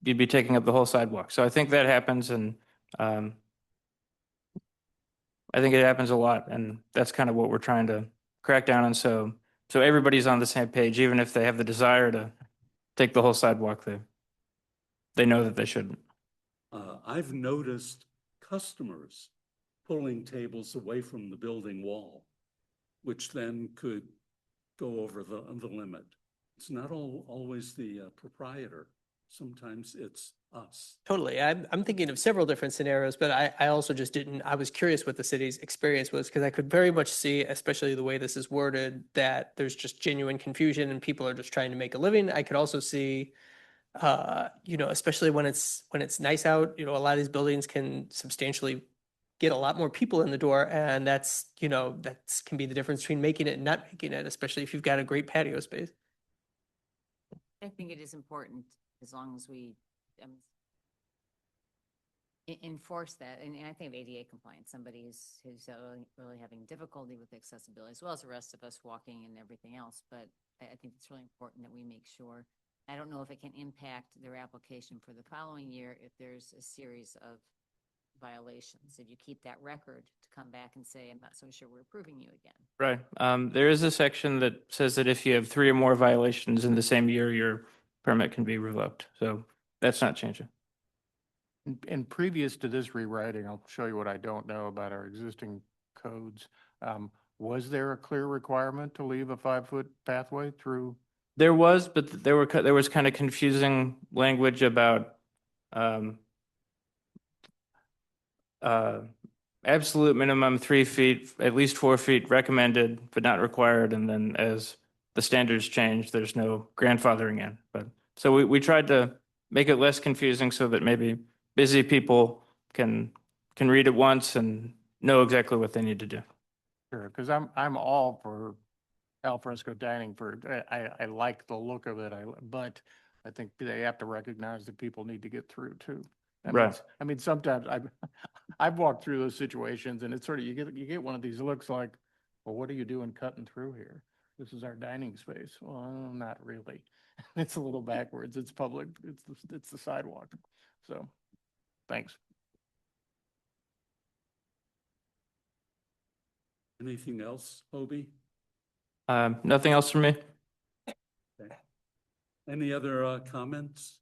you'd be taking up the whole sidewalk. So I think that happens, and I think it happens a lot, and that's kind of what we're trying to crack down on. So everybody's on the same page, even if they have the desire to take the whole sidewalk, they know that they shouldn't. I've noticed customers pulling tables away from the building wall, which then could go over the limit. It's not always the proprietor. Sometimes it's us. Totally. I'm thinking of several different scenarios, but I also just didn't, I was curious what the city's experience was, because I could very much see, especially the way this is worded, that there's just genuine confusion and people are just trying to make a living. I could also see, especially when it's nice out, a lot of these buildings can substantially get a lot more people in the door, and that's can be the difference between making it and not making it, especially if you've got a great patio space. I think it is important, as long as we enforce that. And I think of ADA compliance, somebody who's really having difficulty with accessibility, as well as the rest of us walking and everything else. But I think it's really important that we make sure. I don't know if it can impact their application for the following year if there's a series of violations. Did you keep that record to come back and say, I'm not so sure we're approving you again? Right. There is a section that says that if you have 3 or more violations in the same year, your permit can be revoked. So that's not changing. And previous to this rewriting, I'll show you what I don't know about our existing codes. Was there a clear requirement to leave a 5-foot pathway through? There was, but there was kind of confusing language about absolute minimum 3 feet, at least 4 feet recommended, but not required. And then as the standards change, there's no grandfathering in. But so we tried to make it less confusing so that maybe busy people can read it once and know exactly what they need to do. Sure, because I'm all for al fresco dining. I like the look of it, but I think they have to recognize that people need to get through too. Right. I mean, sometimes I've walked through those situations, and it's sort of you get one of these looks like, well, what are you doing cutting through here? This is our dining space. Well, not really. It's a little backwards. It's public. It's the sidewalk. So, thanks. Anything else, Hobie? Nothing else from me. Okay. Any other comments?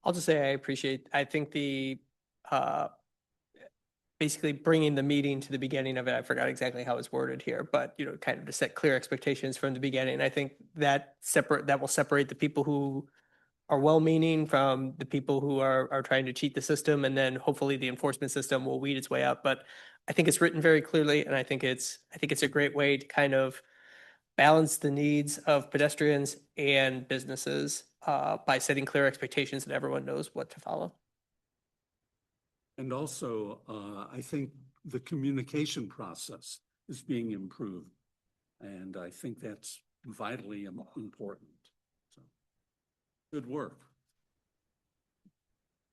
I'll just say I think the basically bringing the meeting to the beginning of it, I forgot exactly how it's worded here, but kind of to set clear expectations from the beginning. I think that will separate the people who are well-meaning from the people who are trying to cheat the system, and then hopefully the enforcement system will weed its way out. But I think it's written very clearly, and I think it's a great way to kind of balance the needs of pedestrians and businesses by setting clear expectations that everyone knows what to follow. And also, I think the communication process is being improved. And I think that's vitally important. So, good work.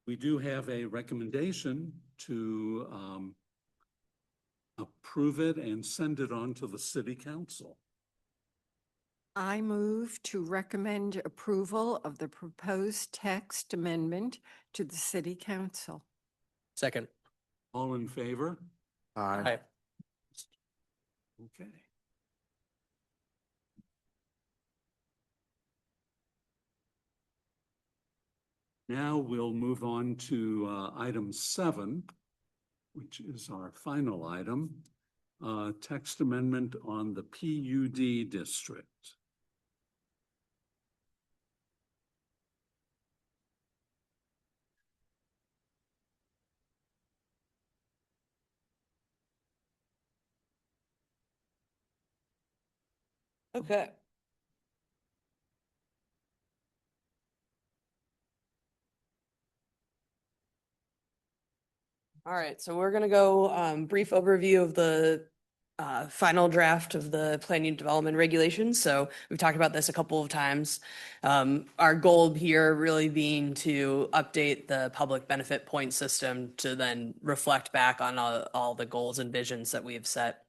We do have a recommendation to approve it and send it on to the city council. I move to recommend approval of the proposed text amendment to the city council. Second. All in favor? Aye. Okay. Now we'll move on to item 7, which is our final item, text amendment on the PUD district. Okay. All right, so we're gonna go brief overview of the final draft of the plan unit development regulations. So we've talked about this a couple of times. Our goal here really being to update the public benefit point system to then reflect back on all the goals and visions that we have set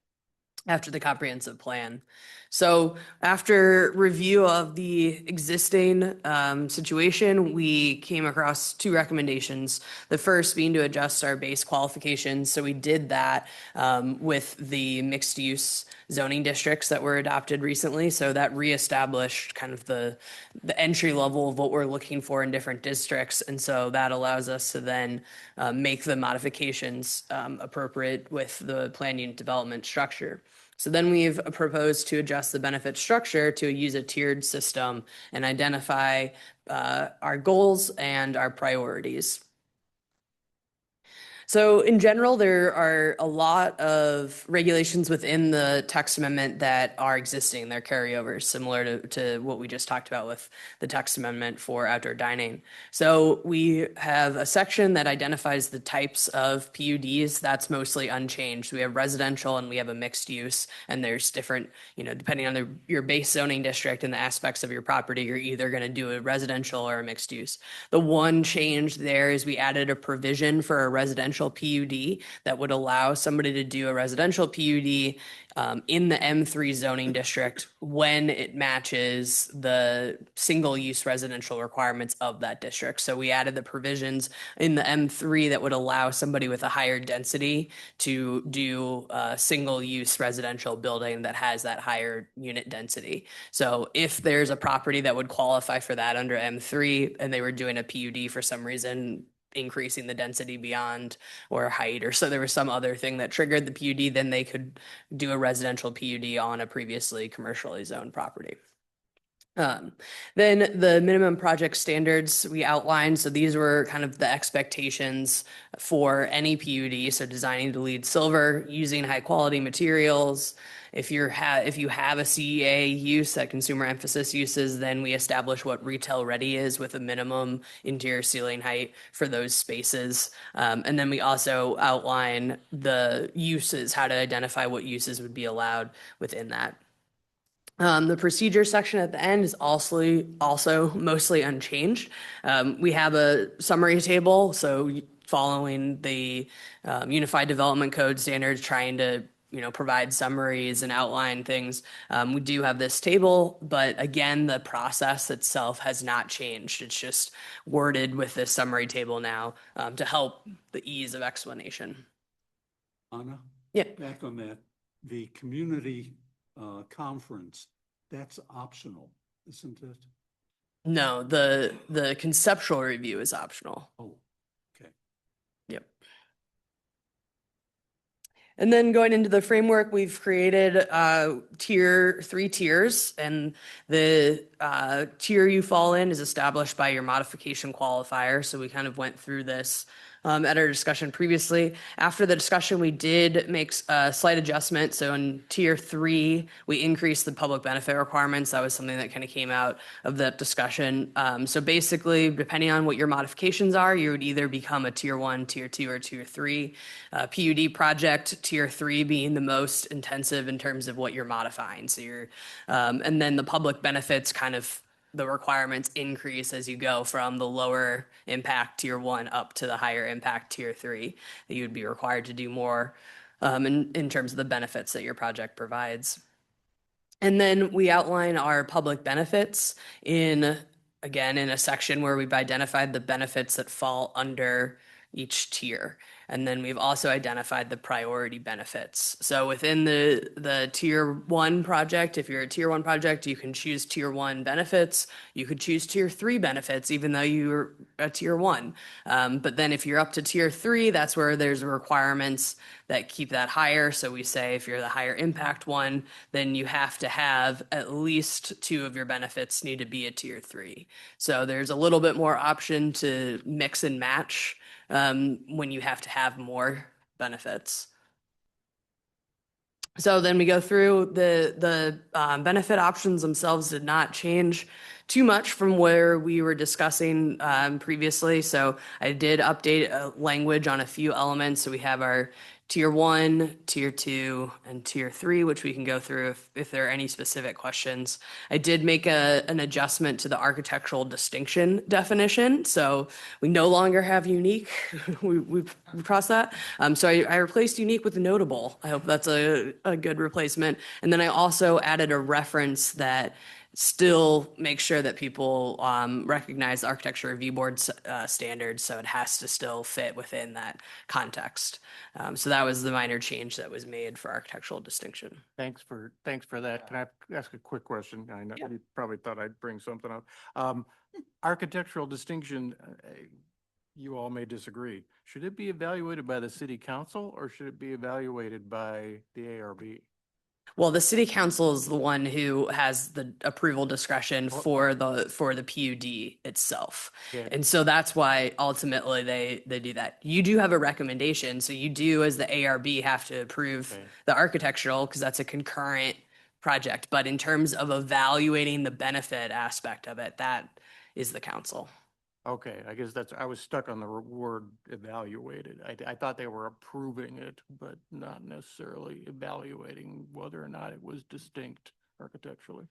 after the comprehensive plan. So after review of the existing situation, we came across 2 recommendations. The first being to adjust our base qualifications. So we did that with the mixed use zoning districts that were adopted recently. So that reestablished kind of the entry level of what we're looking for in different districts. And so that allows us to then make the modifications appropriate with the plan unit development structure. So then we've proposed to adjust the benefit structure to use a tiered system and identify our goals and our priorities. So in general, there are a lot of regulations within the text amendment that are existing. They're carryovers, similar to what we just talked about with the text amendment for outdoor dining. So we have a section that identifies the types of PUDs. That's mostly unchanged. We have residential and we have a mixed use, and there's different, depending on your base zoning district and the aspects of your property, you're either going to do a residential or a mixed use. The one change there is we added a provision for a residential PUD that would allow somebody to do a residential PUD in the M3 zoning district when it matches the single use residential requirements of that district. So we added the provisions in the M3 that would allow somebody with a higher density to do a single use residential building that has that higher unit density. So if there's a property that would qualify for that under M3 and they were doing a PUD for some reason, increasing the density beyond or height, or so there was some other thing that triggered the PUD, then they could do a residential PUD on a previously commercially zoned property. Then the minimum project standards we outlined. So these were kind of the expectations for any PUD. So designing to LEED silver, using high quality materials. If you have a CEA use, that consumer emphasis uses, then we establish what retail ready is with a minimum interior ceiling height for those spaces. And then we also outline the uses, how to identify what uses would be allowed within that. The procedure section at the end is also mostly unchanged. We have a summary table, so following the Unified Development Code standards, trying to provide summaries and outline things. We do have this table, but again, the process itself has not changed. It's just worded with this summary table now to help the ease of explanation. Anna? Yeah. Back on that, the community conference, that's optional, isn't it? No, the conceptual review is optional. Oh, okay. Yep. And then going into the framework, we've created 3 tiers, and the tier you fall in is established by your modification qualifier. So we kind of went through this at our discussion previously. After the discussion, we did make a slight adjustment. So in tier 3, we increased the public benefit requirements. That was something that kind of came out of that discussion. So basically, depending on what your modifications are, you would either become a tier 1, tier 2, or tier 3 PUD project, tier 3 being the most intensive in terms of what you're modifying. So and then the public benefits kind of the requirements increase as you go from the lower impact tier 1 up to the higher impact tier 3. That you would be required to do more in terms of the benefits that your project provides. And then we outline our public benefits in a section where we've identified the benefits that fall under each tier. And then we've also identified the priority benefits. So within the tier 1 project, if you're a tier 1 project, you can choose tier 1 benefits. You could choose tier 3 benefits, even though you're a tier 1. But then if you're up to tier 3, that's where there's requirements that keep that higher. So we say if you're the higher impact one, then you have to have at least 2 of your benefits need to be a tier 3. So there's a little bit more option to mix and match when you have to have more benefits. So then we go through the benefit options themselves did not change too much from where we were discussing previously. So I did update language on a few elements. So we have our tier 1, tier 2, and tier 3, which we can go through if there are any specific questions. I did make an adjustment to the architectural distinction definition. So we no longer have unique. we crossed that. So I replaced unique with notable. I hope that's a good replacement. And then I also added a reference that still makes sure that people recognize the Architecture Review Board standards, so it has to still fit within that context. So that was the minor change that was made for architectural distinction. Thanks for that. Can I ask a quick question? I know you probably thought I'd bring something up. Architectural distinction, you all may disagree. Should it be evaluated by the city council or should it be evaluated by the ARB? Well, the city council is the one who has the approval discretion for the PUD itself. Yeah. And so that's why ultimately they do that. You do have a recommendation. So you do, as the ARB, have to approve the architectural because that's a concurrent project. But in terms of evaluating the benefit aspect of it, that is the council. Okay, I guess I was stuck on the word evaluated. I thought they were approving it, but not necessarily evaluating whether or not it was distinct architecturally.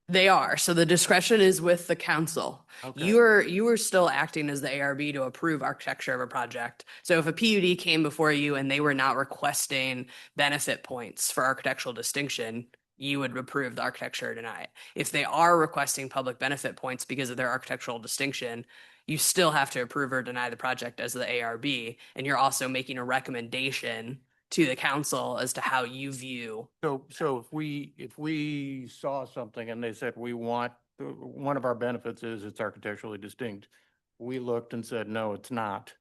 They are. So the discretion is with the council. Okay. You are still acting as the ARB to approve architecture of a project. So if a PUD came before you and they were not requesting benefit points for architectural distinction, you would approve the architecture or deny it. If they are requesting public benefit points because of their architectural distinction, you still have to approve or deny the project as the ARB, and you're also making a recommendation to the council as to how you view. So if we saw something and they said we want one of our benefits is it's architecturally distinct, we looked and said no, it's not.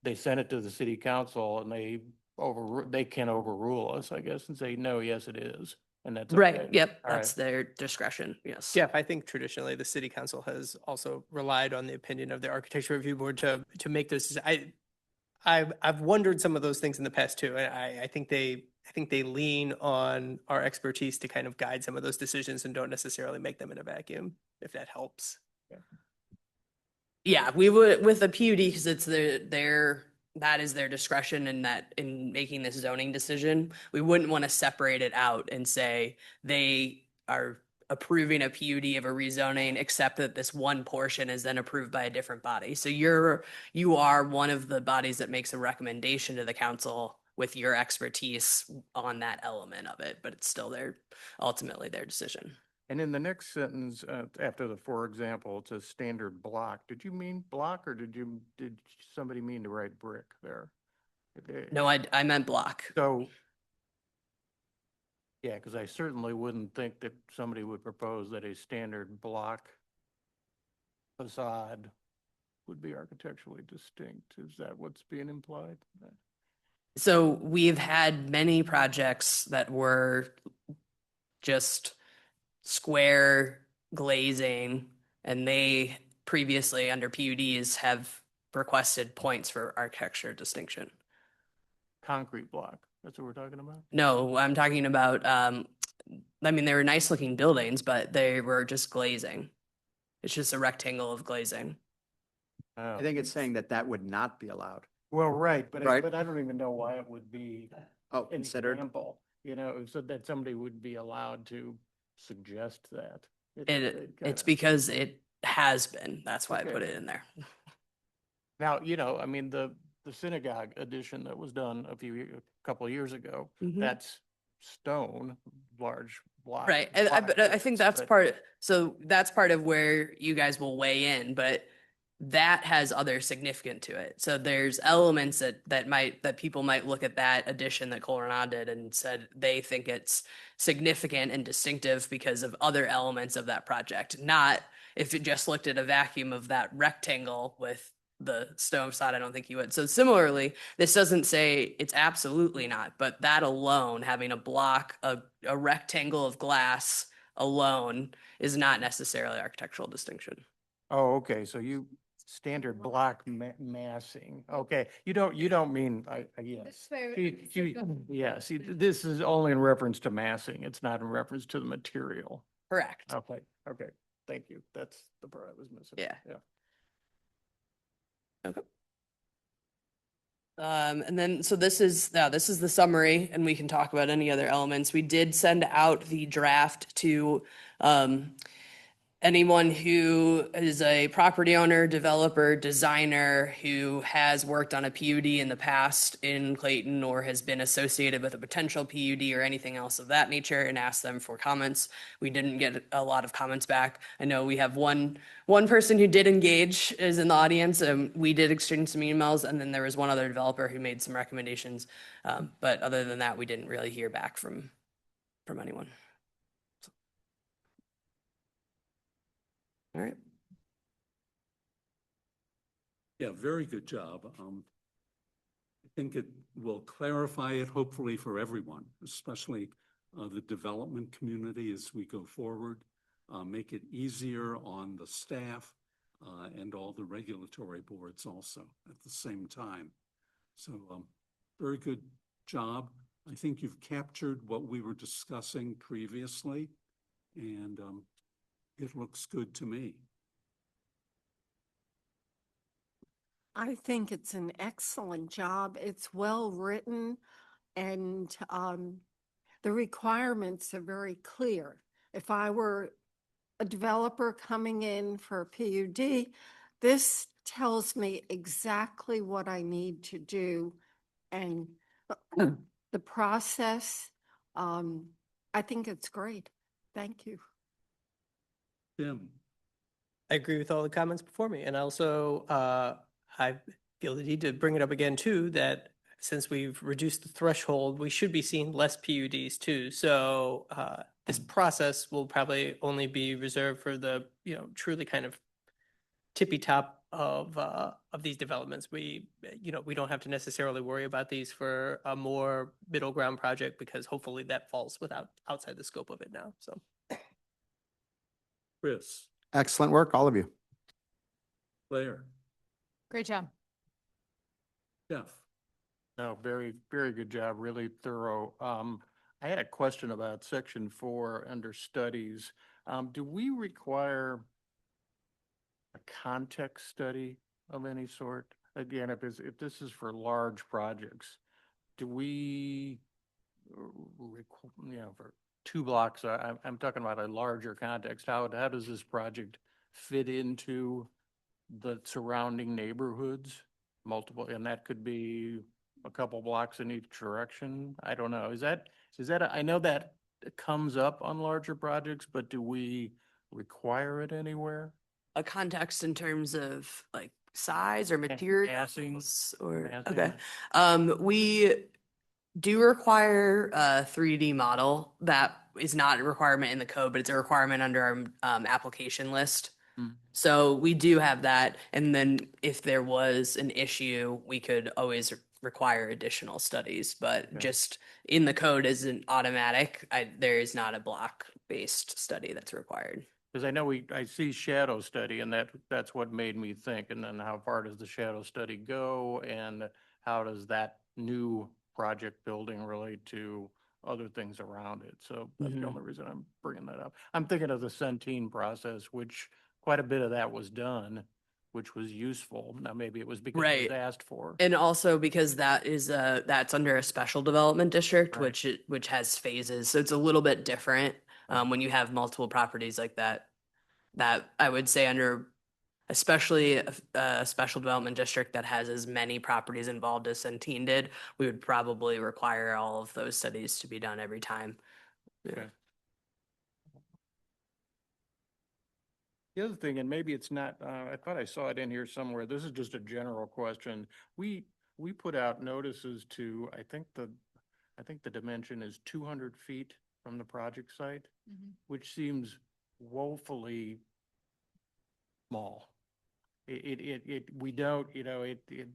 They sent it to the city council and they can overrule us, I guess, and say no, yes, it is. And that's Right. okay. Yep. All That's their discretion. Yes. Jeff, I think traditionally the city council has also relied on the opinion of the architecture review board to make those. I've wondered some of those things in the past too. I think they lean on our expertise to kind of guide some of those decisions and don't necessarily make them in a vacuum, if that helps. Yeah, we would with the PUD because it's that is their discretion in making this zoning decision. We wouldn't want to separate it out and say they are approving a PUD of a rezoning, except that this one portion is then approved by a different body. So you are one of the bodies that makes a recommendation to the council with your expertise on that element of it, but it's still ultimately their decision. And in the next sentence, after the for example, it says standard block. Did you mean block or did somebody mean to write brick there? No, I meant block. So, yeah, because I certainly wouldn't think that somebody would propose that a standard block facade would be architecturally distinct. Is that what's being implied? So we've had many projects that were just square glazing, and they previously under PUDs have requested points for architecture distinction. Concrete block, that's what we're talking about? No, I'm talking about, I mean, they were nice looking buildings, but they were just glazing. It's just a rectangle of glazing. I think it's saying that would not be allowed. Well, right, but Right. I don't even know why it would be an Considered. example, so that somebody would be allowed to suggest that. It's because it has been. That's why I put it in there. Now, I mean, the synagogue addition that was done a couple of years ago, Mhm. that's stone, large block. Right. But I think that's part of where you guys will weigh in, but that has other significant to it. So there's elements that people might look at that addition that Colorado did and said they think it's significant and distinctive because of other elements of that project. Not if it just looked at a vacuum of that rectangle with the stone facade, I don't think you would. So similarly, this doesn't say it's absolutely not, but that alone, having a block, a rectangle of glass alone is not necessarily architectural distinction. Oh, okay, so you, standard block massing, okay, you don't mean, yes. Yeah, see, this is only in reference to massing, it's not in reference to the material. Correct. Okay, thank you, that's the part I was missing. Yeah. Yeah. Okay. And then, so this is the summary, and we can talk about any other elements. We did send out the draft to anyone who is a property owner, developer, designer who has worked on a PUD in the past in Clayton or has been associated with a potential PUD or anything else of that nature, and asked them for comments. We didn't get a lot of comments back. I know we have one person who did engage is in the audience, and we did exchange some emails, and then there was one other developer who made some recommendations. But other than that, we didn't really hear back from anyone. All right. Yeah, very good job. I think it will clarify it hopefully for everyone, especially the development community as we go forward. Make it easier on the staff and all the regulatory boards also at the same time. So very good job. I think you've captured what we were discussing previously, and it looks good to me. I think it's an excellent job. It's well written, and the requirements are very clear. If I were a developer coming in for a PUD, this tells me exactly what I need to do, and the process, I think it's great. Thank you. Tim. I agree with all the comments before me. And also, I feel the need to bring it up again too, that since we've reduced the threshold, we should be seeing less PUDs too. So this process will probably only be reserved for the, truly kind of tippy top of these developments. We don't have to necessarily worry about these for a more middle ground project because hopefully that falls outside the scope of it now. So. Chris. Excellent work, all of you. Claire. Great job. Jeff. No, very, very good job, really thorough. I had a question about section 4 under studies. Do we require a context study of any sort? Again, if this is for large projects, do we, for 2 blocks, I'm talking about a larger context, how does this project fit into the surrounding neighborhoods? Multiple, and that could be a couple blocks in each direction. I don't know. Is that, I know that it comes up on larger projects, but do we require it anywhere? A context in terms of like size or materials or okay. We do require a 3D model. That is not a requirement in the code, but it's a requirement under our application list. So we do have that. And then if there was an issue, we could always require additional studies, but just in the code isn't automatic. There is not a block-based study that's required. Because I know I see shadow study and that's what made me think. And then how far does the shadow study go? And how does that new project building relate to other things around it? So that's the only reason I'm bringing that up. I'm thinking of the Centene process, which quite a bit of that was done, which was useful. Now, maybe it was because it was asked for. And also because that's under a special development district, which has phases. So it's a little bit different when you have multiple properties like that. That I would say under especially a special development district that has as many properties involved as Centene did, we would probably require all of those studies to be done every time. Yeah. The other thing, and maybe it's not, I thought I saw it in here somewhere. This is just a general question. We put out notices to, I think the dimension is 200 feet from the project site, which seems woefully small. We don't, it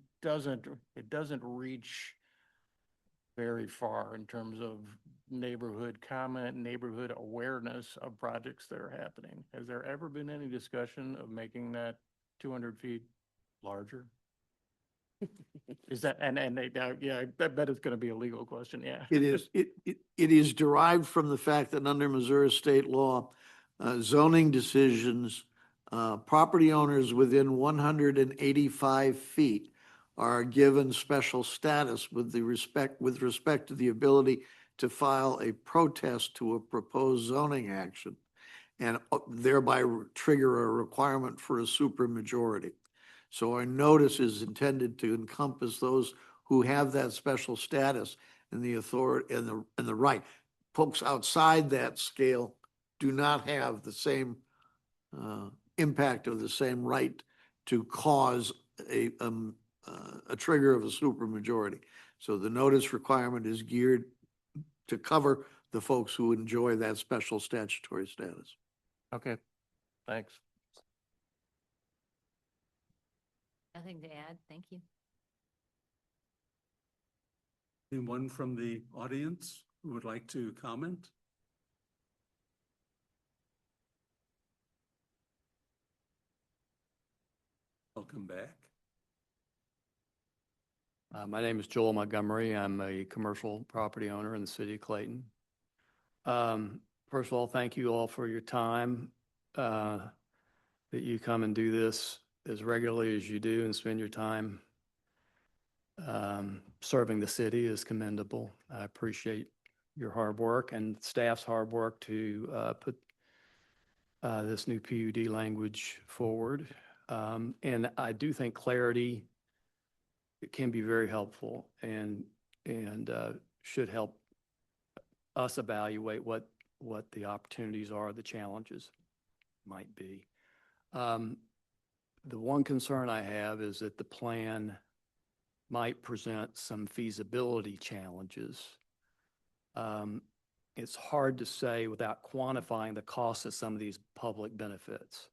doesn't reach very far in terms of neighborhood comment, neighborhood awareness of projects that are happening. Has there ever been any discussion of making that 200 feet larger? Is that, yeah, I bet it's going to be a legal question, yeah. It is, it is derived from the fact that under Missouri state law, zoning decisions, property owners within 185 feet are given special status with respect to the ability to file a protest to a proposed zoning action and thereby trigger a requirement for a supermajority. So our notice is intended to encompass those who have that special status and the authority and the right. Folks outside that scale do not have the same impact or the same right to cause a trigger of a supermajority. So the notice requirement is geared to cover the folks who enjoy that special statutory status. Okay, thanks. Nothing to add. Thank you. Anyone from the audience who would like to comment? Welcome back. My name is Joel Montgomery. I'm a commercial property owner in the city of Clayton. First of all, thank you all for your time that you come and do this as regularly as you do and spend your time serving the city is commendable. I appreciate your hard work and staff's hard work to put this new PUD language forward. And I do think clarity can be very helpful and should help us evaluate what the opportunities are, the challenges might be. The one concern I have is that the plan might present some feasibility challenges. It's hard to say without quantifying the cost of some of these public benefits.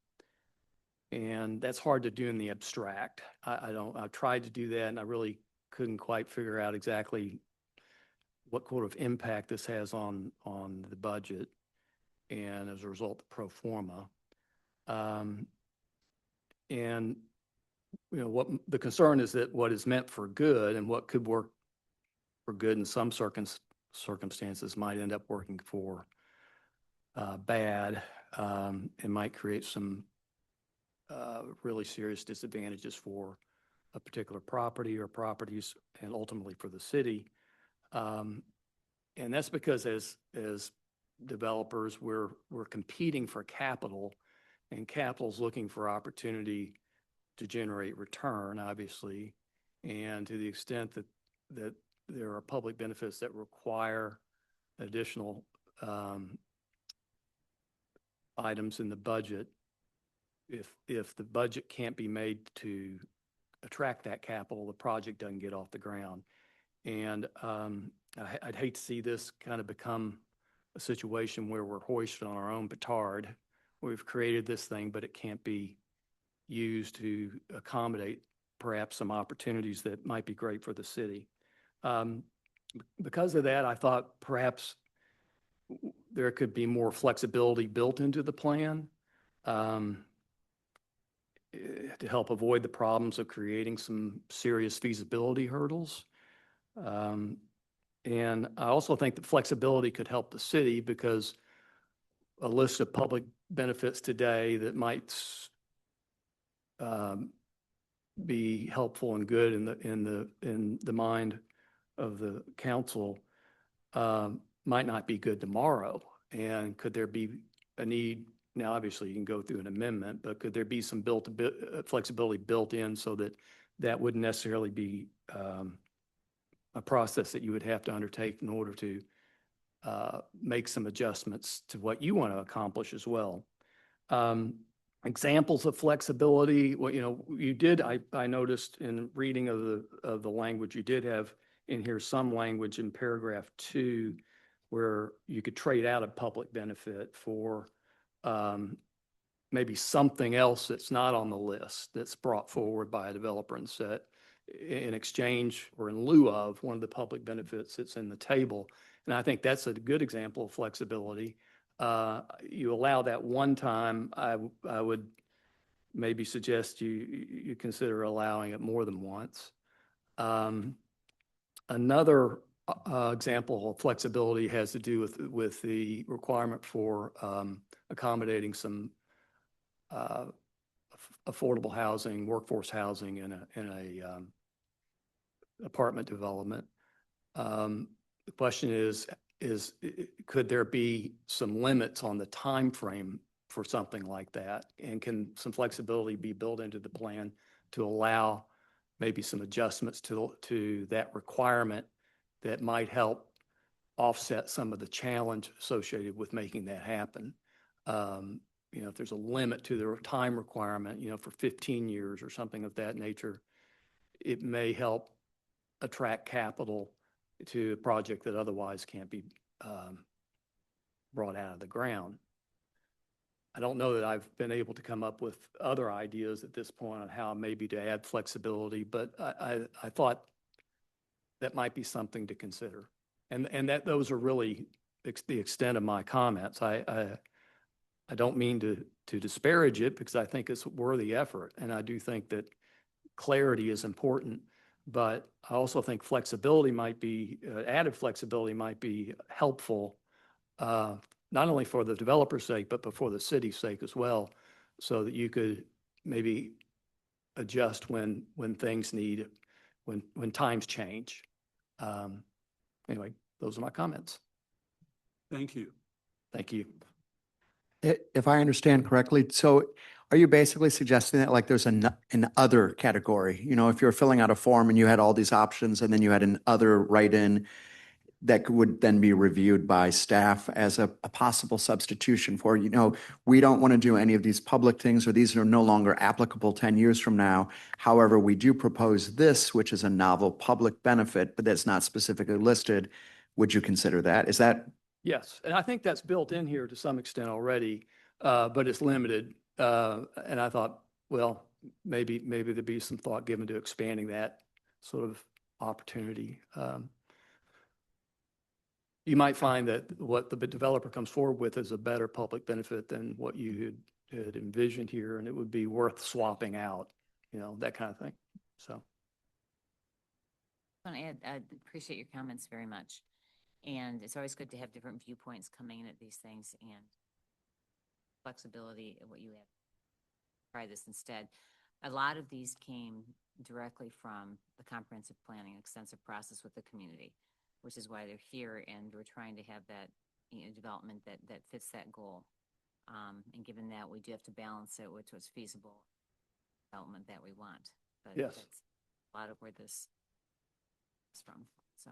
And that's hard to do in the abstract. I've tried to do that and I really couldn't quite figure out exactly what kind of impact this has on the budget and as a result, the pro forma. And what the concern is that what is meant for good and what could work for good in some circumstances might end up working for bad and might create some really serious disadvantages for a particular property or properties and ultimately for the city. And that's because as developers, we're competing for capital and capital's looking for opportunity to generate return, obviously. And to the extent that there are public benefits that require additional items in the budget, if the budget can't be made to attract that capital, the project doesn't get off the ground. And I'd hate to see this kind of become a situation where we're hoisted on our own petard. We've created this thing, but it can't be used to accommodate perhaps some opportunities that might be great for the city. Because of that, I thought perhaps there could be more flexibility built into the plan to help avoid the problems of creating some serious feasibility hurdles. And I also think that flexibility could help the city because a list of public benefits today that might be helpful and good in the mind of the council might not be good tomorrow. And could there be a need? Now, obviously, you can go through an amendment, but could there be some flexibility built in so that that wouldn't necessarily be a process that you would have to undertake in order to make some adjustments to what you want to accomplish as well? examples of flexibility, well, you did, I noticed in reading of the language, you did have in here some language in paragraph 2 where you could trade out a public benefit for maybe something else that's not on the list that's brought forward by a developer and set in exchange or in lieu of one of the public benefits that's in the table. And I think that's a good example of flexibility. You allow that one time, I would maybe suggest you consider allowing it more than once. Another example of flexibility has to do with the requirement for accommodating some affordable housing, workforce housing in a apartment development. The question is could there be some limits on the time frame for something like that? And can some flexibility be built into the plan to allow maybe some adjustments to that requirement that might help offset some of the challenge associated with making that happen? If there's a limit to the time requirement, for 15 years or something of that nature, it may help attract capital to a project that otherwise can't be brought out of the ground. I don't know that I've been able to come up with other ideas at this point on how maybe to add flexibility, but I thought that might be something to consider. And that those are really the extent of my comments. I don't mean to disparage it because I think it's a worthy effort. And I do think that clarity is important, but I also think flexibility might be, added flexibility might be helpful, not only for the developer's sake, but for the city's sake as well, so that you could maybe adjust when things need, when times change. Anyway, those are my comments. Thank you. Thank you. If I understand correctly, so are you basically suggesting that like there's an other category? If you're filling out a form and you had all these options and then you had an other write-in that would then be reviewed by staff as a possible substitution for, we don't want to do any of these public things, or these are no longer applicable 10 years from now. However, we do propose this, which is a novel public benefit, but that's not specifically listed. Would you consider that? Is that? Yes, and I think that's built in here to some extent already, but it's limited. And I thought, well, maybe there'd be some thought given to expanding that sort of opportunity. You might find that what the developer comes forward with is a better public benefit than what you had envisioned here, and it would be worth swapping out, that kind of thing. So. I want to add, I appreciate your comments very much. And it's always good to have different viewpoints coming in at these things and flexibility of what you have. Try this instead. A lot of these came directly from the comprehensive planning, extensive process with the community, which is why they're here. And we're trying to have that development that fits that goal. And given that, we do have to balance it with what's feasible development that we want. But yes, that's a lot of where this is from. So.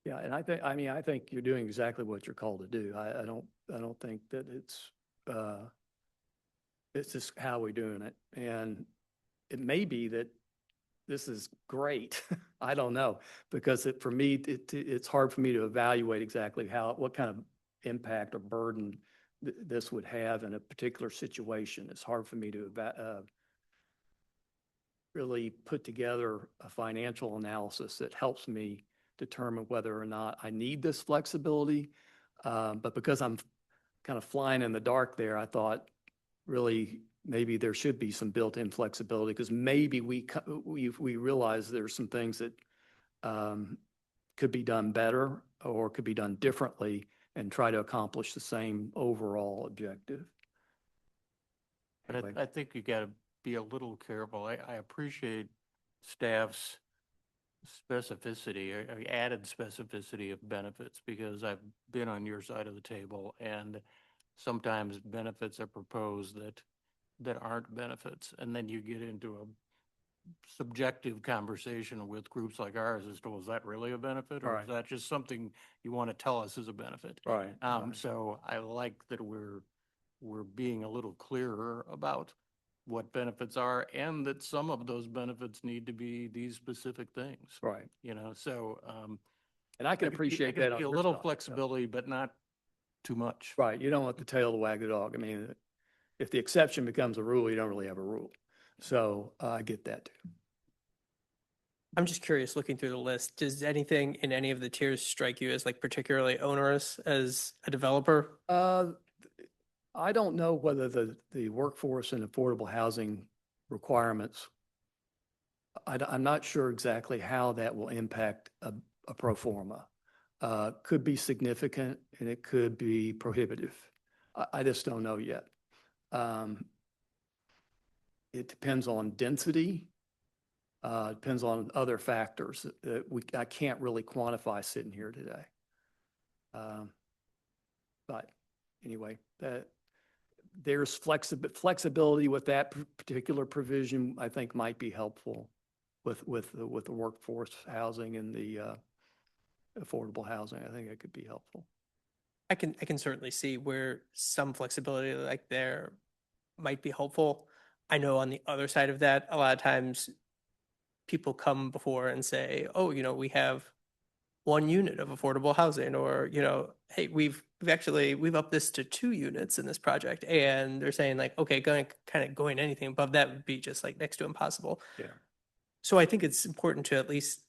Yeah, and I think you're doing exactly what you're called to do. I don't think that it's just how we're doing it. And it may be that this is great. I don't know, because for me, it's hard for me to evaluate exactly what kind of impact or burden this would have in a particular situation. It's hard for me to really put together a financial analysis that helps me determine whether or not I need this flexibility. But because I'm kind of flying in the dark there, I thought really maybe there should be some built-in flexibility, because maybe we realize there's some things that could be done better or could be done differently and try to accomplish the same overall objective. But Anyway. I think you got to be a little careful. I appreciate staff's specificity, or added specificity of benefits, because I've been on your side of the table, and sometimes benefits are proposed that aren't benefits, and then you get into a subjective conversation with groups like ours as to, is that really a benefit, or Right. is that just something you want to tell us is a benefit? Right. So I like that we're being a little clearer about what benefits are and that some of those benefits need to be these specific things. Right. You know, so, And I can appreciate that on A your little side, flexibility, but not too much. Right. You don't want the tail to wag the dog. I mean, if the exception becomes a rule, you don't really have a rule. So I get that too. I'm just curious, looking through the list, does anything in any of the tiers strike you as like particularly onerous as a developer? I don't know whether the workforce and affordable housing requirements, I'm not sure exactly how that will impact a pro forma. Could be significant and it could be prohibitive. I just don't know yet. It depends on density. Depends on other factors that I can't really quantify sitting here today. But anyway, there's flexibility with that particular provision, I think might be helpful with the workforce housing and the affordable housing. I think it could be helpful. I can certainly see where some flexibility like there might be helpful. I know on the other side of that, a lot of times people come before and say, oh, we have 1 unit of affordable housing, or, hey, we've upped this to 2 units in this project. And they're saying like, okay, going anything above that would be just like next to impossible. Yeah. So I think it's important to at least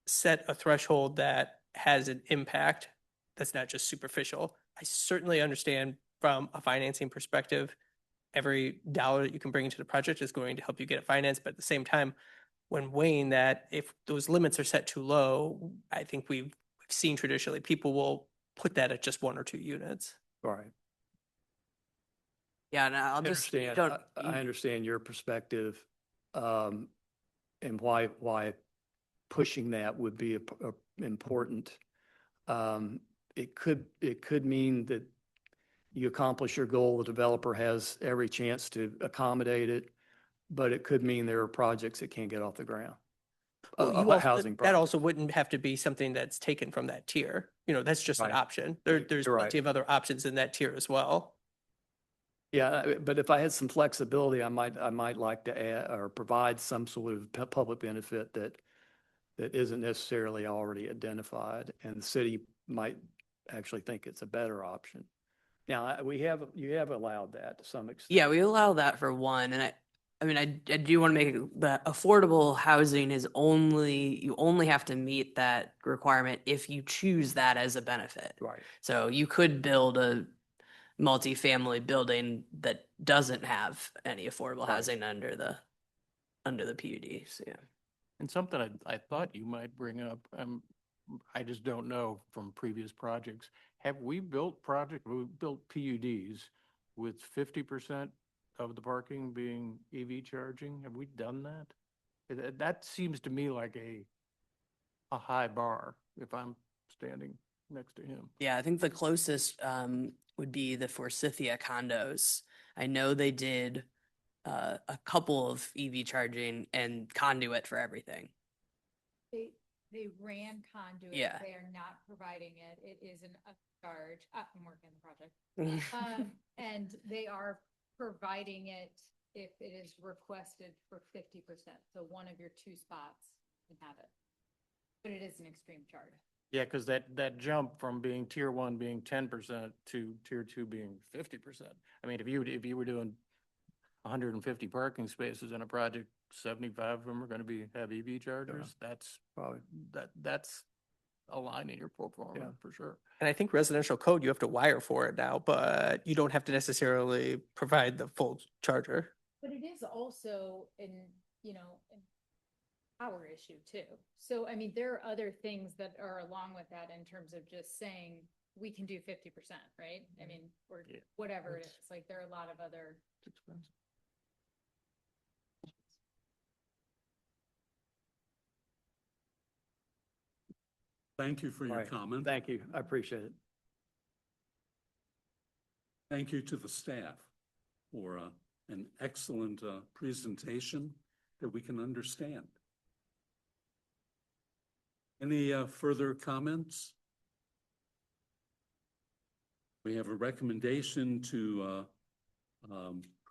set a threshold that has an impact that's not just superficial. I certainly understand from a financing perspective, every dollar that you can bring into the project is going to help you get it financed. But at the same time, when weighing that, if those limits are set too low, I think we've seen traditionally people will put that at just 1 or 2 units. Right. Yeah, and I'll just I understand your perspective, and why pushing that would be important. It could mean that you accomplish your goal, the developer has every chance to accommodate it, but it could mean there are projects that can't get off the ground. Housing That also wouldn't have to be something that's taken from that tier. That's just an Right. option. There's You're right. plenty of other options in that tier as well. Yeah, but if I had some flexibility, I might like to add or provide some sort of public benefit that isn't necessarily already identified, and the city might actually think it's a better option. Now, you have allowed that to some extent. Yeah, we allow that for 1, and I do want to make it that affordable housing is you only have to meet that requirement if you choose that as a benefit. Right. So you could build a multifamily building that doesn't have any affordable housing under the PUD. So yeah. And something I thought you might bring up, I just don't know from previous projects. Have we built PUDs with 50% of the parking being EV charging? Have we done that? That seems to me like a high bar if I'm standing next to him. Yeah, I think the closest would be the Forsythia condos. I know they did a couple of EV charging and conduit for everything. They ran conduit. Yeah. They are not providing it. It isn't a charge. I'm working on the project. And they are providing it if it is requested for 50%. So 1 of your 2 spots can have it. But it is an extreme charge. Yeah, because that jump from being tier 1 being 10% to tier 2 being 50%. I mean, if you were doing 150 parking spaces in a project, 75 of them are going to have EV chargers. Yeah. That's probably that's a line in your pro forma for sure. And I think residential code, you have to wire for it now, but you don't have to necessarily provide the full charger. But it is also an power issue too. So, I mean, there are other things that are along with that in terms of just saying we can do 50%, right? I mean, or whatever it is. Like there are a lot of other. It's expensive. Thank you for your comment. Thank you. I appreciate it. Thank you to the staff for an excellent presentation that we can understand. Any further comments? We have a recommendation to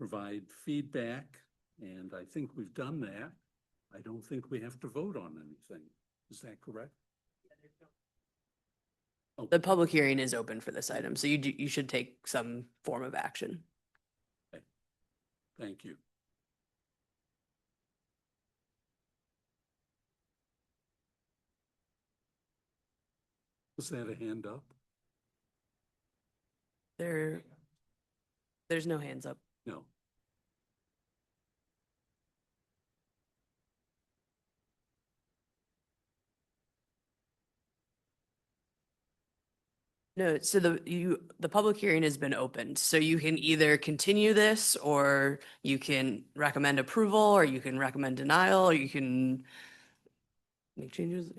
provide feedback, and I think we've done that. I don't think we have to vote on anything. Is that correct? The public hearing is open for this item, so you should take some form of action. Thank you. Was that a hand up? There's no hands up. No. No, so the public hearing has been opened, so you can either continue this, or you can recommend approval, or you can recommend denial, or you can make changes.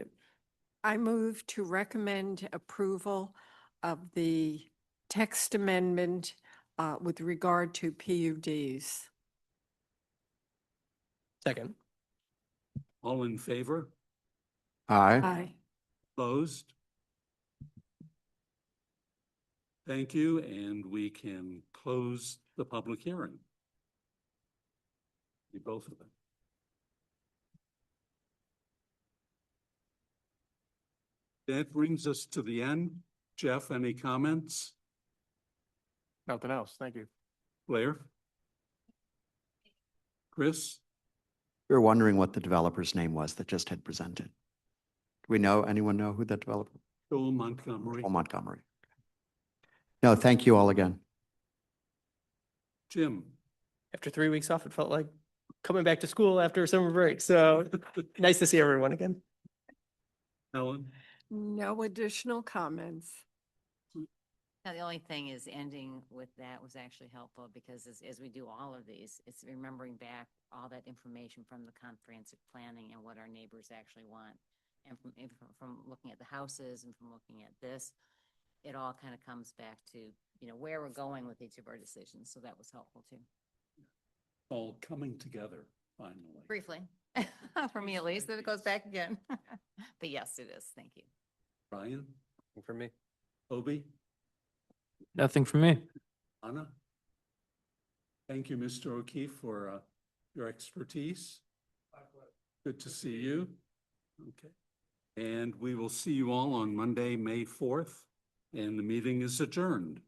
I move to recommend approval of the text amendment with regard to PUDs. Second. All in favor? Aye. Aye. Opposed? Thank you, and we can close the public hearing. Both of them. That brings us to the end. Jeff, any comments? Nothing else. Thank you. Blair? Chris? We were wondering what the developer's name was that just had presented. Do anyone know who that developer? Joel Montgomery. Oh, Montgomery. No, thank you all again. Jim? After 3 weeks off, it felt like coming back to school after summer break. So nice to see everyone again. Helen? No additional comments. Now, the only thing is ending with that was actually helpful because as we do all of these, it's remembering back all that information from the comprehensive planning and what our neighbors actually want. And from looking at the houses and from looking at this, it all kind of comes back to, where we're going with each of our decisions. So that was helpful too. All coming together finally. Briefly, for me at least, that it goes back again. But yes, it is. Thank you. Brian? For me. Obi? Nothing from me. Anna? Thank you, Mr. O'Keefe, for your expertise. Good to see you. Okay. And we will see you all on Monday, May 4th, and the meeting is adjourned.